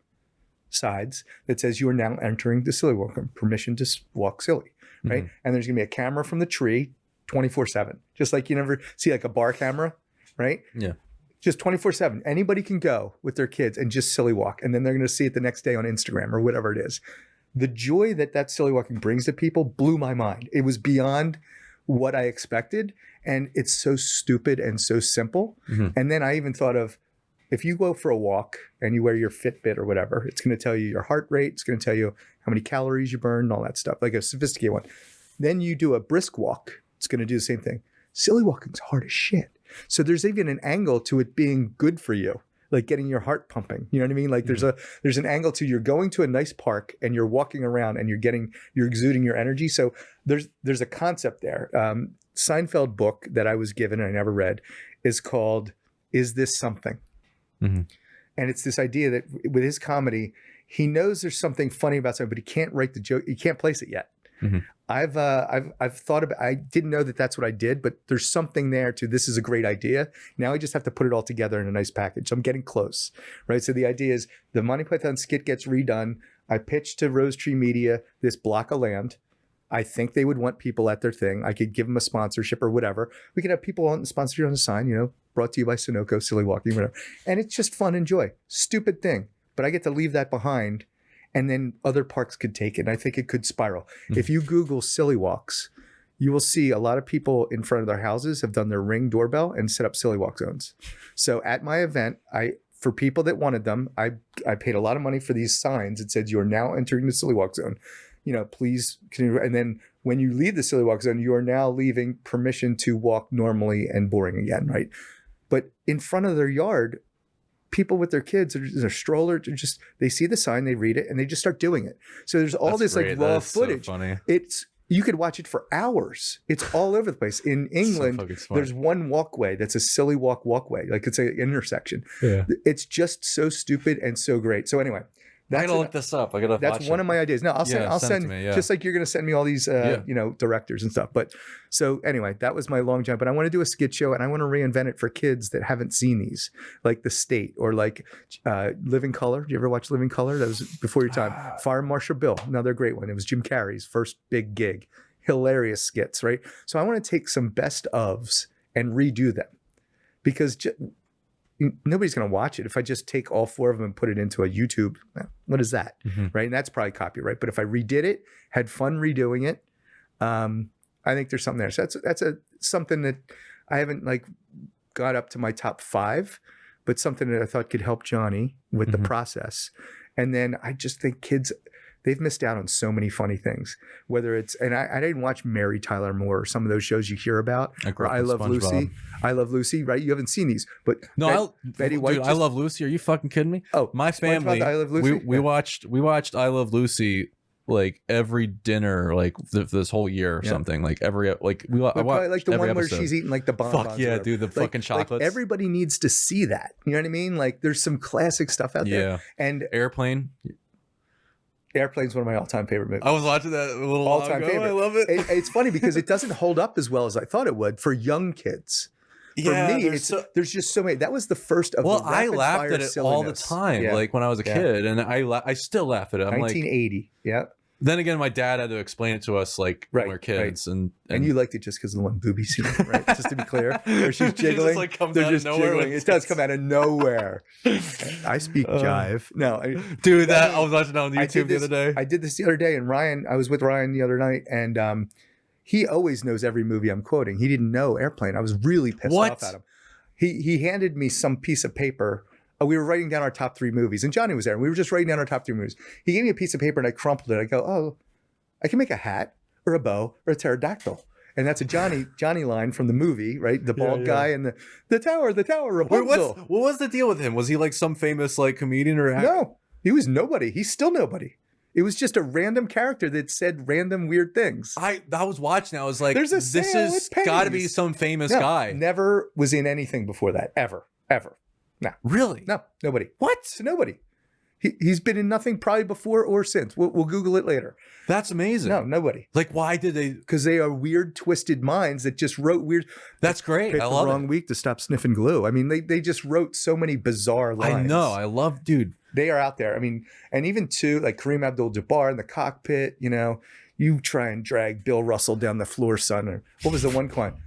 sides that says you are now entering the Silly Walk, permission to walk silly, right? Mm-hmm. And there's gonna be a camera from the tree 24/7, just like you never see like a bar camera. Right? Yeah. Just 24/7. Anybody can go with their kids and just silly walk. And then they're going to see it the next day on Instagram or whatever it is. The joy that silly walking brings to people blew my mind. It was beyond what I expected. And it's so stupid and so simple. Mm-hmm. And then I even thought of, if you go for a walk and you wear your Fitbit or whatever, it's going to tell you your heart rate. It's going to tell you how many calories you burned and all that stuff, like a sophisticated one. Then you do a brisk walk. It's going to do the same thing. Silly walking's hard as shit. So there's even an angle to it being good for you, like getting your heart pumping. You know what I mean? Like there's an angle to you're going to a nice park and you're walking around and you're exuding your energy. So there's a concept there. Seinfeld book that I was given and I never read is called Is This Something? Mm-hmm. And it's this idea that with his comedy, he knows there's something funny about something, but he can't write the joke. He can't place it yet. Mm-hmm. I've thought about, I didn't know that that's what I did, but there's something there to, this is a great idea. Now I just have to put it all together in a nice package. So I'm getting close, right? So the idea is the Monty Python skit gets redone. I pitched to Rose Tree Media this block of land. I think they would want people at their thing. I could give them a sponsorship or whatever. We could have people on the sponsorship on the sign, brought to you by Sunoco, Silly Walking, whatever. And it's just fun and joy. Stupid thing. But I get to leave that behind. And then other parks could take it. And I think it could spiral. Mm-hmm. If you Google silly walks, you will see a lot of people in front of their houses have done their Ring doorbell and set up silly walk zones. So at my event, for people that wanted them, I paid a lot of money for these signs. It said, you are now entering the silly walk zone. Please continue. And then when you leave the silly walk zone, you are now leaving permission to walk normally and boring again, right? But in front of their yard, people with their kids, their stroller, they see the sign, they read it, and they just start doing it. So there's all this like raw footage. So funny. You could watch it for hours. It's all over the place. In England, there's one walkway that's a silly walkway, like it's an intersection. Yeah. It's just so stupid and so great. So anyway, I gotta look this up. I gotta. That's one of my ideas. No, I'll send me, just like you're gonna send me all these, directors and stuff. But so anyway, that was my long jump. But I want to do a skit show, and I want to reinvent it for kids that haven't seen these, like The State or like Living Color. Did you ever watch Living Color? That was before your time. Fire Marshal Bill, another great one. It was Jim Carrey's first big gig. Hilarious skits, right? So I want to take some best ofs and redo them because nobody's going to watch it if I just take all 4 of them and put it into a YouTube. What is that? Right? And that's probably copyright. But if I redid it, had fun redoing it, I think there's something there. So that's something that I haven't like got up to my top 5, but something that I thought could help Johnny with the process. And then I just think kids, they've missed out on so many funny things. Whether it's, and I didn't watch Mary Tyler Moore or some of those shows you hear about. I Love Lucy. I Love Lucy, right? You haven't seen these, but no, Betty White. Dude, I Love Lucy. Are you fucking kidding me? Oh, my family. I Love Lucy. We watched I Love Lucy like every dinner, like this whole year or something. Like every I watched like the one where episode. she's eating like the bonbons. Fuck yeah, dude, the fucking chocolates. Like everybody needs to see that. You know what I mean? Like there's some classic stuff out there. And Airplane's one of my all-time favorite movies. I was watching that a little while ago. Favorite. I love it. It's funny because it doesn't hold up as well as I thought it would for young kids. For me, there's just so many. That was the first of the I laughed at it all the time, like when I was a kid, and I still laugh at it. I'm 1980, like, Then again, my dad had to explain it to us like when we were kids, and you liked it just because of the one booby scene, right? Just to be clear, where she's jiggling, they're just jiggling. It does come out of nowhere. I speak jive. No, dude, I was watching that on YouTube the other day. I did this the other day, and I was with Ryan the other night, and he always knows every movie I'm quoting. He didn't know Airplane. I was really pissed off at him. He handed me some piece of paper. We were writing down our top 3 movies, and Johnny was there, and we were just writing down our top 3 movies. He gave me a piece of paper, and I crumpled it. I go, oh, I can make a hat or a bow or a pterodactyl. And that's a Johnny line from the movie, right? The bald guy and the tower, Rapunzel. Wait, what was the deal with him? Was he like some famous like comedian or actor? No, he was nobody. He's still nobody. It was just a random character that said random weird things. I was watching. I was like, this is got to be some famous guy. Never was in anything before that. Ever. No. Really? No, nobody. What? Nobody. He's been in nothing probably before or since. We'll Google it later. That's amazing. No, nobody. Like, why did they? Because they are weird, twisted minds that just wrote weird. That's great. I love the wrong week to stop sniffing glue. I mean, they just wrote so many bizarre lines. I know. I love, dude. They are out there. I mean, and even too, like Kareem Abdul-Jabbar in The Cockpit. You know, you try and drag Bill Russell down the floor, son. Or what was the one line?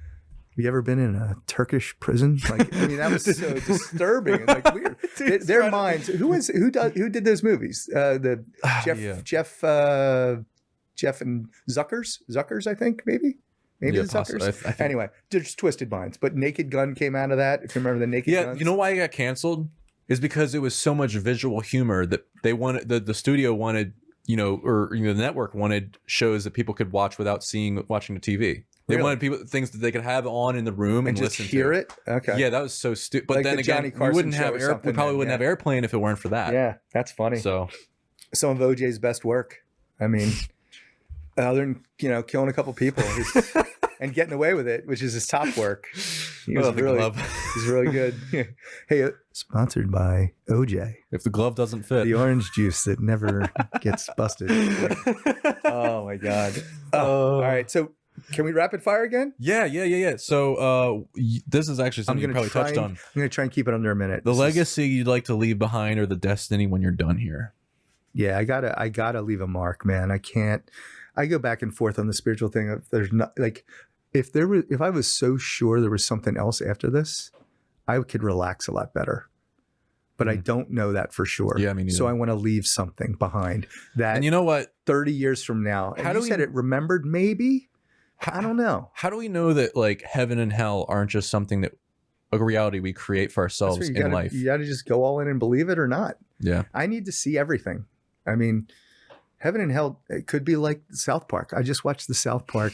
Have you ever been in a Turkish prison? Like, I mean, that was so disturbing and like weird. Dude, their minds. Who did those movies? Jeff and Zuckers, I think maybe the Zuckers. Anyway, there's twisted minds. But Naked Gun came out of that. If you remember the Naked Gun. Yeah, you know why it got canceled? Is because it was so much visual humor that they wanted the studio wanted, the network wanted shows that people could watch without watching the TV. They wanted things that they could have on in the room and just listen hear to. it. Okay. Yeah, that was so stupid. But like then again, we probably wouldn't have Airplane if it weren't for that. Yeah, that's funny. So, some of OJ's best work. I mean, other than killing a couple people and getting away with it, which is his top work. He's really good. Hey, sponsored by OJ. If the glove doesn't fit, the orange juice that never gets busted. Oh my God. All right, so. Can we rapid fire again? Yeah. So this is actually something you probably touched on. I'm going to try and keep it under a minute. The legacy you'd like to leave behind or the destiny when you're done here? Yeah, I gotta leave a mark, man. I go back and forth on the spiritual thing. There's not like, if I was so sure there was something else after this, I could relax a lot better. But I don't know that for sure. Yeah, I mean, so I want to leave something behind that. And you know what? 30 years from now, and you said it remembered maybe. I don't know. How do we know that like heaven and hell aren't just something that a reality we create for ourselves in life? You got to just go all in and believe it or not. Yeah. I need to see everything. I mean, heaven and hell, it could be like South Park. I just watched the South Park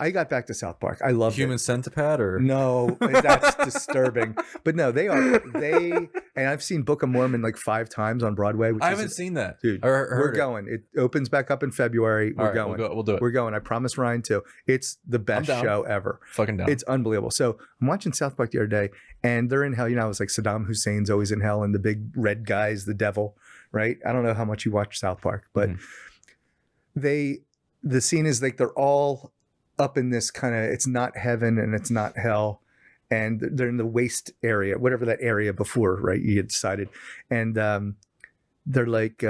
I got back to South Park. I love Human Centipede or no, that's disturbing. But no, and I've seen Book of Mormon like 5 times on Broadway. I haven't seen that. Dude, we're going. It opens back up in February. We're going. We'll do it. We're going. I promised Ryan too. It's the best show ever. Fucking down. It's unbelievable. So I'm watching South Park the other day and they're in hell. It was like Saddam Hussein's always in hell and the big red guy's the devil. right? I don't know how much you watch South Park, but the scene is like they're all up in this kind of, it's not heaven and it's not hell, and they're in the waste area, whatever that area before, right? You had decided, and they're like,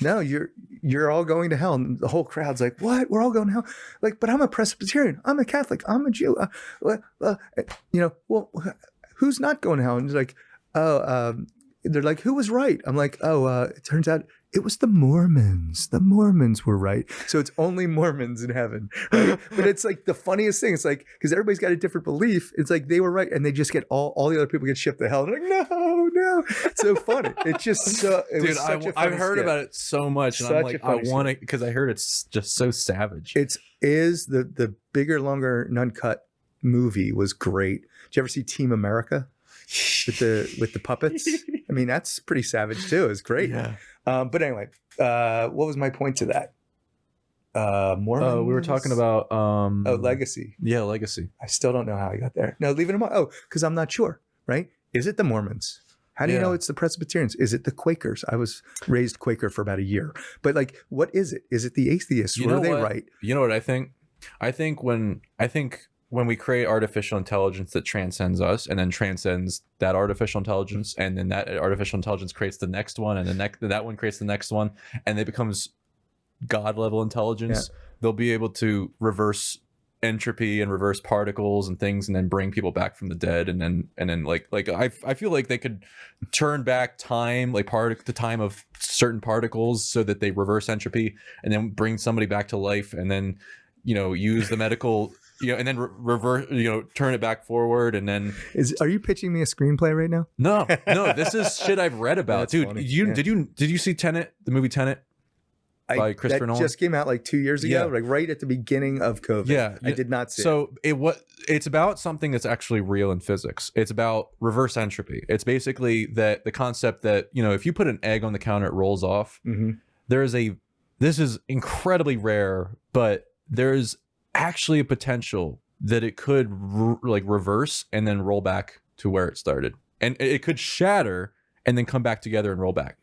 no, you're all going to hell. And the whole crowd's like, what? We're all going to hell? Like, but I'm a Presbyterian. I'm a Catholic. I'm a Jew. Well, who's not going to hell? And he's like, they're like, who was right? I'm like, it turns out it was the Mormons. The Mormons were right. So it's only Mormons in heaven, right? But it's like the funniest thing. It's like, because everybody's got a different belief. It's like they were right, and they just get all the other people get shipped to hell. They're like, no. It's so funny. It's just so. Dude, I've heard about it so much, and I'm like, I want to, because I heard it's just so savage. It is the bigger, longer, non-cut movie was great. Did you ever see Team America with the puppets? I mean, that's pretty savage too. It's great. Yeah. But anyway, what was my point to that? Mormons? We were talking about legacy. Yeah, legacy. I still don't know how I got there. No, leave it alone. Oh, because I'm not sure, right? Is it the Mormons? How do you know it's the Presbyterians? Is it the Quakers? I was raised Quaker for about a year. But like, what is it? Is it the atheists? Were they right? You know what I think? I think when we create artificial intelligence that transcends us and then transcends that artificial intelligence, and then that artificial intelligence creates the next one, and that one creates the next one, and it becomes God level intelligence, they'll be able to reverse entropy and reverse particles and things, and then bring people back from the dead, and then like I feel like they could turn back time, like the time of certain particles, so that they reverse entropy, and then bring somebody back to life, and then use the medical and then reverse, turn it back forward, and then are you pitching me a screenplay right now? No, this is shit I've read about. Dude, funny. Did you see Tenet, the movie Tenet? By Christopher Nolan? Just came out like 2 years ago, like right at the beginning of COVID. Yeah, I did not see it. It's about something that's actually real in physics. It's about reverse entropy. It's basically that the concept that, if you put an egg on the counter, it rolls off. Mm-hmm. This is incredibly rare, but there's actually a potential that it could reverse and then roll back to where it started. And it could shatter and then come back together and roll back.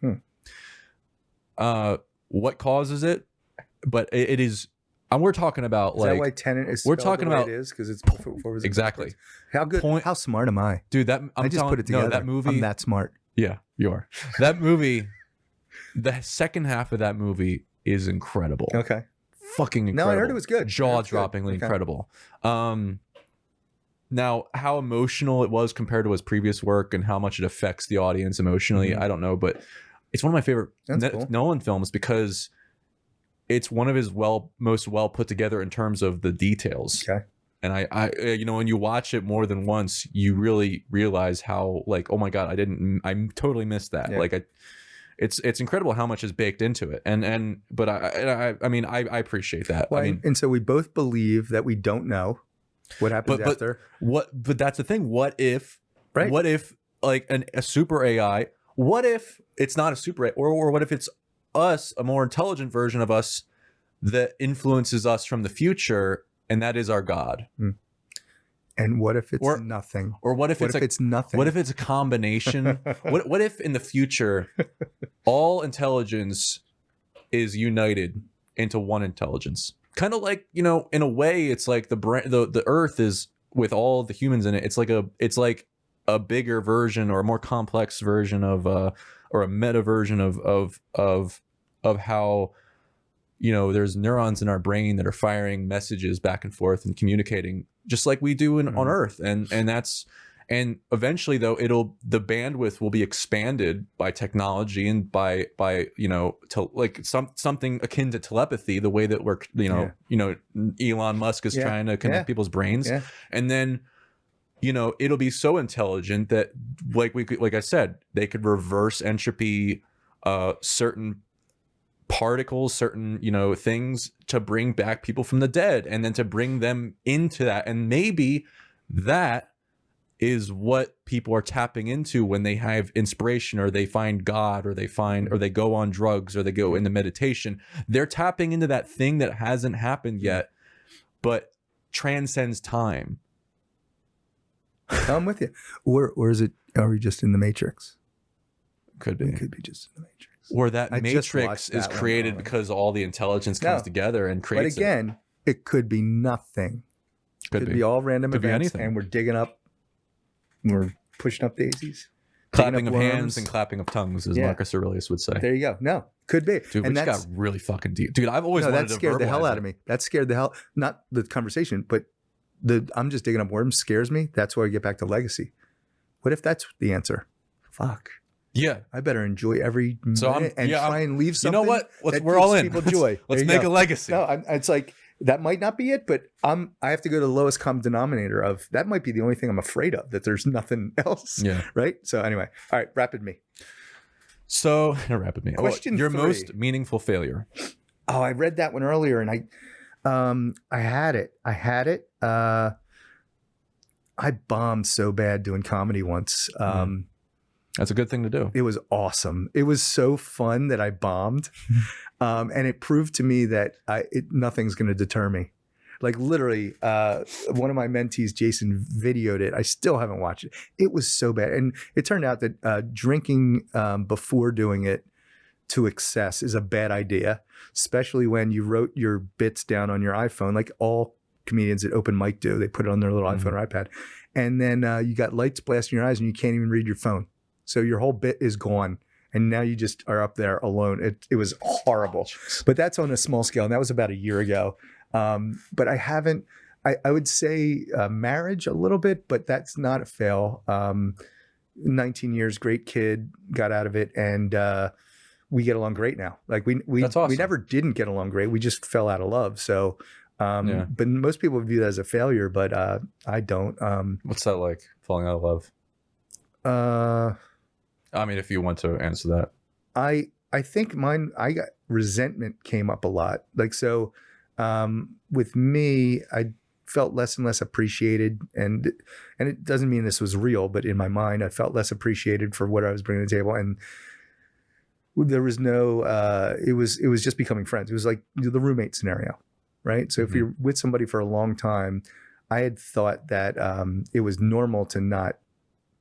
What causes it? But it is, and we're talking about is that why Tenet is we're talking about it is because it's before exactly. How good? How smart am I, dude? I just put it together. No, that movie. I'm that smart. Yeah, you are. That movie. The second half of that movie is incredible. Okay. Fucking incredible. No, I heard it was good. Jaw-droppingly incredible. Now, how emotional it was compared to his previous work and how much it affects the audience emotionally, I don't know, but it's one of my favorite Nolan films because it's one of his most well put together in terms of the details. Okay. And I when you watch it more than once, you really realize how, like, oh my God, I totally missed that. Yeah. Like it's incredible how much is baked into it. But I appreciate that. Well, and so we both believe that we don't know what happens after. But that's the thing. What if like a super AI, what if it's not a super AI, or what if it's us, a more intelligent version of us that influences us from the future, and that is our God? And what if it's nothing? Or what if it's nothing? What if it's a combination? what if in the future all intelligence is united into one intelligence? Kind of like, in a way, it's like the Earth is with all the humans in it. It's like a bigger version or a more complex version of or a meta version of how there's neurons in our brain that are firing messages back and forth and communicating just like we do on Earth, and eventually though the bandwidth will be expanded by technology and by something akin to telepathy, the way that we're Elon Musk is trying to connect people's brains, and then it'll be so intelligent that like I said, they could reverse entropy certain particles, certain things, to bring back people from the dead, and then to bring them into that. And maybe that is what people are tapping into when they have inspiration, or they find God, or they go on drugs, or they go into meditation. They're tapping into that thing that hasn't happened yet but transcends time. I'm with you. Or is it, are we just in the Matrix? Could be. It could be just in the Matrix. Or that I just Matrix watched is that one created earlier. because all the intelligence comes together and creates But again, it could be nothing. Could be all random Could be events, anything. and we're pushing up daisies. Clapping of hands and clapping of tongues, as Marcus Aurelius would say. There you go. No, could be. Dude, we just got really fucking deep. Dude, I've always wanted to scared the hell verbalize out of me. That scared the hell, not the conversation, but I'm just digging up worms scares me. That's where I get back to legacy. What if that's the answer? Fuck. Yeah. I better enjoy every minute and try and leave something. You know what? That we're all in. People joy. Let's make a legacy. No, it's like, that might not be it, but I have to go to the lowest common denominator of that might be the only thing I'm afraid of, that there's nothing else. Yeah. Right. So anyway, all right, rapid me. So rapid me. Question your 3. most meaningful failure. Oh, I read that one earlier, and I had it. I bombed so bad doing comedy once. That's a good thing to do. It was awesome. It was so fun that I bombed. And it proved to me that nothing's going to deter me. Like literally, one of my mentees, Jason, videoed it. I still haven't watched it. It was so bad. And it turned out that drinking before doing it to excess is a bad idea, especially when you wrote your bits down on your iPhone, like all comedians at open mic do. They put it on their little iPhone or iPad. And then you got lights blasting your eyes and you can't even read your phone. So your whole bit is gone. And now you just are up there alone. It was horrible. But that's on a small scale. And that was about a year ago. But I haven't, I would say marriage a little bit, but that's not a fail. 19 years, great kid, got out of it. And we get along great now. Like we awesome. We never didn't get along great. We just fell out of love. So, but most people view that as a failure, but I don't. What's that like, falling out of love? I mean, if you want to answer that. I think I got resentment came up a lot. Like, so with me, I felt less and less appreciated. And it doesn't mean this was real, but in my mind, I felt less appreciated for what I was bringing to the table. And there was no, it was just becoming friends. It was like the roommate scenario, right? So if you're with somebody for a long time, I had thought that it was normal to not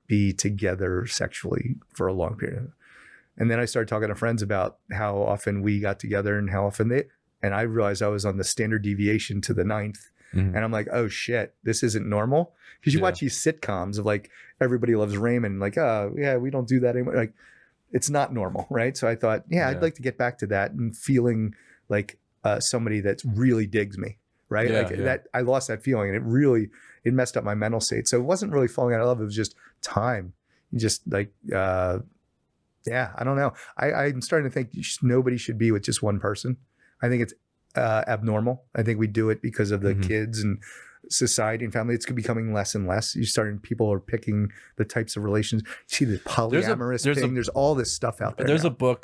be together sexually for a long period. And then I started talking to friends about how often we got together and how often and I realized I was on the standard deviation to the 9th. And I'm like, oh shit, this isn't normal. Because you watch these sitcoms of like, Everybody Loves Raymond, like, oh yeah, we don't do that anymore. Like, it's not normal, right? So I thought, I'd like to get back to that and feeling like somebody that really digs me, right? That I lost that feeling, and it messed up my mental state. So it wasn't really falling out of love. It was just time. Just like, I don't know. I'm starting to think nobody should be with just one person. I think it's abnormal. I think we do it because of the kids and society and family. It's becoming less and less. People are picking the types of relations. You see the polyamorous thing. There's all this stuff out there. There's now. a book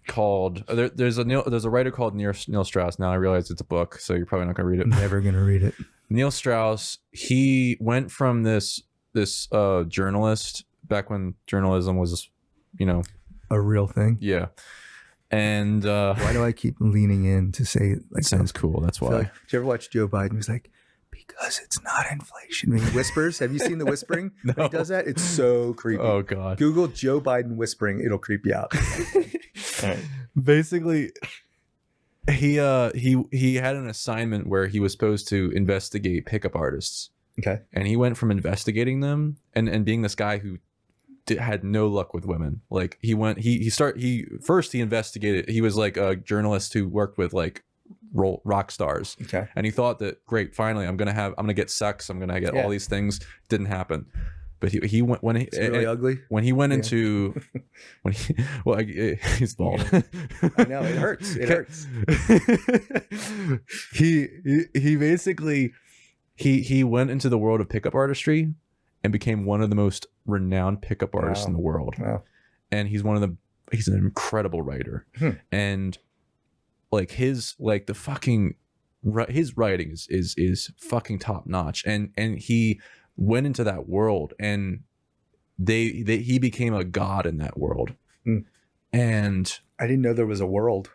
called there's a writer called Neil Strauss. Now I realize it's a book, so you're probably not gonna read it. Never gonna read it. Neil Strauss, he went from this journalist back when journalism was, a real thing. Yeah. And why do I keep leaning in to say like it sounds cool? That's why. Did you ever watch Joe Biden? He's like, because it's not inflation. He whispers. Have you seen the whispering? No. When he does that? It's so creepy. Oh God. Google Joe Biden whispering. It'll creep you out. Right. Basically, he had an assignment where he was supposed to investigate pickup artists. Okay. And he went from investigating them and being this guy who had no luck with women. Like he investigated. He was like a journalist who worked with like rock stars. Okay. And he thought that, great, finally I'm gonna get sex. I'm gonna get all these things. Didn't happen. But he went when he really ugly. When he went into he's bald. I know, it hurts. It hurts. He basically he went into the world of pickup artistry and became one of the most renowned pickup artists in the world. Wow. And he's an incredible writer. And like his writing is fucking top notch. And he went into that world, and he became a god in that world. And I didn't know there was a world.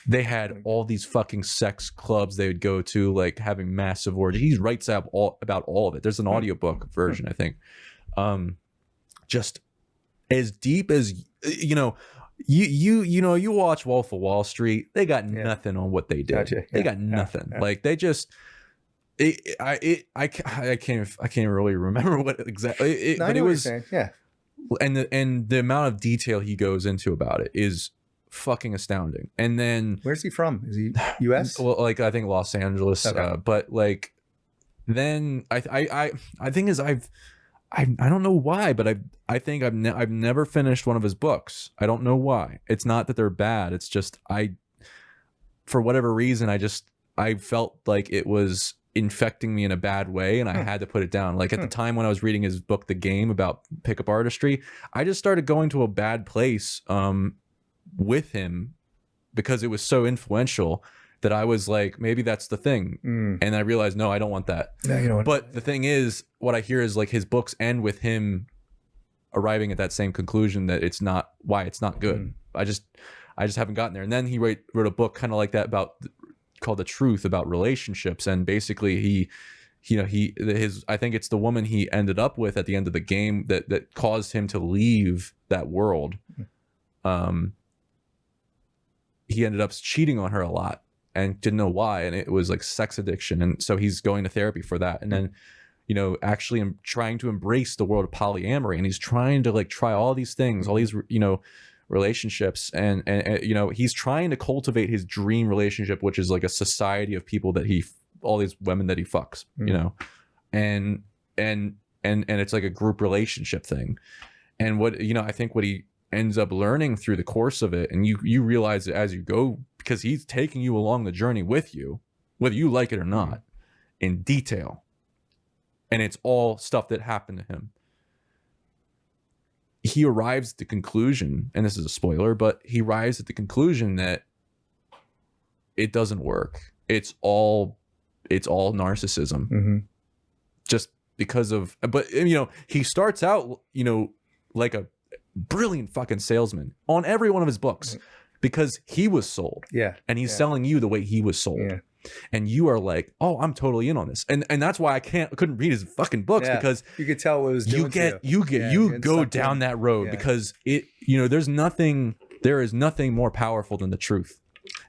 They had all these fucking sex clubs they would go to, like having massive orgies. He writes about all of it. There's an audiobook version, I think. Just as deep as you know, you watch Wolf of Wall Street, they got nothing on what they did. Gotcha. They got nothing. Like they just, I can't really remember what exactly. But it was, and the amount of detail he goes into about it is fucking astounding. And then where's he from? Is he U.S.? Well, like I think Los Angeles. Okay. But like then I think is I don't know why, but I think I've never finished one of his books. I don't know why. It's not that they're bad. It's just for whatever reason, I felt like it was infecting me in a bad way, and I had to put it down. Like at the time when I was reading his book, The Game, about pickup artistry, I just started going to a bad place with him because it was so influential that I was like, maybe that's the thing. And I realized, no, I don't want that. No, you don't want but the thing is, what I hear is like his books end with him arriving at that same conclusion that it's not good. I just haven't gotten there. And then he wrote a book kind of like that called The Truth, about relationships. And basically I think it's the woman he ended up with at the end of The Game that caused him to leave that world. He ended up cheating on her a lot and didn't know why, and it was like sex addiction, and so he's going to therapy for that. And then actually trying to embrace the world of polyamory, and he's trying to like try all these things, all these relationships, and he's trying to cultivate his dream relationship, which is like a society of people that all these women that he fucks, and it's like a group relationship thing. And what I think what he ends up learning through the course of it, and you realize it as you go, because he's taking you along the journey with you, whether you like it or not, in detail. And it's all stuff that happened to him. He arrives at the conclusion, and this is a spoiler, but he arrives at the conclusion that it doesn't work. It's all narcissism. Just because of, but he starts out, like a brilliant fucking salesman on every one of his books, because he was sold. And he's selling you the way he was sold. And you are like, oh, I'm totally in on this. And that's why I couldn't read his fucking books, because you could tell what it was doing you go down that road, because there is nothing more powerful than the truth.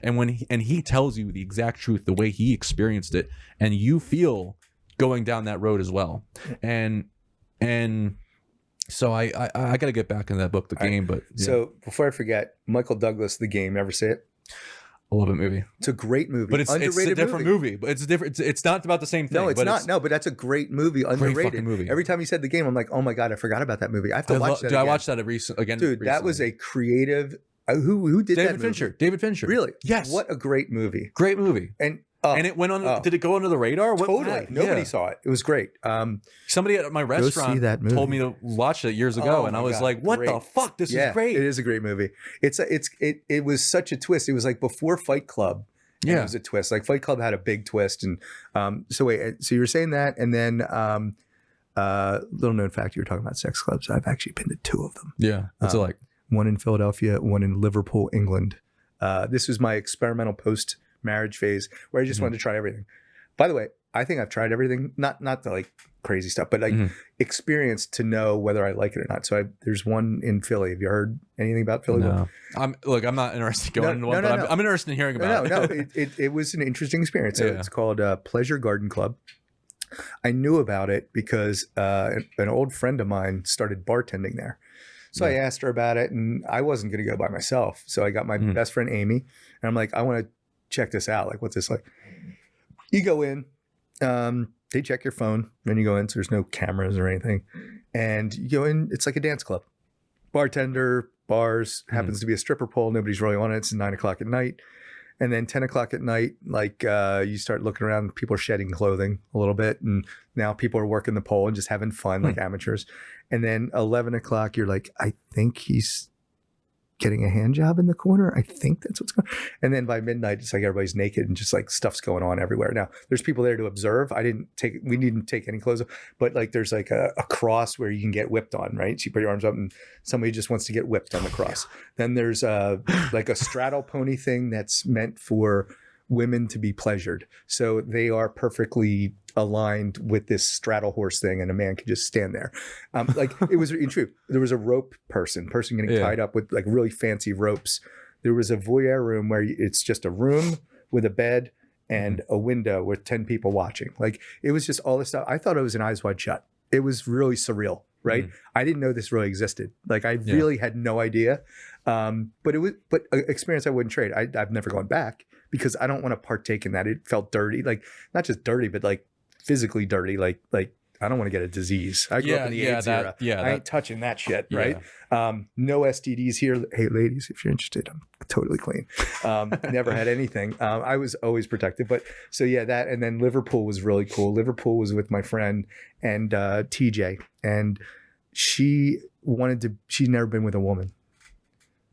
And when he tells you the exact truth, the way he experienced it, and you feel going down that road as well. And so I got to get back into that book, The Game. But so before I forget, Michael Douglas, The Game. Ever see it? I love that movie. It's a great movie, but it's a different movie. But it's different. It's not about the same thing. No, it's not. No, but that's a great movie. Underrated. Great fucking movie. Every time he said The Game, I'm like, oh my god, I forgot about that movie. I have to watch that. Dude, I watched that again. Dude, that was a creative. Who did that movie? David Fincher. Really? Yes. What a great movie. Great movie. And it went on. Did it go under the radar? Totally. Nobody saw it. It was great. Somebody at my restaurant told me to watch it years ago, and I was like, "What the fuck? This is great." It is a great movie. It was such a twist. It was like before Fight Club. It was a twist. Like Fight Club had a big twist. And so you were saying that, and then little known fact, you were talking about sex clubs. I've actually been to 2 of them. Yeah. What's it like? One in Philadelphia, one in Liverpool, England. This was my experimental post-marriage phase where I just wanted to try everything. By the way, I think I've tried everything, not the like crazy stuff, but like experience to know whether I like it or not. So there's one in Philly. Have you heard anything about Philly? No. I'm not interested in going into one, but I'm interested in hearing about it. It was an interesting experience. So it's called Pleasure Garden Club. I knew about it because an old friend of mine started bartending there. So I asked her about it, and I wasn't going to go by myself. So I got my best friend, Amy, and I'm like, I want to check this out. Like, what's this like? You go in, they check your phone, then you go in, so there's no cameras or anything. And you go in, it's like a dance club. Bartender, bars, happens to be a stripper pole. Nobody's really on it. It's 9 o'clock at night. And then 10 o'clock at night, like you start looking around, people are shedding clothing a little bit. And now people are working the pole and just having fun like amateurs. And then 11 o'clock, you're like, I think he's getting a hand job in the corner. I think that's what's going on. And then by midnight, it's like everybody's naked and just like stuff's going on everywhere. Now, there's people there to observe. We didn't take any clothes off, but like there's like a cross where you can get whipped on, right? So you put your arms up and somebody just wants to get whipped on the cross. Then there's like a straddle pony thing that's meant for women to be pleasured. So they are perfectly aligned with this straddle horse thing, and a man could just stand there. Like it was true. There was a rope person getting tied up with like really fancy ropes. There was a voyeur room where it's just a room with a bed and a window with 10 people watching. Like it was just all this stuff. I thought it was an Eyes Wide Shut. It was really surreal, right? I didn't know this really existed. Like I really had no idea. But an experience I wouldn't trade. I've never gone back because I don't want to partake in that. It felt dirty, like not just dirty, but like physically dirty. Like I don't want to get a disease. I grew up in the AIDS era. I ain't touching that shit, right? No STDs here. Hey, ladies, if you're interested, I'm totally clean. Never had anything. I was always protected. But so yeah, that, and then Liverpool was really cool. Liverpool was with my friend and TJ, and she'd never been with a woman.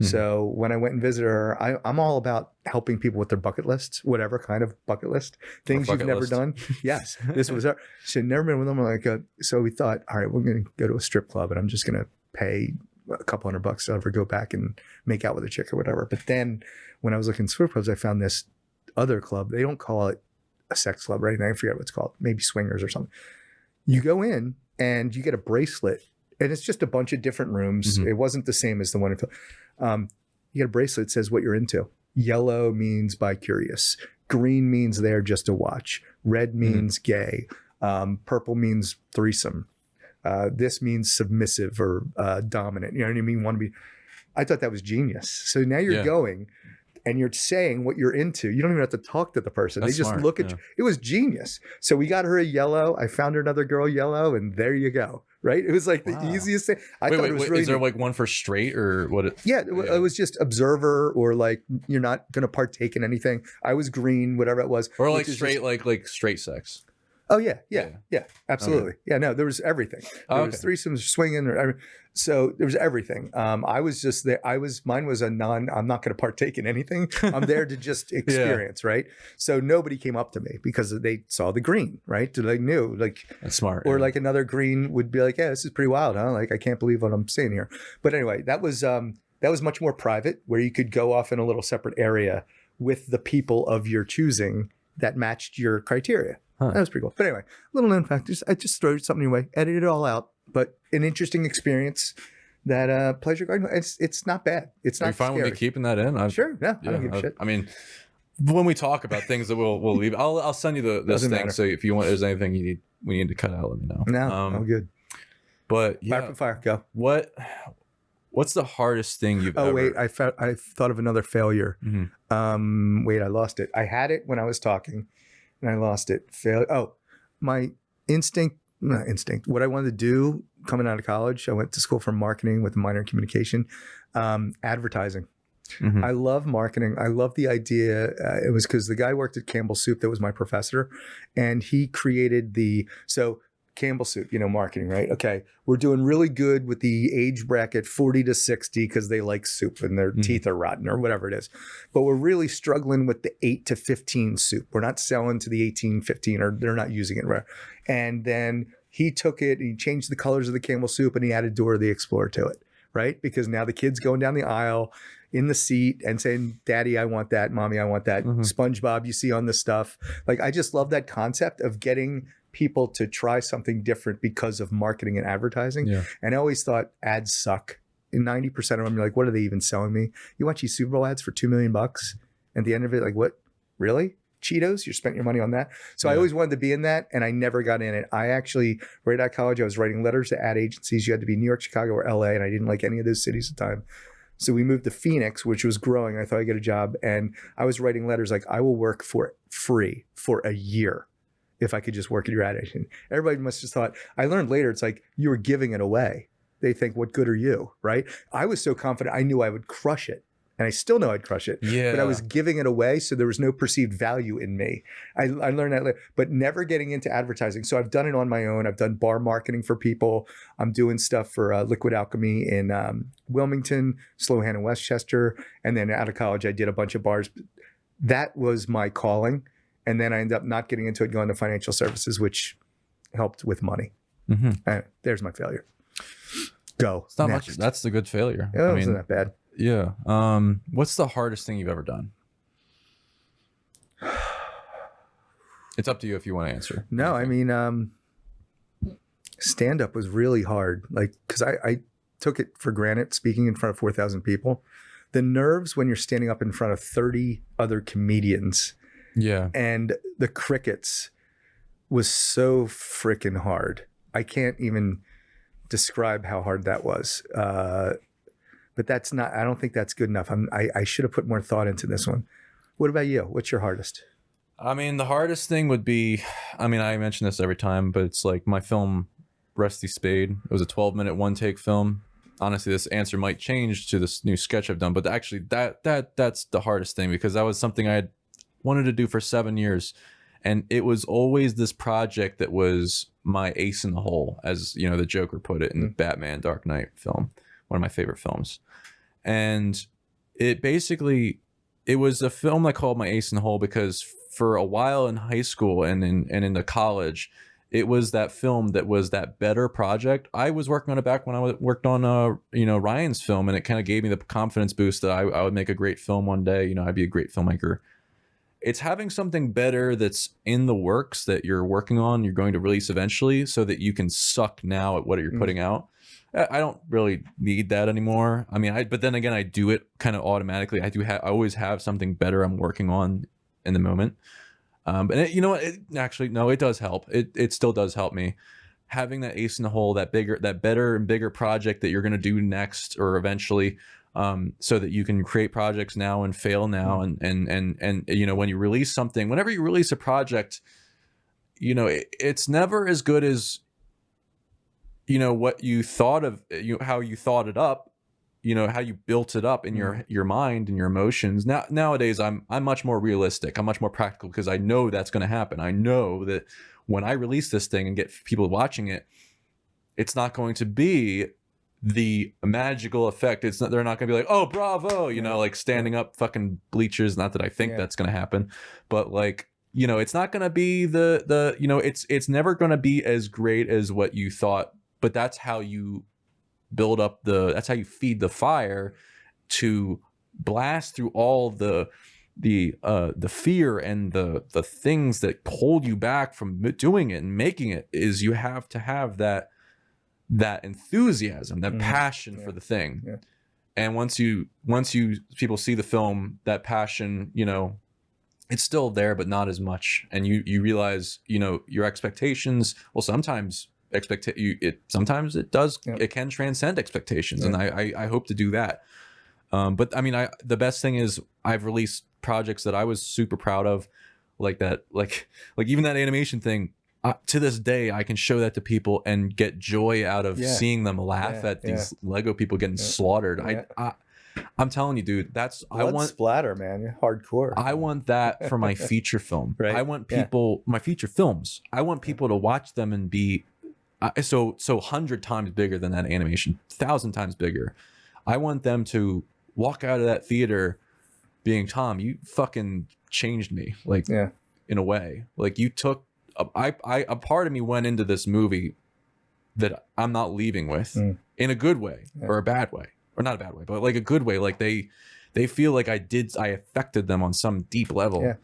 So when I went and visited her, I'm all about helping people with their bucket lists, whatever kind of bucket list, things you've never done. Yes, this was her. She had never been with them. Like, so we thought, all right, we're going to go to a strip club, and I'm just going to pay a couple $100 to ever go back and make out with a chick or whatever. But then when I was looking at strip clubs, I found this other club. They don't call it a sex club or anything. I forget what it's called. Maybe swingers or something. You go in and you get a bracelet, and it's just a bunch of different rooms. It wasn't the same as the one. You get a bracelet that says what you're into. Yellow means bi-curious. Green means there just to watch. Red means gay. Purple means threesome. This means submissive or dominant. You know what I mean? I thought that was genius. So now you're going and you're saying what you're into. You don't even have to talk to the person. They just look at you. It was genius. So we got her a yellow. I found her another girl yellow, and there you go. Right? It was like the easiest thing. I thought it was really. Is there like one for straight or what? It was just observer, or like you're not going to partake in anything. I was green, whatever it was. Or like straight, like straight sex. Oh yeah, absolutely. Okay. Yeah, no, there was everything. There was threesomes, swinging, so there was everything. I was just there. Mine was I'm not going to partake in anything. I'm there to just experience, right? So nobody came up to me because they saw the green, right? They knew, like, that's smart. Or like another green would be like, yeah, this is pretty wild, huh? Like, I can't believe what I'm seeing here. But anyway, that was much more private, where you could go off in a little separate area with the people of your choosing that matched your criteria. That was pretty cool. But anyway, little known fact. I just threw something away, edited it all out. But an interesting experience. That Pleasure Garden. It's not bad. It's not. Are you fine with me keeping that in? Sure. Yeah, I don't give a shit. I mean, when we talk about things that we'll leave, I'll send you this thing. Matter. So if you want, there's anything we need to cut out, let me know. No, I'm good. But fire, go. What's the hardest thing you've ever? Oh wait, I thought of another failure. Wait, I lost it. I had it when I was talking. And I lost it. My not instinct. What I wanted to do coming out of college, I went to school for marketing with a minor in communication, advertising. I love marketing. I love the idea. It was because the guy worked at Campbell Soup that was my professor, and he created Campbell Soup, marketing, right? Okay, we're doing really good with the age bracket 40 to 60 because they like soup and their teeth are rotten or whatever it is. But we're really struggling with the 8 to 15 soup. We're not selling to the 18, 15, or they're not using it. Right? And then he took it and he changed the colors of the Campbell Soup and he added Dora the Explorer to it, right? Because now the kid's going down the aisle in the seat and saying, Daddy, I want that. Mommy, I want that. SpongeBob, you see on this stuff. Like, I just love that concept of getting people to try something different because of marketing and advertising. And I always thought ads suck. And 90% of them, you're like, what are they even selling me? You watch these Super Bowl ads for $2 million. At the end of it, like, what? Really? Cheetos? You spent your money on that? So I always wanted to be in that, and I never got in it. I actually, right out of college, I was writing letters to ad agencies. You had to be New York, Chicago, or LA, and I didn't like any of those cities at the time. So we moved to Phoenix, which was growing. I thought I'd get a job, and I was writing letters like, I will work for free for a year if I could just work at your ad agency. Everybody must have thought, I learned later, it's like you were giving it away. They think, what good are you, right? I was so confident, I knew I would crush it. And I still know I'd crush it. But I was giving it away, so there was no perceived value in me. I learned that later, but never getting into advertising. So I've done it on my own. I've done bar marketing for people. I'm doing stuff for Liquid Alchemy in Wilmington, Slohan in Westchester. And then out of college, I did a bunch of bars. That was my calling. And then I ended up not getting into it, going to financial services, which helped with money. There's my failure. Go. It's not much. That's the good failure. Yeah, it wasn't that bad. Yeah. What's the hardest thing you've ever done? It's up to you if you want to answer. No, I mean, stand-up was really hard. Like, because I took it for granted speaking in front of 4,000 people. The nerves when you're standing up in front of 30 other comedians. Yeah. And the crickets was so freaking hard. I can't even describe how hard that was. But that's not, I don't think that's good enough. I should have put more thought into this one. What about you? What's your hardest? I mean, the hardest thing would be, I mean, I mention this every time, but it's like my film, Rusty Spade. It was a 12-minute one-take film. Honestly, this answer might change to this new sketch I've done, but actually that's the hardest thing, because that was something I had wanted to do for 7 years. And it was always this project that was my ace in the hole, as you know, the Joker put it in the Batman Dark Knight film, one of my favorite films. And it basically, it was a film I called my ace in the hole because for a while in high school and in the college, it was that film that was that better project. I was working on it back when I worked on Ryan's film, and it kind of gave me the confidence boost that I would make a great film one day. You know, I'd be a great filmmaker. It's having something better that's in the works that you're working on, you're going to release eventually, so that you can suck now at what you're putting out. I don't really need that anymore. I mean, but then again, I do it kind of automatically. I always have something better I'm working on in the moment. And you know what? Actually, no, it does help. It still does help me. Having that ace in the hole, that better and bigger project that you're going to do next or eventually, so that you can create projects now and fail now. And you know, when you release something, whenever you release a project, you know, it's never as good as, you know, what you thought of, how you thought it up, you know, how you built it up in your mind and your emotions. Nowadays, I'm much more realistic. I'm much more practical because I know that's going to happen. I know that when I release this thing and get people watching it, it's not going to be the magical effect. It's not, they're not going to be like, oh, bravo, you know, like standing up fucking bleachers. Not that I think that's going to happen, but like, you know, it's not going to be the, you know, it's never going to be as great as what you thought, but that's how you build up that's how you feed the fire to blast through all the fear and the things that hold you back from doing it and making it. Is you have to have that enthusiasm, that passion for the thing. And once people see the film, that passion, you know, it's still there, but not as much. And you realize, you know, your expectations, well, sometimes sometimes it does, it can transcend expectations. And I hope to do that. But I mean, the best thing is I've released projects that I was super proud of, like that, like even that animation thing. To this day, I can show that to people and get joy out of seeing them laugh at these Lego people getting slaughtered. I'm telling you, dude, I want splatter, man. Hardcore. I want that for my feature film. Right? I want people, my feature films, I want people to watch them and be so 100 times bigger than that animation, 1,000 times bigger. I want them to walk out of that theater being, Tom, you fucking changed me, like in a way. Like you took a part of me went into this movie that I'm not leaving with in a good way or a bad way, or not a bad way, but like a good way. Like they feel like I affected them on some deep level. Yeah.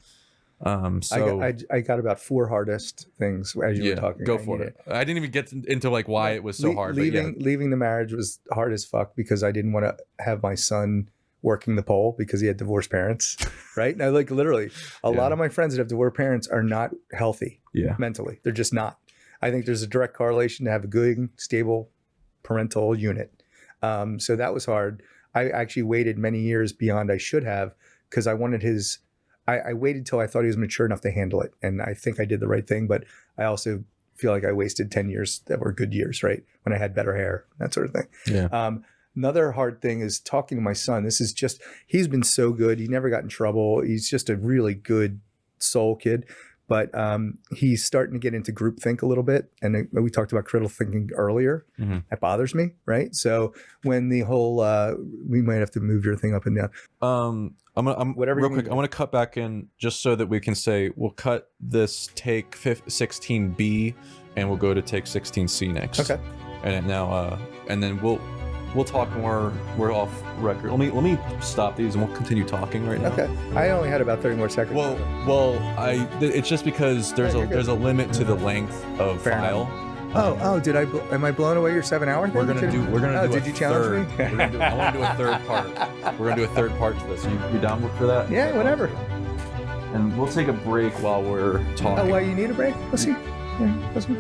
So I got about 4 hardest things as you were talking. Go for it. I didn't even get into like why it was so hard. Leaving the marriage was hard as fuck because I didn't want to have my son working the pole because he had divorced parents. Right now, like literally, a lot of my friends that have divorced parents are not healthy. Mentally, they're just not. I think there's a direct correlation to have a good, stable parental unit. So that was hard. I actually waited many years beyond I should have because I wanted I waited till I thought he was mature enough to handle it. And I think I did the right thing, but I also feel like I wasted 10 years that were good years, right? When I had better hair, that sort of thing. Yeah. Another hard thing is talking to my son. This is just, he's been so good. He never got in trouble. He's just a really good soul kid. But he's starting to get into groupthink a little bit. And we talked about critical thinking earlier. That bothers me, right? So when the whole, we might have to move your thing up and down. I'm whatever. Real quick, I want to cut back in just so that we can say we'll cut this take 16B and we'll go to take 16C next. Okay. And now, and then we'll talk more. We're off record. Let me stop these and we'll continue talking right now. Okay. I only had about 30 more seconds. It's just because there's a limit to the length of Fair file. enough. Am I blowing away your 7 hour thing? We're gonna do. Did you challenge me? I want to do a third part. We're gonna do a third part to this. You down for that? Yeah, whatever. And we'll take a break while we're talking. Oh, why you need a break? Let's see. Yeah, let's see.